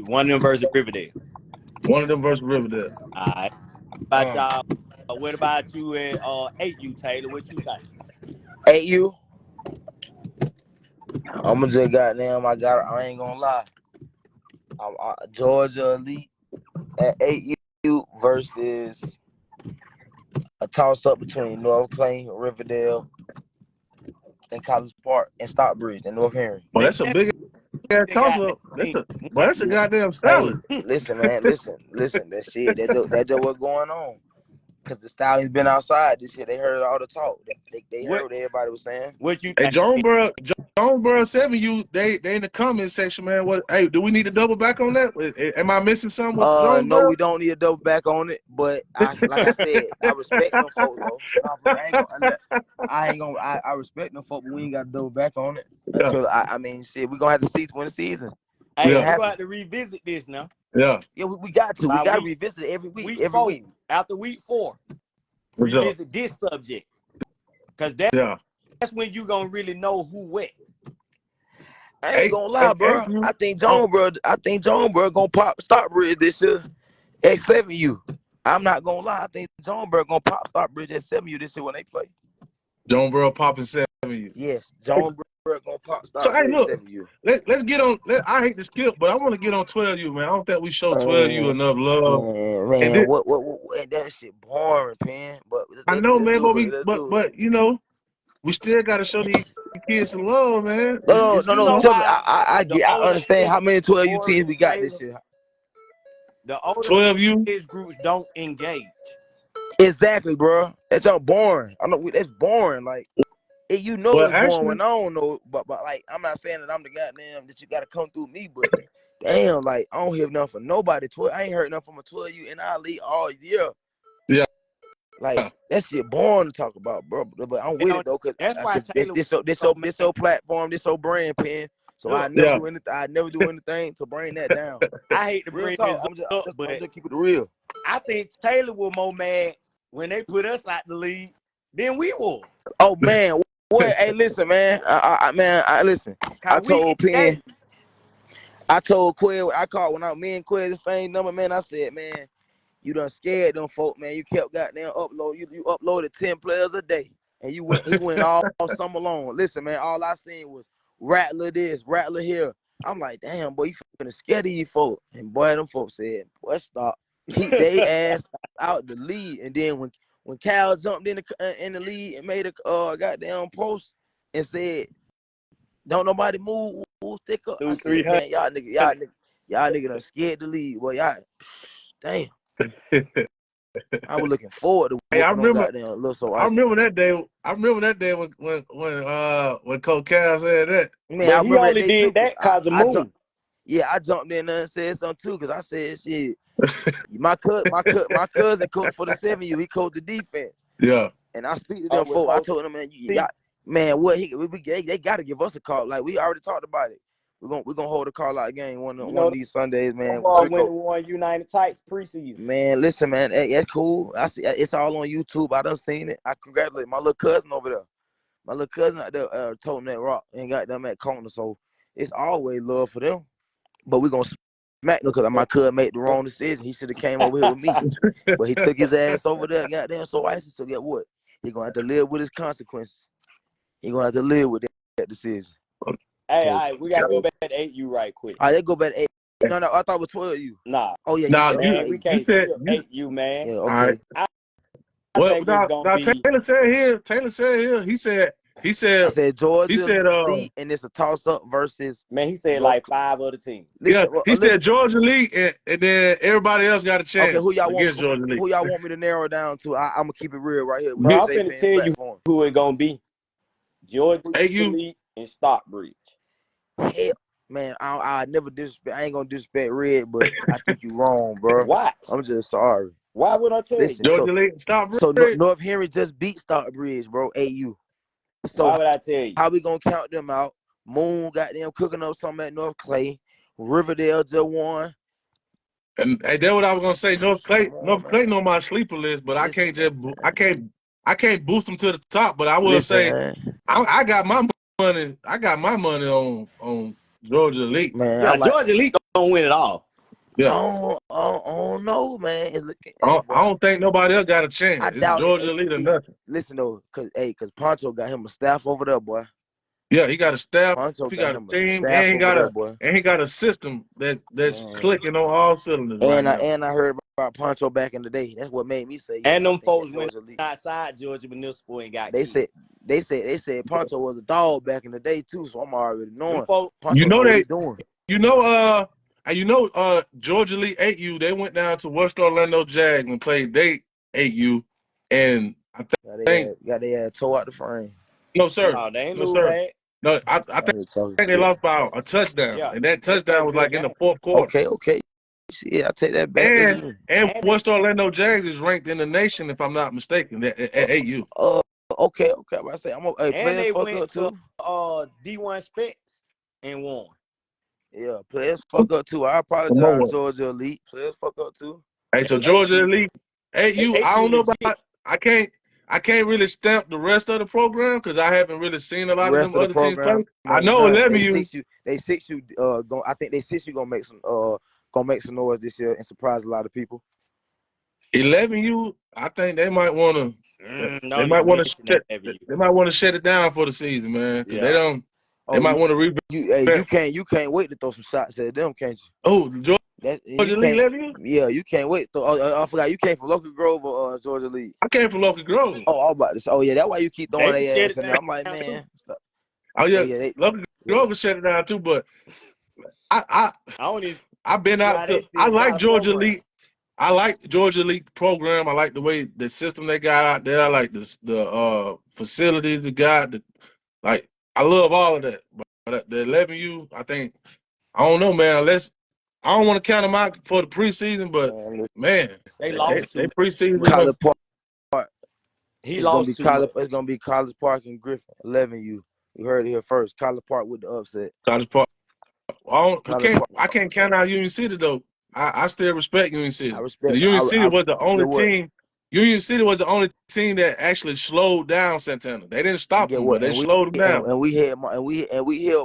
One of them versus Riverdale. One of them versus Riverdale. All right. About y'all? What about you at 8U, Taylor? What you think? 8U? I'm gonna just goddamn. I ain't gonna lie. Georgia Elite at 8U versus a toss-up between North Clay, Riverdale, and College Park, and Stockbridge, and North Henry. Well, Man, that's a big ass they toss got up. that That's a goddamn Hey, salad. listen, man, listen. That shit, that's just what's going on. Cause the Stallions been outside this year. They heard all the talk. They heard what everybody was saying. what you Hey, think? Jonesboro 7U, they in the comment section, man. What? Hey, do we need to double back on that? Am I missing something with No, Jonesboro? we don't need to double back on it. But like I said, I respect them folks though. I respect them folks, but we ain't got to double back on it Yeah, until I mean, shit, we gonna have to see when the season. Hey, It yeah, we're gonna happens. have to revisit this now. yeah. Yeah, we got to. We By got to week revisit it every week. week Every 4. week. After week 4, What's up? revisit this subject. Cause Yeah. that's when you gonna really know who wet. I ain't Hey, gonna lie, bro. you. I think Jonesboro gonna pop Stockbridge this year at 7U. I'm not gonna lie. I think Jonesboro gonna pop Stockbridge at 7U this year when they play. Jonesboro popping 7U. Yes, Jonesboro gonna pop So hey, Stockbridge look. 7U. Let's get on. I hate to skip, but I want to get on 12U, man. I don't think we show 12U Man, enough love. And man, then, what that shit boring, Penn. But I let's know, man, do but it. Let's do it. you know, we still got to show these kids some love, man. No, You know Tell me, why the I older understand how many 12U boring teams we got this Taylor, year. the older 12U. age groups don't engage. Exactly, bro. That's all boring. I know that's boring. Like, you know Well, it's boring actually, when I don't know. But like, I'm not saying that I'm the goddamn that you got to come through me. But damn, like I don't hear nothing from nobody. I ain't heard nothing from a 12U in our league all year. yeah. Like that shit boring to talk about, bro. But I'm with it though, cause That's why Taylor this was so mad. your platform, this your brand, Penn. So I Look, never Yeah. do anything. I never do anything to bring that down. I hate to Real bring talk. this I'm up, just but keep it real. I think Taylor was more mad when they put us out the league than we were. Oh man, what? Hey, listen, man. Listen. I Cause we told Penn. engaged. I told Quell. I called when me and Quell the same number, man. I said, man, you done scared them folk, man. You kept goddamn upload. You uploaded 10 players a day, and he went all summer long. Listen, man. All I seen was Rattler this, Rattler here. I'm like, damn, boy, you finna scare these folk. And boy, them folks said, boy, stop. Keep they ass out the lead. And then when Cal jumped in the lead and made a goddamn post and said, don't nobody move, stick up. I Through said, 300. man, y'all nigga done scared the lead. Boy, y'all, damn. I was looking forward to Hey, I whooping on remember. goddamn Little So I Icy. remember that day. I remember that day when Coach Cal said that. Man, I But he remember that only day too, did cause that cause of I jumped. Moon. Yeah, I jumped in there and said something too, cause I said, shit. My cousin coached for the 7U. He coached the defense, Yeah. and I speak to them With folks. I Coach told them, man, T. they got to give us a call. Like we already talked about it. We're gonna hold a call out game one You of know, these Sundays, man. them boy went Draco. and won United Tights preseason. Man, listen, man, that's cool. I see it's all on YouTube. I done seen it. I congratulate my little cousin over there. My little cousin out there told me that rock and got them at corner. So it's always love for them. But we're gonna smack them because my cousin made the wrong decision. He should have came over here with me. But he took his ass over there, goddamn so icy. So get what? He gonna have to live with his consequences. He gonna have to live with that decision. Hey, So, all right, we gotta go back to 8U right quick. all right, let's go back to 8. No, I thought it was 12U. Nah, Oh yeah, Nah, you man, right. we you can't said skip you. 8U, man. Yeah, All right. okay. I Well, think it's gonna be. Taylor said here. He said. I said He Georgia said. Lee, and it's a toss up versus Man, he said North. like 5 other teams. Yeah. Listen, He listen. said Georgia League, and then everybody else got a Okay, chance against Georgia League. who y'all want me to narrow down to? I'm gonna keep it real right here with Bro, the I'm J finna Penn tell you platform. who it gonna be. Georgia AU. Elite and Stockbridge. Hell, man, I never disrespect. I ain't gonna disrespect Red, but I think you wrong, bro. What? I'm just sorry. Why would I tell Listen, you? Georgia League. Stop. so North Henry just beat Stockbridge, bro. AU. Why So would I tell you? how we gonna count them out? Moon got them cooking up something at North Clay. Riverdale just won. And hey, that's what I was gonna say. North Clay. Come on, North man. Clayton on my sleeper list, but I Listen, can't man. just. I can't boost them to the top. But I will Listen, say, man. I got my money. I got my money on Georgia Elite. Man, Yeah, I'm like, Georgia Elite gonna win it all. Yeah. I don't know, man. It's looking, I hey, don't, boy. I don't think nobody else got a chance. I It's doubt it. Georgia Elite or Hey, nothing. listen though, cause Poncho got him a staff over there, boy. Yeah, he got a staff, Poncho he got got a him a team, staff over there, boy. and he got a system that's Man. clicking on all cylinders right now. And I heard about Poncho back in the day. That's what made me say, And I them think folks that went Georgia Elite. outside Georgia Municipal and got They killed. said Poncho was a dog back in the day too, so I'm already knowing. Them folks, Poncho know what he's doing. Georgia Elite 8U, they went down to West Orlando Jags and played they 8U, and I think Got their ass tore out the frame. no sir, no, they ain't no lose sir, bad. no, I think they lost by a touchdown, Yeah, and that they played touchdown a was good like in the game. fourth quarter. Okay. See, I take that back. And And West Orlando Jags is ranked in the nation, if I'm not mistaken, at 8U. Okay. I say hey, and players they fuck went up to too. D1 Specs and won. Yeah, players fuck up too. I Some more. apologize, Georgia Elite. Players fuck up too. Hey, so They Georgia 8U. Elite, They 8U, I 8U don't know legit. about. I can't really stamp the rest of the program because I haven't really seen a lot of them other teams play. I know 11U. They 6U. I think they 6U gonna make some noise this year and surprise a lot of people. 11U, I think they might want to. They Don't might even want to mention shut. that FU. They might want to shut it down for the season, man, because they Yeah. don't. They might want to rebound. You can't wait to throw some shots at them, can't you? Oh, Georgia Elite 11U. Yeah, you can't wait. I forgot you came from Local Grove or Georgia Elite. I came from Local Grove. Oh, I'm about to say. Oh yeah, that's why you keep throwing They their shut ass it in there. I'm like, down, man. Stop. Oh yeah, Local Grove can shut it down too. But I don't even I've been out why to. they I still like got a Georgia program. Elite. I like the Georgia Elite program. I like the way the system they got out there. I like the facilities they got. I love all of that. But the 11U, I think I don't know, man. I don't want to count them out for the preseason, but man, They lost they too. preseason. College Park. He It's gonna lost be too College. much. It's gonna be College Park and Griffin. 11U. You heard it here first. College Park with the upset. College Park. College Park. I can't count out Union City though. I still respect Union City. I respect. Union City was the only get what? team. Union City was the only team that actually slowed down Santana. They didn't stop him, but they slowed him down. And we held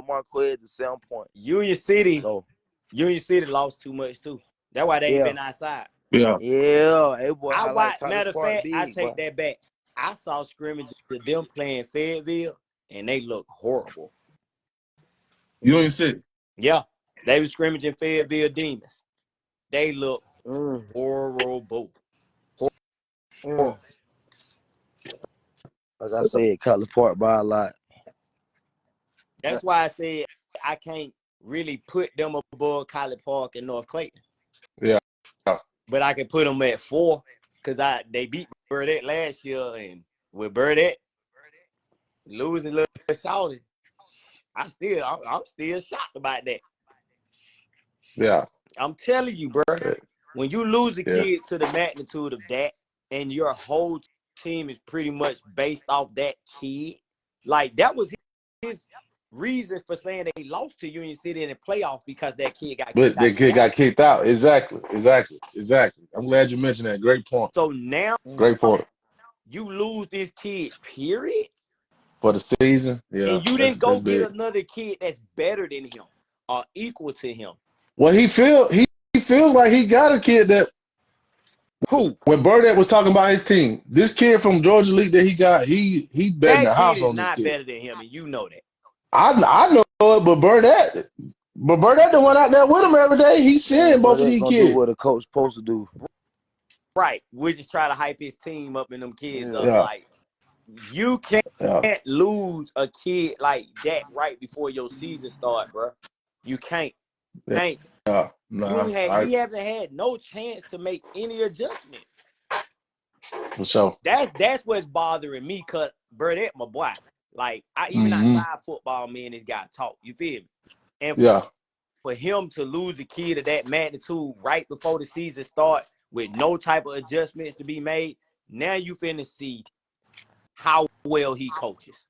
Marquez to 7 points. Union City lost too much too. That's why they ain't been outside. Yeah. Hey boy, I watched. Matter of fact, I take boy. that back. I saw scrimmages of them playing Fayetteville, and they look horrible. Union City. Yeah, they were scrimmaging Fayetteville Demons. They look horrible. Horrible. Like I said, College Park by a lot. That's why I said I can't really put them above College Park and North Clayton. Yeah. But I can put them at 4 because they beat Burdette last year, and with Burdette losing little shouted, I'm still shocked about that. Yeah. I'm telling you, bro, when you lose a kid to the magnitude of that, and your whole team is pretty much based off that kid, like that was his reason for saying they lost to Union City in the playoff because that kid got kicked out. That kid got kicked out. Exactly. I'm glad you mentioned that. Great point. So now, great point. You lose this kid, period, for the season. Yeah, and you didn't go get another kid that's better than him or equal to him. Well, he feels like he got a kid that. Who? When Burdette was talking about his team, this kid from Georgia Elite that he got, he betting the house on this kid. That kid is not better than him, and you know that. I know it, but Burdette the one out there with him every day. He's seeing both of these kids. Do what a coach supposed to do. Right. We just try to hype his team up and them kids up. Yeah. Like, you can't lose a kid like that right before your season start, bro. You can't. Yeah. No, he hasn't had no chance to make any adjustments. For sure. That's what's bothering me, cause Burdette, my boy. Like, even outside football, me and this guy talk. You feel me? And for him to lose a kid of that magnitude right before the season start with no type of adjustments to be made, now you finna see how well he coaches.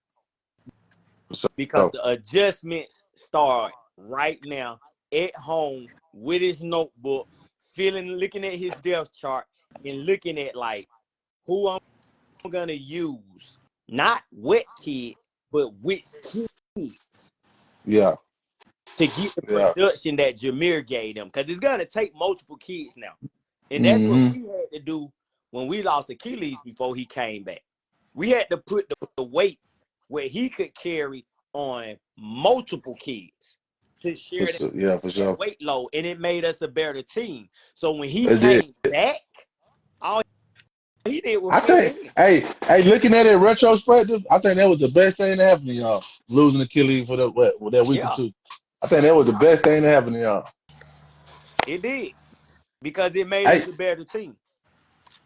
Because the adjustments start right now at home with his notebook, looking at his depth chart and looking at like who I'm gonna use. Not what kid, but which kids. Yeah. To get the production that Jameer gave them. Because it's gonna take multiple kids now. And that's what we had to do when we lost Achilles before he came back. We had to put the weight where he could carry on multiple kids to share Yeah, for sure. that weight load, and it made us a better team. So when he It did. came back, all he did was I fill think, in. hey, looking at it in retrospective, I think that was the best thing to happen to y'all. Losing Achilles for that week or Yeah, two. I think that was the best thing to happen to y'all. it did, because it made Hey, us a better team.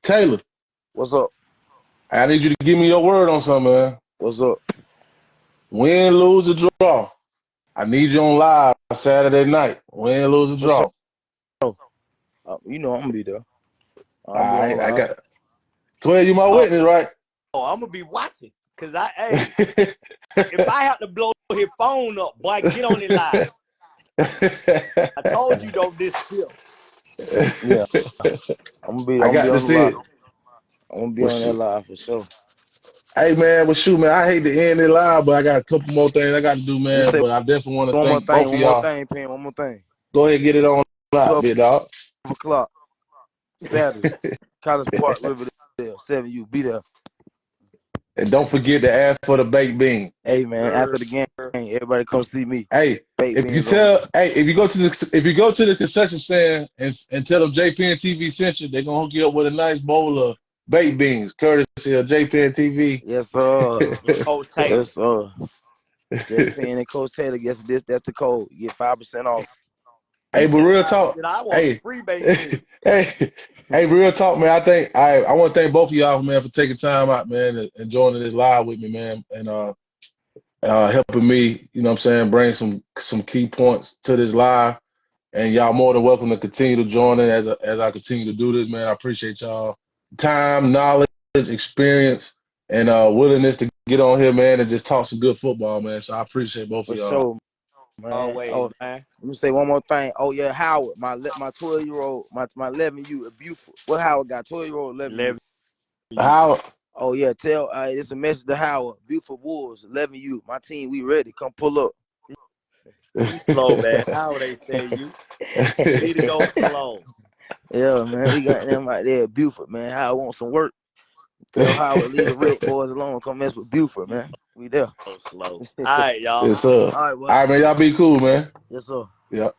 Taylor, What's up? I need you to give me your word on something, man. What's up? Win, lose, or draw. I need you on live Saturday night. Win, lose, or For sure. draw. You know I'm gonna be there. All I'll be on right, I live. got. Go ahead, you my Oh, witness, right? I'm gonna be watching, cause if I have to blow his phone up, boy, get on it live. I told you don't disappear. Yeah, I'm gonna be I got to on the see live. it. I'm gonna be Well, on that shoot. live for sure. Hey, man, well, shoot, man, I hate to end it live, but I got a couple more things I got to do, Let me man. say But I definitely want to one more thank both thing. of One more y'all. thing, Penn. One more thing. Go ahead and get it on out, 12 big dog. o'clock Saturday. College Park, Riverdale, 7U. Be there. And don't forget to ask for the baked bean. Hey man, after the game, everybody come see me. Hey, Baked if you beans on me. if you go to the concession stand and tell them JPN TV sent you, they're gonna hook you up with a nice bowl of baked beans, courtesy of JPN TV. Yes, sir. And Coach Taylor. Yes, sir. JP and Coach Taylor, guess that's the code. You get 5% off. Hey, He but said real 5%. talk. I want some Hey, free baked beans. hey, real talk, man. I think I want to thank both of y'all, man, for taking time out, man, and joining this live with me, man, and helping me, you know what I'm saying, bring some key points to this live. And y'all more than welcome to continue to join in as I continue to do this, man. I appreciate y'all time, knowledge, experience, and willingness to get on here, man, and just talk some good football, man. So I appreciate both of For y'all. sure, man. Always, man. Let me say one more thing. Oh yeah, Howard, my 12-year-old, my 11U at Buford. What Howard got? 12-year-old, 11U. 11. How Oh yeah, tell it's a message to Howard. Buford Wolves, 11U. My team, we ready. Come pull up. You slow, man. How would they stay you? Need to go alone. Yeah, man, we got them right there at Buford, man. Howard want some work. Tell Howard leave the red boys alone. Come mess with Buford, man. We there. So slow. All right, y'all. yes, sir. All right, All well. right, man. Y'all be cool, man. Yes, sir. Yep.